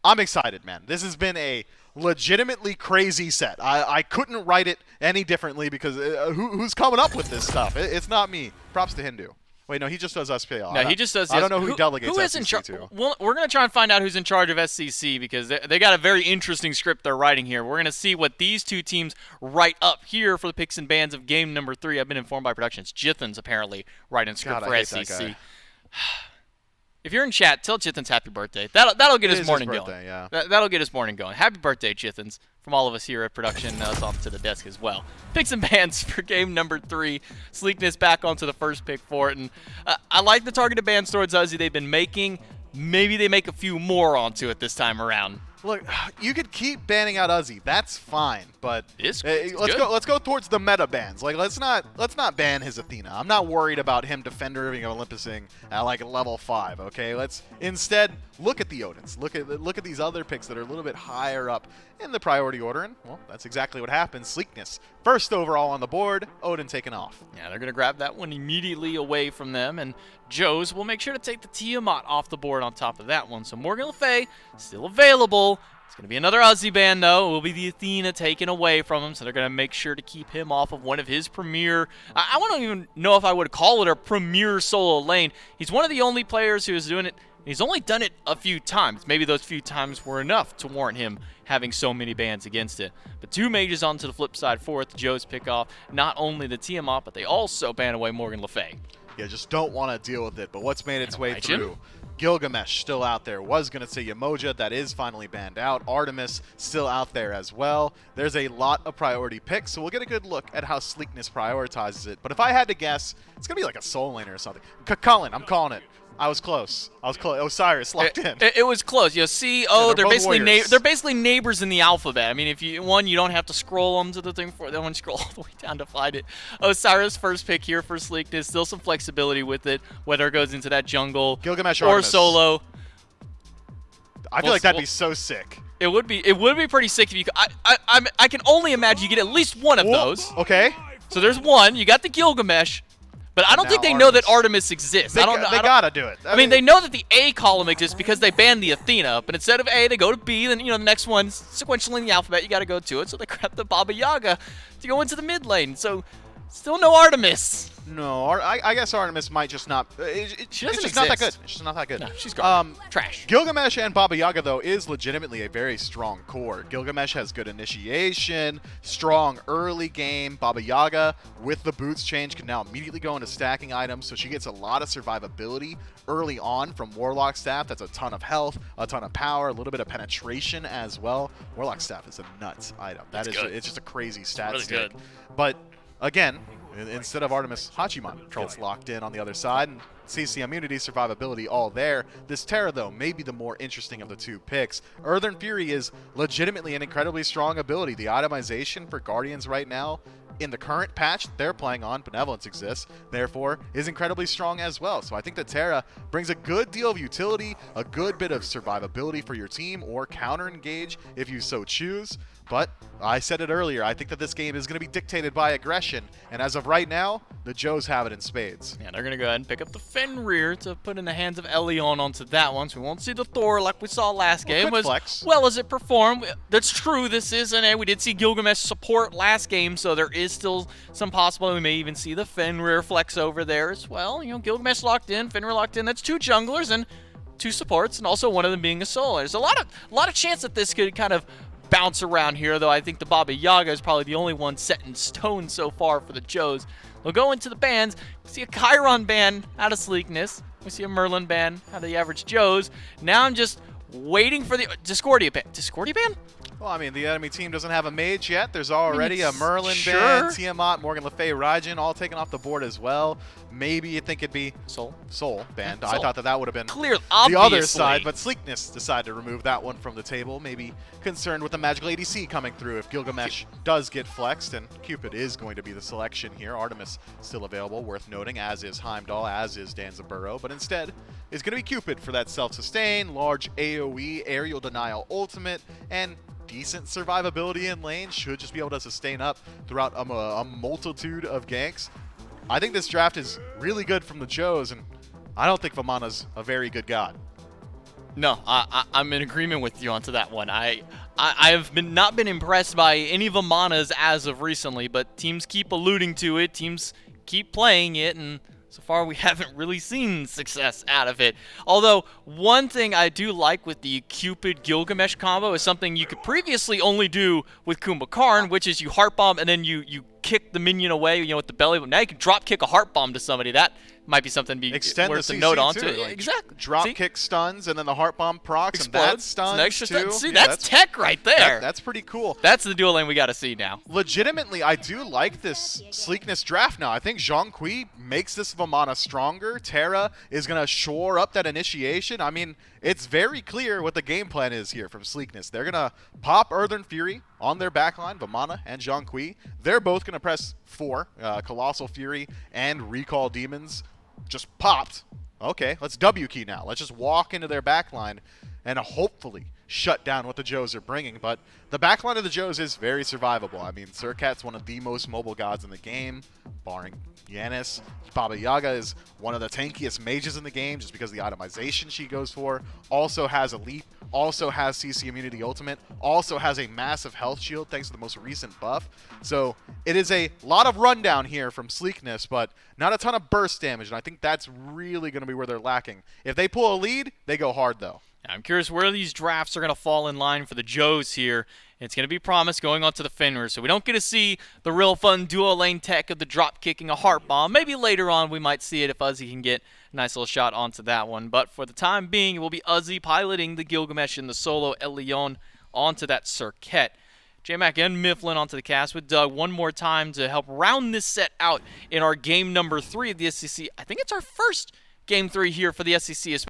I'm excited, man. This has been a legitimately crazy set. I couldn't write it any differently because who's coming up with this stuff? It's not me. Props to Hindu. Wait, no, he just does SPL. No, he just does. I don't know who he delegates who is SCC in charge? to. Well, we're going to try and find out who's in charge of SCC because they got a very interesting script they're writing here. We're going to see what these two teams write up here for the picks and bans of game number 3. I've been informed by production. It's Jithan's apparently writing script God, for I hate that SCC. guy. If you're in chat, tell Jithan's happy birthday. That'll get It his is morning his going. birthday, yeah. That'll get his morning going. Happy birthday, Jithan's. From all of us here at production, us off to the desk as well. Picks and bans for game number 3. Sleekness back onto the first pick for it. And I like the targeted bans towards Uzi they've been making. Maybe they make a few more onto it this time around. Look, you could keep banning out Uzi. That's fine, but It's let's good. go. Let's go towards the meta bans. Like, let's not ban his Athena. I'm not worried about him Defender being Olympusing at like level 5. Okay, let's instead look at the Odins. Look at these other picks that are a little bit higher up in the priority order, and well, that's exactly what happened. Sleekness first overall on the board. Odin taken off. Yeah, they're going to grab that one immediately away from them, and Joe's will make sure to take the Tiamat off the board on top of that one. So Morgan Le Fay still available. It's going to be another Uzi ban, though. It will be the Athena taken away from him, so they're going to make sure to keep him off of one of his premier... I don't even know if I would call it a premier solo lane. He's one of the only players who is doing it. He's only done it a few times. Maybe those few times were enough to warrant him having so many bans against it. But 2 mages onto the flip side for it. The Joes pick off not only the Tiamat, but they also ban away Morgan Le Fay. Yeah, just don't want to deal with it. But what's made its way Raijin? through? Gilgamesh still out there. Was going to say Yamoja. That is finally banned out. Artemis still out there as well. There's a lot of priority picks, so we'll get a good look at how Sleekness prioritizes it. But if I had to guess, it's going to be like a soul laner or something. Cullen, I'm calling it. I was close. Osiris locked in. It was close. C, Yeah, O, they're they're both basically warriors. they're basically neighbors in the alphabet. I mean, if you you don't have to scroll them to the thing for then scroll all the way down to find it. Osiris first pick here for Sleekness. Still some flexibility with it, whether it goes into that jungle Gilgamesh or Artemis. solo. I feel like that'd be so sick. It would be pretty sick if you could. I can only imagine you get at least one of those. Okay. So there's one. You got the Gilgamesh, but I don't think Now they know that Artemis. Artemis exists. They gotta do it. I mean, they know that the A column exists because they banned the Athena, but instead of A, they go to B, then, the next one, sequentially in the alphabet, you got to go to it, so they grab the Baba Yaga to go into the mid lane. So Still no Artemis. No, I guess Artemis might just not. She It's doesn't just not that good. exist. It's just not that good. No, she's garbage. Trash. Gilgamesh and Baba Yaga, though, is legitimately a very strong core. Gilgamesh has good initiation, strong early game. Baba Yaga, with the boots change, can now immediately go into stacking items, so she gets a lot of survivability early on from Warlock Staff. That's a ton of health, a ton of power, a little bit of penetration as well. Warlock Staff is a nuts item. It's just a crazy stat really stick. good. But again, instead of Artemis, Hachiman gets locked in on the other side, and CC immunity, survivability, all there. This Terra, though, may be the more interesting of the two picks. Earthen Fury is legitimately an incredibly strong ability. The itemization for Guardians right now, in the current patch they're playing on, Benevolence exists, therefore, is incredibly strong as well. So I think that Terra brings a good deal of utility, a good bit of survivability for your team, or counter-engage if you so choose. But I said it earlier, I think that this game is going to be dictated by aggression, and as of right now, the Joes have it in spades. Yeah, they're going to go ahead and pick up the Fenrir to put in the hands of Elion onto that one, so we won't see the Thor like we saw last game. Could As flex. well as it performed. That's true, this is an A. We did see Gilgamesh support last game, so there is still some possibility we may even see the Fenrir flex over there as well. You know, Gilgamesh locked in, Fenrir locked in. That's two junglers and two supports, and also one of them being a solo. There's a lot of chance that this could kind of bounce around here, though I think the Baba Yaga is probably the only one set in stone so far for the Joes. We'll go into the bans. We see a Chiron ban out of Sleekness. We see a Merlin ban out of the average Joes. Now I'm just waiting for the Discordia ban. Discordia ban? Well, I mean, the enemy team doesn't have a mage yet. There's already a it's- Merlin sure. ban, Tiamat, Morgan Le Fay, Raijin, all taken off the board as well. Maybe you think it'd be Soul banned. Yeah, I Soul. thought that would have been Clear, the obviously. other side, but Sleekness decided to remove that one from the table. Maybe concerned with the magical ADC coming through if Gilgamesh does get flexed, and Cupid is going to be the selection here. Artemis still available, worth noting, as is Heimdall, as is Danzaburo, but instead is going to be Cupid for that self-sustain, large AoE, aerial denial ultimate, and decent survivability in lane. Should just be able to sustain up throughout a multitude of ganks. I think this draft is really good from the Joes, and I don't think Vamana's a very good god. No, I'm in agreement with you onto that one. I have not been impressed by any of Vamana's as of recently, but teams keep alluding to it, teams keep playing it, and so far we haven't really seen success out of it. Although, one thing I do like with the Cupid-Gilgamesh combo is something you could previously only do with Kumbhakarn, which is you heart bomb and then you kick the minion away, you know, with the belly. But now you can drop kick a heart bomb to somebody. That might be something to be Extend worth the a CC note on too, to. like Exactly. Drop See? kick stuns, and then the heart bomb procs, and Explodes. that It's stuns an extra too. stun. See, Yeah, that's tech right there. That's pretty cool. That's the dual lane we got to see now. Legitimately, I do like this Sleekness draft now. I think Zhang Kui makes this Vamana stronger. Terra is going to shore up that initiation. I mean, it's very clear what the game plan is here from Sleekness. They're going to pop Earthen Fury on their backline, Vamana and Zhang Kui. They're both going to press 4, Colossal Fury and Recall Demons just popped. Okay, let's W key now. Let's just walk into their backline and hopefully shut down what the Joes are bringing. But the backline of the Joes is very survivable. I mean, Surkat's one of the most mobile gods in the game, barring Yanis. Baba Yaga is one of the tankiest mages in the game just because of the itemization she goes for. Also has a leap, also has CC immunity ultimate, also has a massive health shield thanks to the most recent buff. So it is a lot of rundown here from Sleekness, but not a ton of burst damage, and I think that's really going to be where they're lacking. If they pull a lead, they go hard though. I'm curious where these drafts are going to fall in line for the Joes here. It's going to be promised going on to the Fenrir, so we don't get to see the real fun dual lane tech of the drop kicking a heart bomb. Maybe later on we might see it if Uzi can get a nice little shot onto that one. But for the time being, it will be Uzi piloting the Gilgamesh and the solo Elion onto that Circuit. J-Mac and Mifflin onto the cast with Doug one more time to help round this set out in our game number 3 of the SCC. I think it's our first game 3 here for the SCC, especially,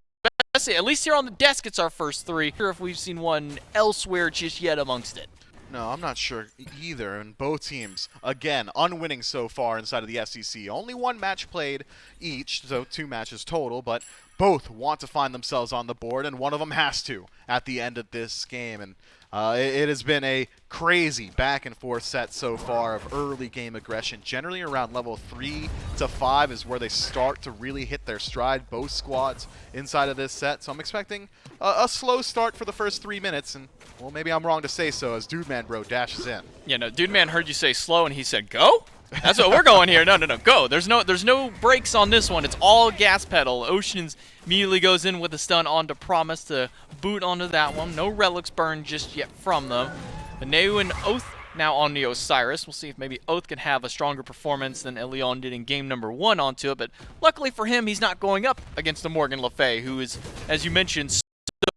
at least here on the desk, it's our first 3. Not sure if we've seen one elsewhere just yet amongst it. No, I'm not sure either. And both teams, again, unwinning so far inside of the SCC. Only one match played each, so 2 matches total, but both want to find themselves on the board, and one of them has to at the end of this game. And it has been a crazy back and forth set so far of early game aggression. Generally around level 3 to 5 is where they start to really hit their stride, both squads inside of this set. So I'm expecting a slow start for the first 3 minutes, and well, maybe I'm wrong to say so as Dude Man Bro dashes in. Yeah, no, Dude Man heard you say slow and he said go? That's what we're going here. No, go. There's no brakes on this one. It's all gas pedal. Oceans immediately goes in with a stun onto Promise to boot onto that one. No relics burned just yet from them. But Neu and Oath now on the Osiris. We'll see if maybe Oath can have a stronger performance than Elion did in game number 1 onto it. But luckily for him, he's not going up against a Morgan Le Fay, who is, as you mentioned,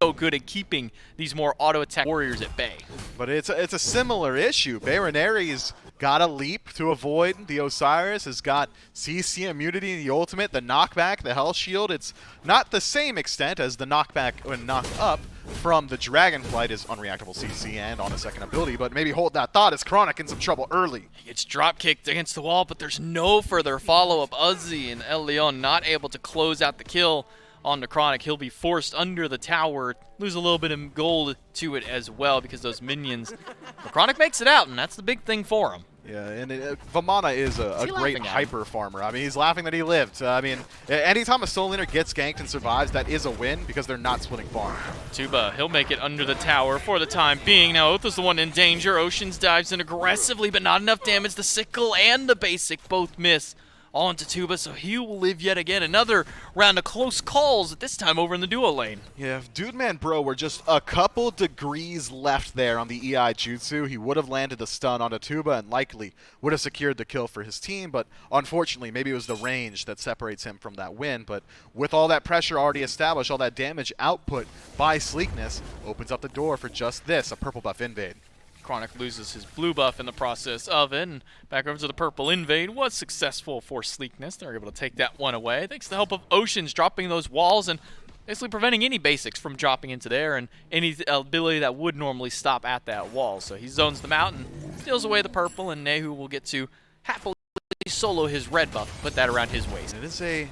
so good at keeping these more auto-attack warriors at bay. But it's a similar issue. Baronary's got a leap to avoid the Osiris, has got CC immunity in the ultimate, the knockback, the health shield. It's not the same extent as the knockback when knocked up from the Dragonflight is unreactable CC and on a second ability, but maybe hold that thought as Chronic in some trouble early. He gets drop kicked against the wall, but there's no further follow-up. Uzi and Elion not able to close out the kill on the Chronic. He'll be forced under the tower, lose a little bit of gold to it as well because those minions. The Chronic makes it out, and that's the big thing for him. Yeah, and Vamana is a great hyper farmer. I mean, he's laughing that he lived. I mean, anytime a soul laner gets ganked and survives, that is a win because they're not splitting farm. Tuba, he'll make it under the tower for the time being. Now, Oath is the one in danger. Oceans dives in aggressively, but not enough damage. The sickle and the basic both miss onto Tuba, so he will live yet again. Another round of close calls, at this time over in the duo lane. Yeah, if Dude Man Bro were just a couple degrees left there on the EI Jutsu, he would have landed the stun onto Tuba and likely would have secured the kill for his team, but unfortunately, maybe it was the range that separates him from that win. But with all that pressure already established, all that damage output by Sleekness opens up the door for just this, a purple buff invade. Chronic loses his blue buff in the process of it, and back over to the purple invade was successful for Sleekness. They're able to take that one away thanks to the help of Oceans dropping those walls and basically preventing any basics from dropping into there and any ability that would normally stop at that wall. So he zones them out and steals away the purple, and Nehu will get to happily solo his red buff, put that around his waist. It is a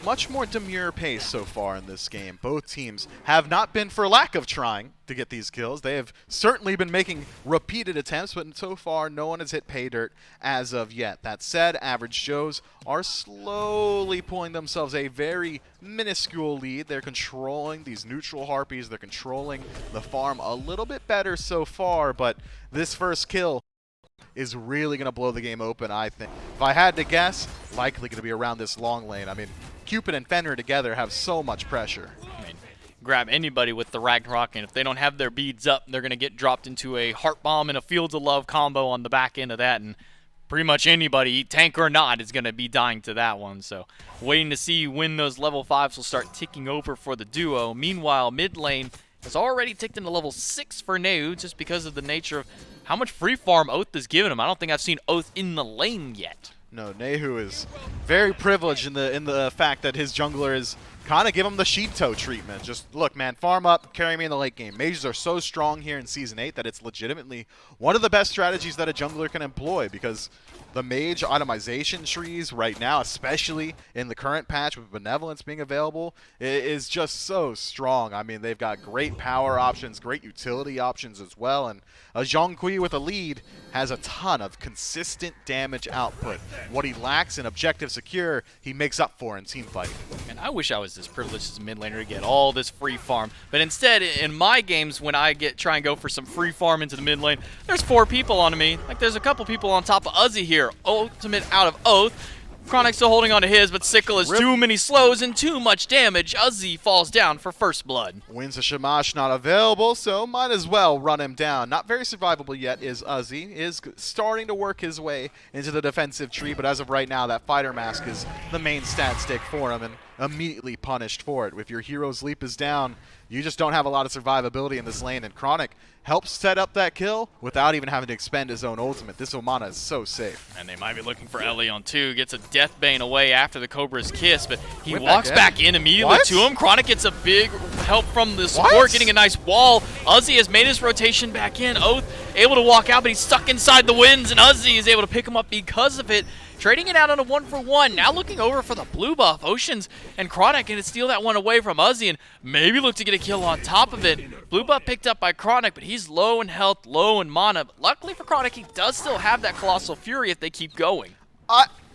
much more demure pace so far in this game. Both teams have not been for lack of trying to get these kills. They have certainly been making repeated attempts, but so far no one has hit pay dirt as of yet. That said, Average Joes are slowly pulling themselves a very minuscule lead. They're controlling these neutral harpies. They're controlling the farm a little bit better so far, but this first kill is really going to blow the game open, I think. If I had to guess, likely going to be around this long lane. I mean, Cupid and Fenrir together have so much pressure. I mean, grab anybody with the Ragnarok, and if they don't have their beads up, they're going to get dropped into a Heart Bomb and a Fields of Love combo on the back end of that, and pretty much anybody, tank or not, is going to be dying to that one. So waiting to see when those level 5s will start ticking over for the duo. Meanwhile, mid lane has already ticked into level 6 for Neu just because of the nature of how much free farm Oath has given him. I don't think I've seen Oath in the lane yet. No, Nehu is very privileged in the fact that his jungler is kind of give him the Shito treatment. Just, look, man, farm up, carry me in the late game. Mages are so strong here in Season 8 that it's legitimately one of the best strategies that a jungler can employ because the mage itemization trees right now, especially in the current patch with Benevolence being available, is just so strong. I mean, they've got great power options, great utility options as well, and a Zhongqi with a lead has a ton of consistent damage output. What he lacks in objective secure, he makes up for in teamfight. And I wish I was this privileged as a mid laner to get all this free farm. But instead, in my games, when I try and go for some free farm into the mid lane, there's 4 people on me. Like, there's a couple people on top of Uzi here. Ultimate out of Oath. Chronic still holding on to his, but Sickle is too many slows and too much damage. Uzi falls down for first blood. Winds of Shamash not available, so might as well run him down. Not very survivable yet is Uzi. Is starting to work his way into the defensive tree, but as of right now, that fighter mask is the main stat stick for him and immediately punished for it. If your hero's leap is down, you just don't have a lot of survivability in this lane, and Chronic helps set up that kill without even having to expend his own ultimate. This Omana is so safe. And they might be looking for Elion too. Gets a Deathbane away after the Cobra's kiss, but he walks back in immediately to him. Chronic gets a big help from the support, getting a nice wall. Uzi has made his rotation back in. Oath able to walk out, but he's stuck inside the winds, and Uzi is able to pick him up because of it. Trading it out on a 1-for-1. Now looking over for the blue buff. Oceans and Chronic can steal that one away from Uzi and maybe look to get a kill on top of it. Blue buff picked up by Chronic, but he's low in health, low in mana. But luckily for Chronic, he does still have that Colossal Fury if they keep going.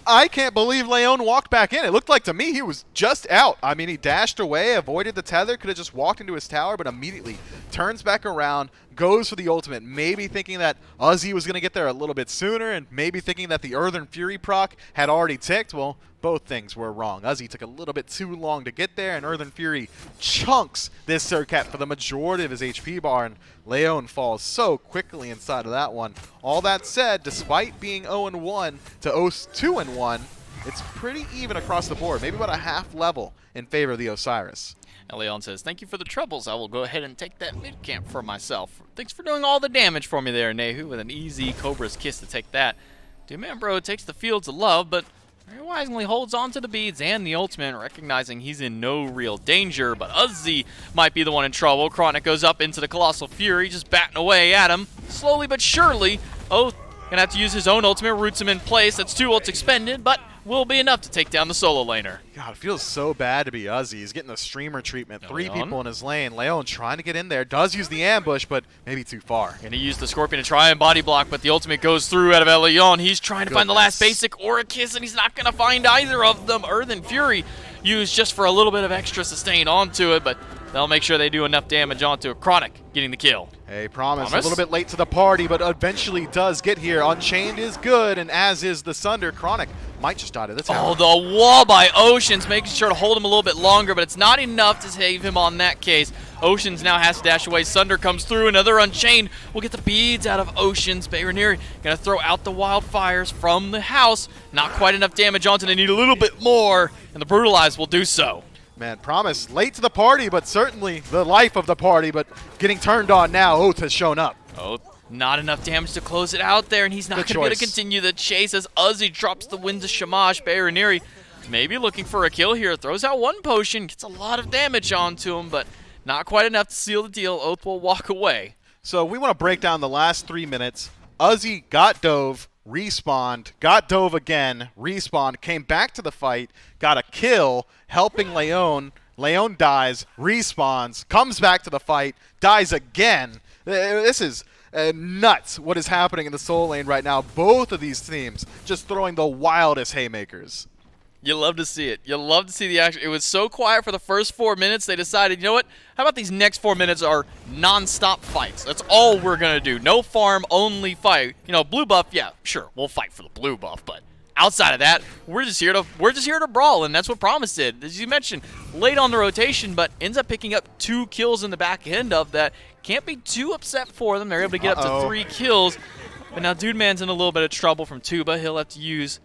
I can't believe Leon walked back in. It looked like to me he was just out. I mean, he dashed away, avoided the tether, could have just walked into his tower, but immediately turns back around, goes for the ultimate, maybe thinking that Uzi was going to get there a little bit sooner, and maybe thinking that the Earthen Fury proc had already ticked. Well, both things were wrong. Uzi took a little bit too long to get there, and Earthen Fury chunks this Surcat for the majority of his HP bar, and Leon falls so quickly inside of that one. All that said, despite being 0-1 to 2-1, it's pretty even across the board, maybe about a half level in favor of the Osiris. And Leon says, thank you for the troubles. I will go ahead and take that mid-camp for myself. Thanks for doing all the damage for me there, Nehu, with an easy Cobra's Kiss to take that. Dude, man, bro, takes the Fields of Love, but very wisely holds on to the beads and the ultimate, recognizing he's in no real danger, but Uzi might be the one in trouble. Chronic goes up into the Colossal Fury, just batting away at him. Slowly but surely, Oath gonna have to use his own ultimate, roots him in place. That's 2 ults expended, but will be enough to take down the solo laner. God, it feels so bad to be Uzi. He's getting the streamer treatment. 3 Leon. people in his lane. Leon trying to get in there. Does use the ambush, but maybe too far. Gonna use the Scorpion to try and body block, but the ultimate goes through out of Leon. He's trying to find the last basic Aura Kiss, and he's not gonna find either of them. Earthen Fury used just for a little bit of extra sustain onto it, but they'll make sure they do enough damage onto a Chronic getting the kill. Hey, Promise, a little bit late to the party, but eventually does get here. Unchained is good, and as is the Sunder. Chronic might just die to the tower. Oh, the wall by Oceans, making sure to hold him a little bit longer, but it's not enough to save him on that case. Oceans now has to dash away. Sunder comes through, another Unchained. We'll get the beads out of Oceans. Bayroniri gonna throw out the wildfires from the house. Not quite enough damage onto. They need a little bit more, and the Brutalized will do so. Man, Promise, late to the party, but certainly the life of the party, but getting turned on now. Oath has shown up. Oath, not enough damage to close it out there, and he's not going to be able to continue the chase as Uzi drops the Winds of Shamash. Bayroniri maybe looking for a kill here. Throws out 1 potion, gets a lot of damage onto him, but not quite enough to seal the deal. Oath will walk away. So we want to break down the last 3 minutes. Uzi got dove, respawned, got dove again, respawned, came back to the fight, got a kill, helping Leon. Leon dies, respawns, comes back to the fight, dies again. This is nuts what is happening in the soul lane right now. Both of these teams just throwing the wildest haymakers. You love to see it. You love to see the action. It was so quiet for the first 4 minutes, they decided, you know what? How about these next 4 minutes are non-stop fights? That's all we're going to do. No farm, only fight. You know, blue buff, yeah, sure, we'll fight for the blue buff, but outside of that, we're just here to brawl, and that's what Promise did. As you mentioned, late on the rotation, but ends up picking up 2 kills in the back end of that. Can't be too upset for them. They're able to get up to 3 kills. But now Dude Man's in a little bit of trouble from Tuba. He'll have to use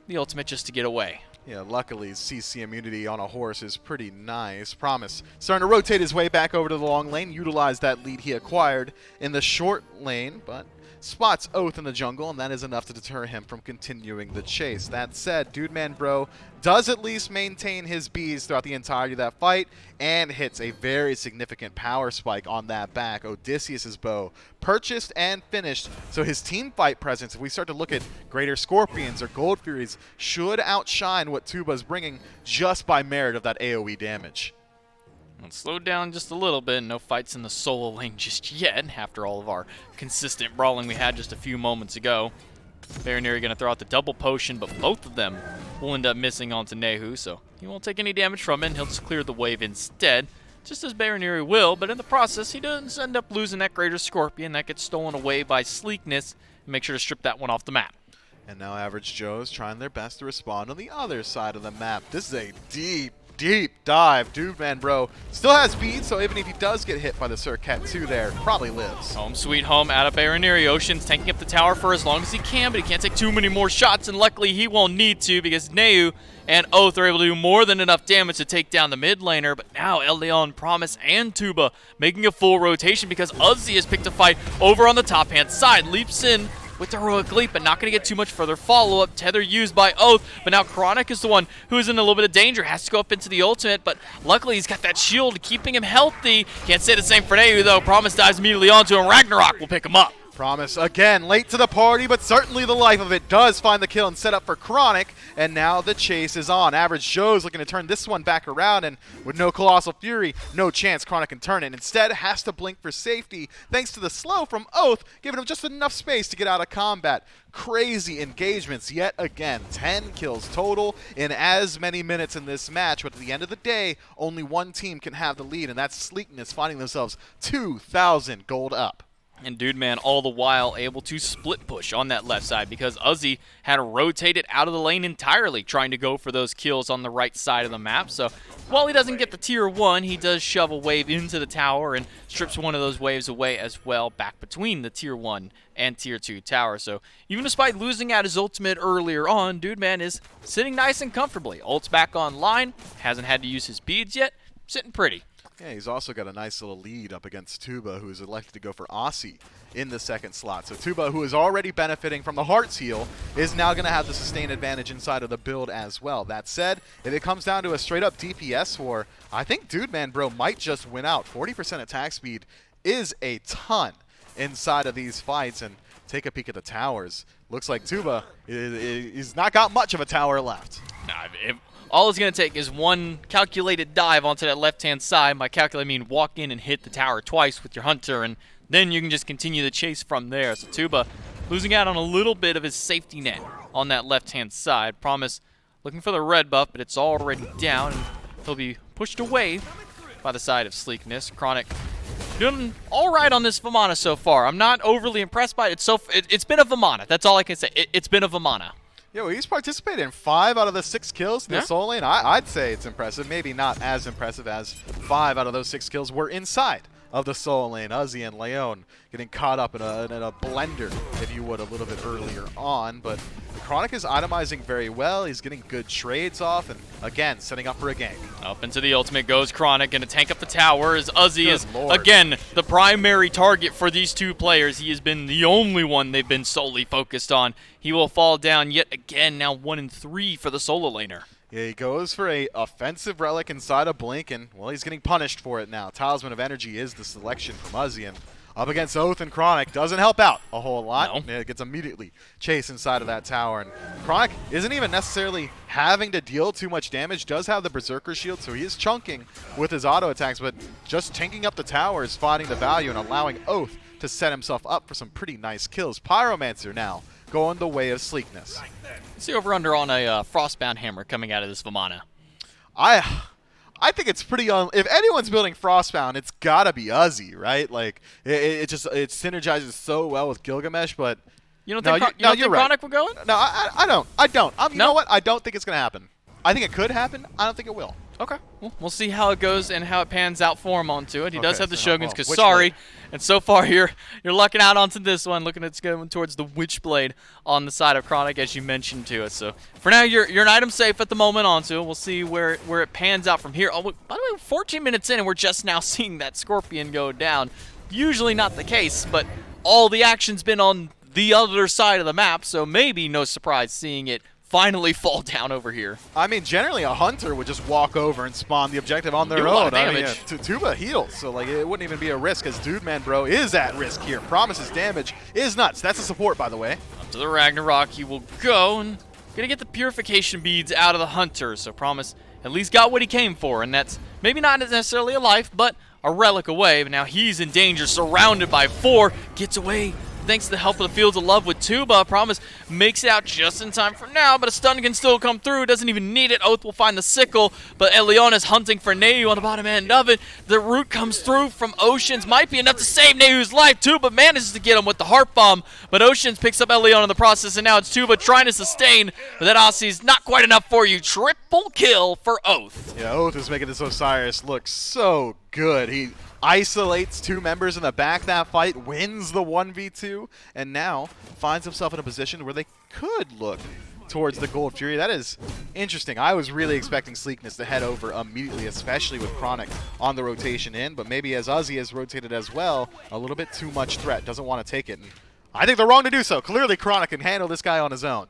the ultimate just to get away. Yeah, luckily CC immunity on a horse is pretty nice. Promise starting to rotate his way back over to the long lane, utilize that lead he acquired in the short lane, but spots Oath in the jungle, and that is enough to deter him from continuing the chase. That said, Dude Man Bro does at least maintain his bees throughout the entirety of that fight and hits a very significant power spike on that back. Odysseus's bow purchased and finished, so his team fight presence, if we start to look at Greater Scorpions or Gold Furies, should outshine what Tuba's bringing just by merit of that AoE damage. Let's slow down just a little bit. No fights in the solo lane just yet after all of our consistent brawling we had just a few moments ago. Bayroniri going to throw out the double potion, but both of them will end up missing onto Nehu, so he won't take any damage from it, and he'll just clear the wave instead, just as Bayroniri will, but in the process, he does end up losing that Greater Scorpion. That gets stolen away by Sleekness, and make sure to strip that one off the map. And now Average Joe's trying their best to respond on the other side of the map. This is a deep dive. Dude Man Bro still has speed, so even if he does get hit by the Surcat 2 there, probably lives. Home sweet home out of Bayroniri. Ocean's tanking up the tower for as long as he can, but he can't take too many more shots, and luckily he won't need to because Nehu and Oath are able to do more than enough damage to take down the mid laner. But now El Leon, Promise, and Tuba making a full rotation because Uzi has picked a fight over on the top-hand side. Leaps in with the heroic leap, but not going to get too much further follow-up. Tether used by Oath, but now Chronic is the one who is in a little bit of danger. Has to go up into the ultimate, but luckily he's got that shield keeping him healthy. Can't say the same for Nehu, though. Promise dives immediately onto him. Ragnarok will pick him up. Promise, again, late to the party, but certainly the life of it, does find the kill and set up for Chronic, and now the chase is on. Average Joe's looking to turn this one back around, and with no Colossal Fury, no chance Chronic can turn it. Instead, has to blink for safety, thanks to the slow from Oath, giving him just enough space to get out of combat. Crazy engagements yet again. 10 kills total in as many minutes in this match, but at the end of the day, only one team can have the lead, and that's Sleekness, finding themselves 2,000 gold up. And Dude Man all the while able to split push on that left side because Uzi had rotated out of the lane entirely trying to go for those kills on the right side of the map. So while he doesn't get the tier 1, he does shove a wave into the tower and strips one of those waves away as well back between the tier 1 and tier 2 tower. So even despite losing out his ultimate earlier on, Dude Man is sitting nice and comfortably. Ult's back online, hasn't had to use his beads yet, sitting pretty. Yeah, he's also got a nice little lead up against Tuba, who is elected to go for Aussie in the second slot. So Tuba, who is already benefiting from the Heart's Heal, is now going to have the sustained advantage inside of the build as well. That said, if it comes down to a straight-up DPS war, I think Dude Man Bro might just win out. 40% attack speed is a ton inside of these fights, and take a peek at the towers. Looks like Tuba he's not got much of a tower left. Nah, all it's going to take is one calculated dive onto that left-hand side. By calculate, I mean walk in and hit the tower twice with your Hunter, and then you can just continue the chase from there. So Tuba losing out on a little bit of his safety net on that left-hand side. Promise looking for the red buff, but it's already down, and he'll be pushed away by the side of Sleekness. Chronic doing all right on this Vamana so far. I'm not overly impressed by it. It's been a Vamana. That's all I can say. It's been a Vamana. Yeah, well, he's participated in 5 out of the 6 kills in the soul lane. I'd say it's impressive. Maybe not as impressive as 5 out of those 6 kills were inside of the soul lane. Uzi and Leon getting caught up in a blender, if you would, a little bit earlier on. But Chronic is itemizing very well. He's getting good trades off, and again, setting up for a gank. Up into the ultimate goes Chronic, and to tank up the tower as Uzi is, Lord. again, the primary target for these two players. He has been the only one they've been solely focused on. He will fall down yet again, now 1 and 3 for the solo laner. Yeah, he goes for a offensive relic inside of Blink, and, well, he's getting punished for it now. Talisman of Energy is the selection from Uzi, and up against Oath and Chronic doesn't help out a whole lot. No. It gets immediately chased inside of that tower, and Chronic isn't even necessarily having to deal too much damage. Does have the Berserker shield, so he is chunking with his auto attacks, but just tanking up the tower is finding the value and allowing Oath to set himself up for some pretty nice kills. Pyromancer now going the way of Sleekness. Let's see over under on a Frostbound Hammer coming out of this Vamana. I think it's pretty if anyone's building Frostbound, it's gotta be Uzi, right? Like it synergizes so well with Gilgamesh, but You don't think, you don't think Chronic will go in? No, I don't. You No? know what? I don't think it's gonna happen. I think it could happen. I don't think it will. Okay. Well, we'll see how it goes and how it pans out for him onto it. He does Okay, have the so, Shoguns, well, because Witchblade. and so far you're lucking out onto this one, looking at going towards the Witchblade on the side of Chronic, as you mentioned to it. So for now, you're an item safe at the moment onto it. We'll see where it pans out from here. Oh, by the way, 14 minutes in, and we're just now seeing that Scorpion go down. Usually not the case, but all the action's been on the other side of the map, so maybe no surprise seeing it finally fall down over here. I mean, generally a hunter would just walk over and spawn the objective on their Do a lot own. of I mean, damage. Tuba heals, so like it wouldn't even be a risk, as Dude Man Bro is at risk here. Promises damage is nuts. That's a support, by the way. Up to the Ragnarok, he will go, and gonna get the purification beads out of the Hunter, so Promise at least got what he came for, and that's maybe not necessarily a life, but a relic away. But now he's in danger, surrounded by 4, gets away thanks to the help of the Fields of Love with Tuba. Promise makes it out just in time for now, but a stun can still come through. Doesn't even need it. Oath will find the sickle, but Elion is hunting for Nehu on the bottom end of it. The root comes through from Oceans. Might be enough to save Nehu's life. Tuba manages to get him with the Heart Bomb, but Oceans picks up Elion in the process, and now it's Tuba trying to sustain, but that Aussie's not quite enough for you. Triple kill for Oath. Yeah, Oath is making this Osiris look so good. He isolates 2 members in the back that fight, wins the 1v2, and now finds himself in a position where they could look towards the Gold Fury. That is interesting. I was really expecting Sleekness to head over immediately, especially with Chronic on the rotation in, but maybe as Uzi has rotated as well, a little bit too much threat. Doesn't want to take it, and I think they're wrong to do so. Clearly Chronic can handle this guy on his own.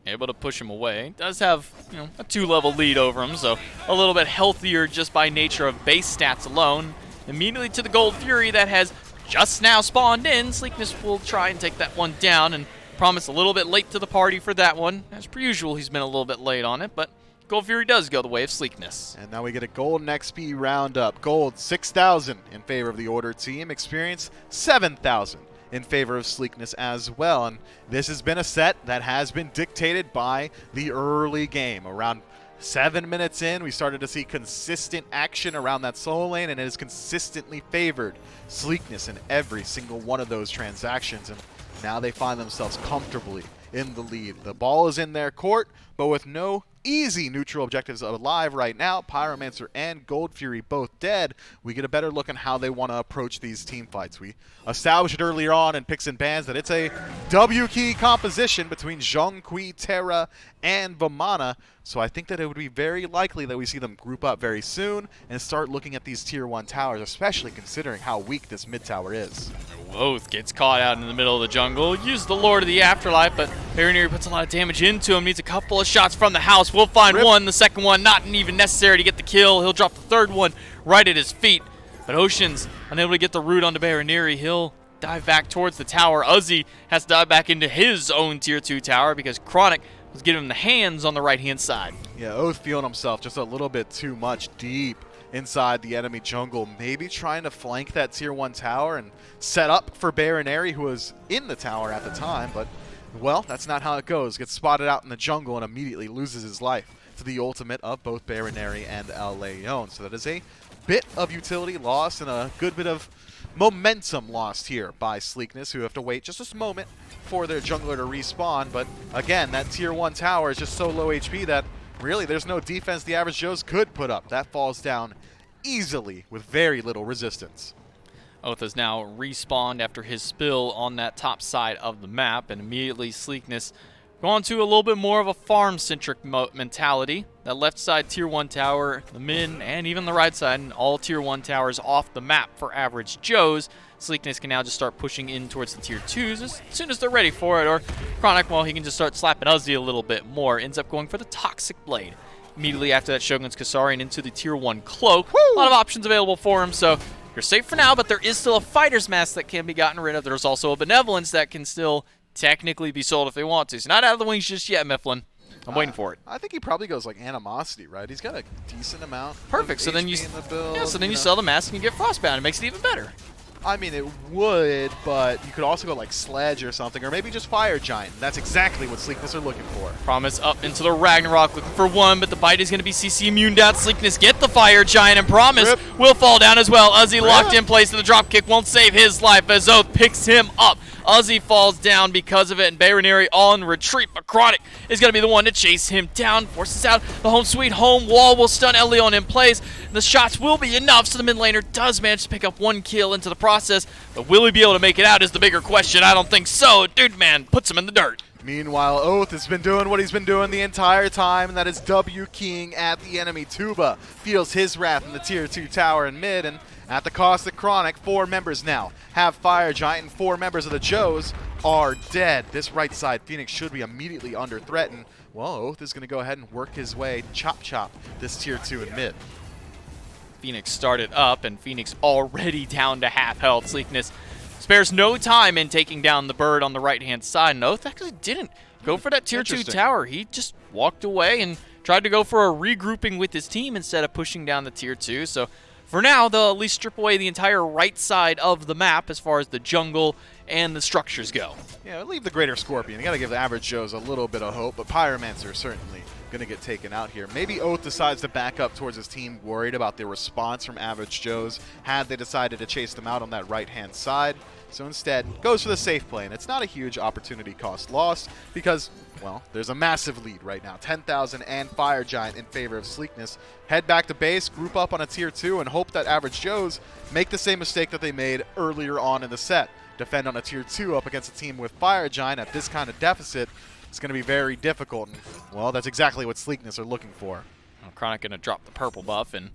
Able to push him away. Does have, a 2-level lead over him, so a little bit healthier just by nature of base stats alone. Immediately to the Gold Fury that has just now spawned in. Sleekness will try and take that one down, and Promise a little bit late to the party for that one. As per usual, he's been a little bit late on it, but Gold Fury does go the way of Sleekness. And now we get a golden XP roundup. Gold 6,000 in favor of the Order team. Experience 7,000 in favor of Sleekness as well. And this has been a set that has been dictated by the early game. Around 7 minutes in, we started to see consistent action around that solo lane, and it has consistently favored Sleekness in every single one of those transactions. And now they find themselves comfortably in the lead. The ball is in their court, but with no easy neutral objectives alive right now, Pyromancer and Gold Fury both dead, we get a better look on how they want to approach these team fights. We established it earlier on in Picks and Bans that it's a W key composition between Zhongqi, Terra, and Vamana, so I think that it would be very likely that we see them group up very soon and start looking at these tier 1 towers, especially considering how weak this mid tower is. Oath gets caught out in the middle of the jungle. Uses the Lord of the Afterlife, but Baroneri puts a lot of damage into him. Needs a couple of shots from the house. We'll find one. The second one not even necessary to get the kill. He'll drop the third one right at his feet. But Ocean's unable to get the root onto Baroneri. He'll dive back towards the tower. Uzi has to dive back into his own tier 2 tower because Chronic was giving him the hands on the right-hand side. Yeah, Oath feeling himself just a little bit too much deep inside the enemy jungle, maybe trying to flank that tier 1 tower and set up for Baroneri, who was in the tower at the time, but, well, that's not how it goes. Gets spotted out in the jungle and immediately loses his life to the ultimate of both Baroneri and El Leon. So that is a bit of utility lost and a good bit of momentum lost here by Sleekness, who have to wait just a moment for their jungler to respawn. But again, that tier 1 tower is just so low HP that really there's no defense the average Joes could put up. That falls down easily with very little resistance. Oath has now respawned after his spill on that top side of the map, and immediately Sleekness gone to a little bit more of a farm-centric mentality. That left side tier 1 tower, the mid, and even the right side, and all tier 1 towers off the map for average Joes. Sleekness can now just start pushing in towards the tier 2s as soon as they're ready for it, or Chronic, well, he can just start slapping Uzi a little bit more. Ends up going for the Toxic Blade. Immediately after that, Shogun's Kasarian into the tier 1 Cloak. Woo! A lot of options available for him, so you're safe for now, but there is still a Fighter's Mask that can be gotten rid of. There's also a Benevolence that can still technically be sold if they want to. He's not out of the wings just yet, Mifflin. I'm waiting for it. I think he probably goes like Animosity, right? He's got a decent amount. Perfect. Of so then you, HP in the build, yeah. So then you sell the mask and you get Frostbound. It makes it even better. I mean, it would, but you could also go like Sledge or something, or maybe just Fire Giant. That's exactly what Sleekness are looking for. Promise up into the Ragnarok, looking for one, but the bite is going to be CC immune down. Sleekness get the Fire Giant, and Promise will fall down as well. Uzi locked in place, and the drop kick won't save his life as Oath picks him up. Uzi falls down because of it, and Baroneri on retreat, but Chronic is going to be the one to chase him down, forces out the home sweet home wall, will stun Elion in place. The shots will be enough, so the mid laner does manage to pick up one kill into the process, but will he be able to make it out is the bigger question. I don't think so. Dude, man, puts him in the dirt. Meanwhile, Oath has been doing what he's been doing the entire time, and that is W-keying at the enemy. Tuba feels his wrath in the tier 2 tower in mid, and at the cost of Chronic, 4 members now have Fire Giant, and 4 members of the Joes are dead. This right side Phoenix should be immediately under threat, and, well, Oath is going to go ahead and work his way, chop this tier 2 in mid. Phoenix started up, and Phoenix already down to half health. Sleekness spares no time in taking down the bird on the right-hand side. And Oath actually didn't go for that tier 2 tower. He just walked away and tried to go for a regrouping with his team instead of pushing down the tier 2. So for now, they'll at least strip away the entire right side of the map as far as the jungle and the structures go. Yeah, leave the Greater Scorpion. You got to give the average Joes a little bit of hope, but Pyromancer certainly going to get taken out here. Maybe Oath decides to back up towards his team, worried about their response from average Joes had they decided to chase them out on that right-hand side. So instead, goes for the safe play, and it's not a huge opportunity cost lost because, well, there's a massive lead right now. 10,000 and Fire Giant in favor of Sleekness. Head back to base, group up on a tier 2, and hope that average Joes make the same mistake that they made earlier on in the set. Defend on a tier 2 up against a team with Fire Giant at this kind of deficit. It's going to be very difficult, and, well, that's exactly what Sleekness are looking for. Well, Chronic going to drop the purple buff and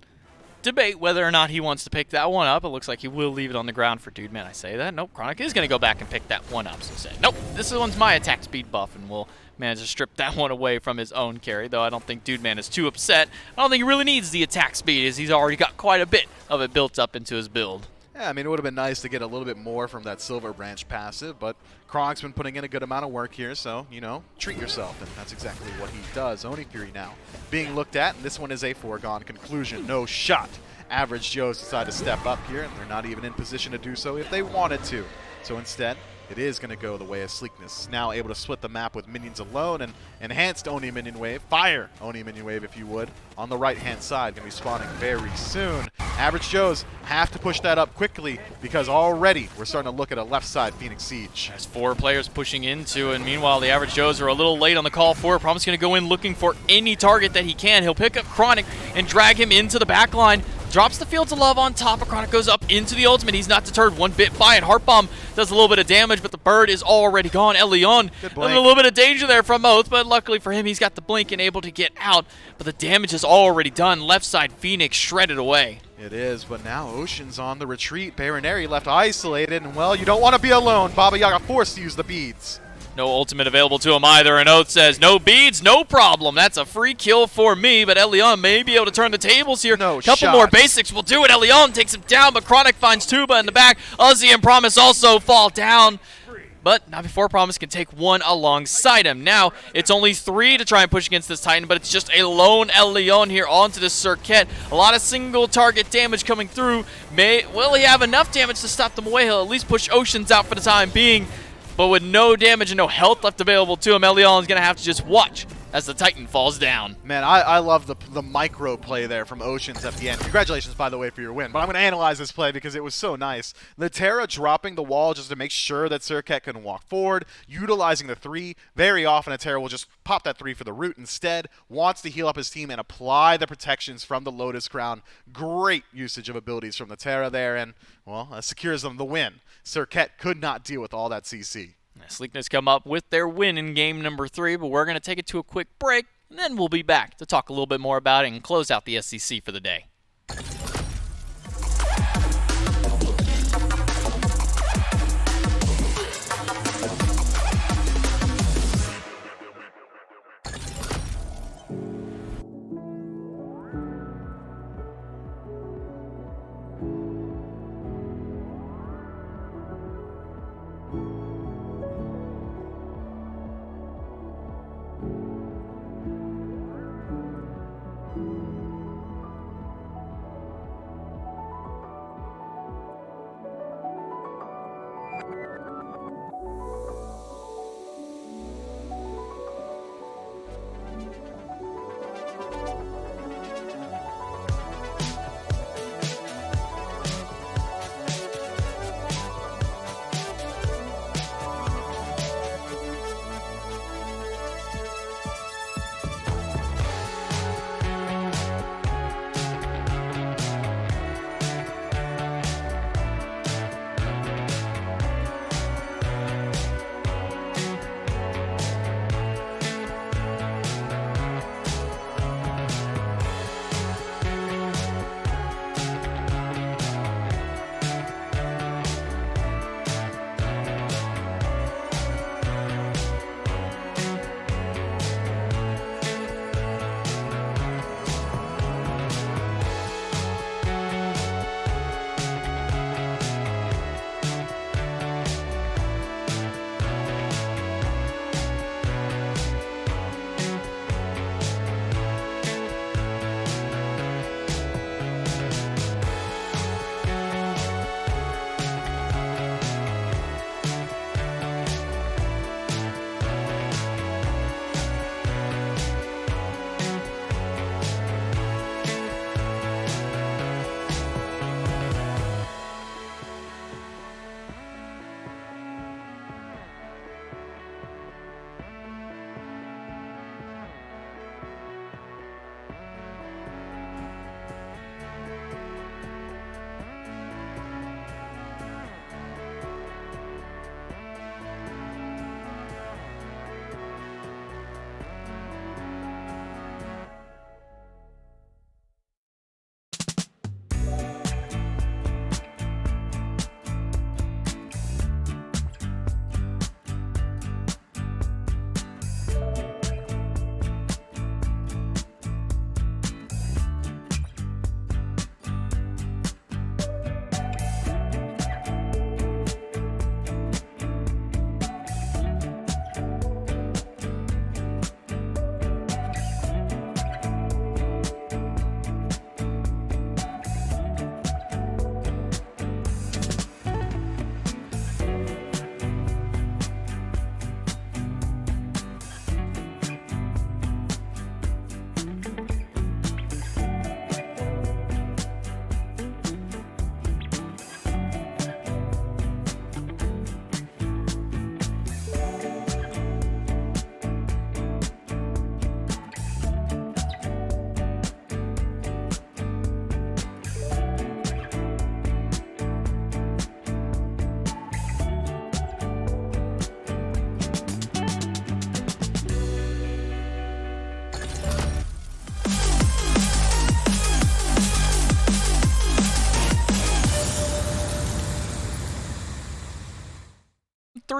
debate whether or not he wants to pick that one up. It looks like he will leave it on the ground for Dude Man. I say that. Nope, Chronic is going to go back and pick that one up. So say, nope, this one's my attack speed buff, and we'll manage to strip that one away from his own carry, though I don't think Dude Man is too upset. I don't think he really needs the attack speed, as he's already got quite a bit of it built up into his build. Yeah, I mean, it would have been nice to get a little bit more from that Silver Branch passive, but Kronic's been putting in a good amount of work here, so, you know, treat yourself, and that's exactly what he does. Oni Fury now being looked at, and this one is a foregone conclusion. No shot. Average Joe's decide to step up here, and they're not even in position to do so if they wanted to. So instead, it is going to go the way of Sleekness. Now able to split the map with minions alone and enhanced Oni minion wave. Fire Oni minion wave, if you would, on the right-hand side. Going to be spawning very soon. Average Joes have to push that up quickly because already we're starting to look at a left side Phoenix Siege. There's 4 players pushing into, and meanwhile the Average Joes are a little late on the call for it. Promise going to go in looking for any target that he can. He'll pick up Chronic and drag him into the back line. Drops the Fields of Love on top, but Chronic goes up into the ultimate. He's not deterred one bit by it. Heart Bomb does a little bit of damage, but the bird is already gone. Elion in a little bit of danger there from Oath, but luckily for him, he's got the blink and able to get out. But the damage is already done. Left side Phoenix shredded away. It is, but now Ocean's on the retreat. Baronary left isolated, and well, you don't want to be alone. Baba Yaga forced to use the beads. No ultimate available to him either, and Oath says, no beads, no problem. That's a free kill for me, but Elion may be able to turn the tables here. No Couple shot. more basics will do it. Elion takes him down, but Chronic finds Tuba in the back. Uzi and Promise also fall down. But not before Promise can take one alongside him. Now, it's only 3 to try and push against this Titan, but it's just a lone Elion here onto the Circuit. A lot of single target damage coming through. Will he have enough damage to stop them away? He'll at least push Oceans out for the time being. But with no damage and no health left available to him, Elion is going to have to just watch as the Titan falls down. Man, I love the micro play there from Oceans at the end. Congratulations, by the way, for your win. But I'm going to analyze this play because it was so nice. The Terra dropping the wall just to make sure that Surcat can walk forward, utilizing the 3. Very often a Terra will just pop that 3 for the root instead, wants to heal up his team and apply the protections from the Lotus Crown. Great usage of abilities from the Terra there, and, well, secures them the win. Surcat could not deal with all that CC. Sleekness come up with their win in game number 3, but we're going to take it to a quick break, and then we'll be back to talk a little bit more about it and close out the SCC for the day.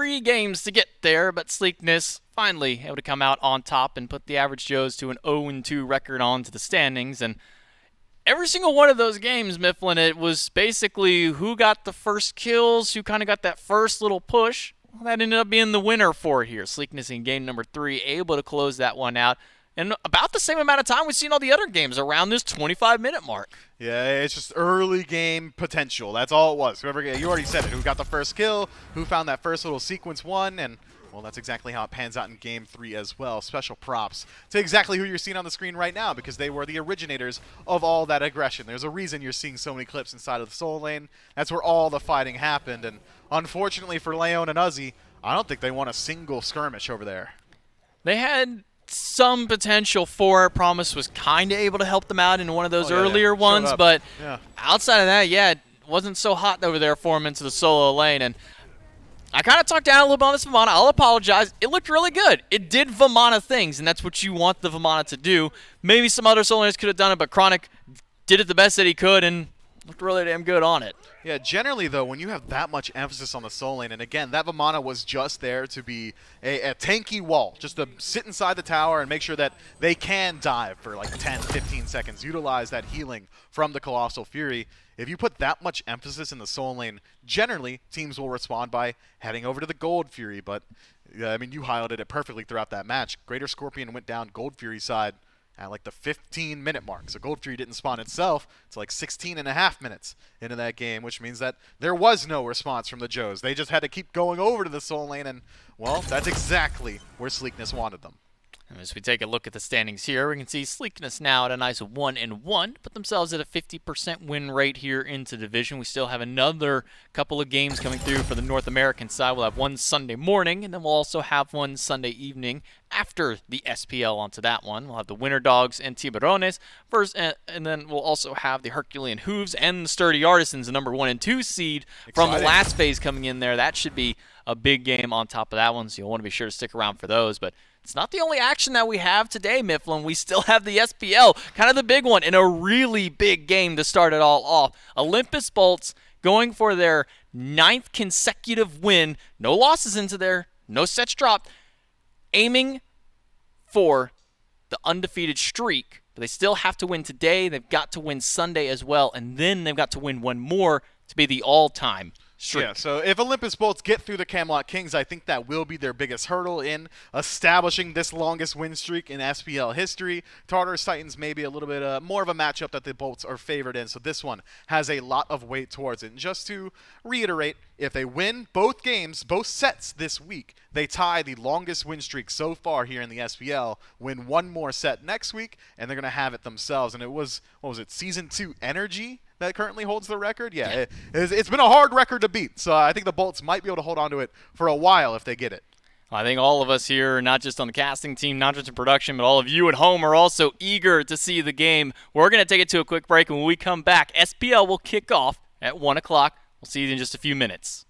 3 games to get there, but Sleekness finally able to come out on top and put the average Joes to an 0-2 record onto the standings. And every single one of those games, Mifflin, it was basically who got the first kills, who kind of got that first little push. Well, that ended up being the winner for here. Sleekness in game number 3, able to close that one out. And about the same amount of time we've seen all the other games, around this 25-minute mark. Yeah, it's just early game potential. That's all it was. Whoever, you already said it. Who got the first kill, who found that first little sequence one, and well, that's exactly how it pans out in Game 3 as well. Special props to exactly who you're seeing on the screen right now, because they were the originators of all that aggression. There's a reason you're seeing so many clips inside of the Soul Lane. That's where all the fighting happened, and unfortunately for Leon and Uzi, I don't think they won a single skirmish over there. They had some potential for it. Promise was kind of able to help them out in one of those earlier ones, but outside of that, it wasn't so hot over there for them into the solo lane. And I kind of talked down a little bit on this Vamana. I'll apologize. It looked really good. It did Vamana things, and that's what you want the Vamana to do. Maybe some other solo laners could have done it, but Chronic did it the best that he could and looked really damn good on it. Yeah, generally, though, when you have that much emphasis on the Soul Lane, and again, that Vamana was just there to be a tanky wall, just to sit inside the tower and make sure that they can dive for like 10, 15 seconds, utilize that healing from the Colossal Fury. If you put that much emphasis in the Soul Lane, generally, teams will respond by heading over to the Gold Fury, but, I mean, you highlighted it perfectly throughout that match. Greater Scorpion went down Gold Fury's side at like the 15-minute mark. So Gold Fury didn't spawn itself. It's like 16.5 minutes into that game, which means that there was no response from the Joes. They just had to keep going over to the Soul Lane, and, well, that's exactly where Sleekness wanted them. And as we take a look at the standings here, we can see Sleekness now at a nice 1-1, put themselves at a 50% win rate here into division. We still have another couple of games coming through for the North American side. We'll have one Sunday morning, and then we'll also have one Sunday evening after the SPL onto that one. We'll have the Winter Dogs and Tiburones first, and then we'll also have the Herculean Hooves and the Sturdy Artisans, the number 1 and 2 seed from the last phase coming in there. That should be a big game on top of that one, so you'll want to be sure to stick around for those. But it's not the only action that we have today, Mifflin. We still have the SPL, kind of the big one, and a really big game to start it all off. Olympus Bolts going for their 9th consecutive win. No losses into there, no sets dropped. Aiming for the undefeated streak, but they still have to win today. They've got to win Sunday as well, and then they've got to win one more to be the all-time streak. Yeah, so if Olympus Bolts get through the Camelot Kings, I think that will be their biggest hurdle in establishing this longest win streak in SPL history. Tartarus Titans may be a little bit more of a matchup that the Bolts are favored in, so this one has a lot of weight towards it. And just to reiterate, if they win both games, both sets this week, they tie the longest win streak so far here in the SPL, win one more set next week, and they're going to have it themselves. And it was, what was it, Season 2 Energy that currently holds the record? Yeah, it's been a hard record to beat, so I think the Bolts might be able to hold on to it for a while if they get it. I think all of us here, not just on the casting team, not just in production, but all of you at home are also eager to see the game. We're going to take it to a quick break, and when we come back, SPL will kick off at 1 o'clock. We'll see you in just a few minutes.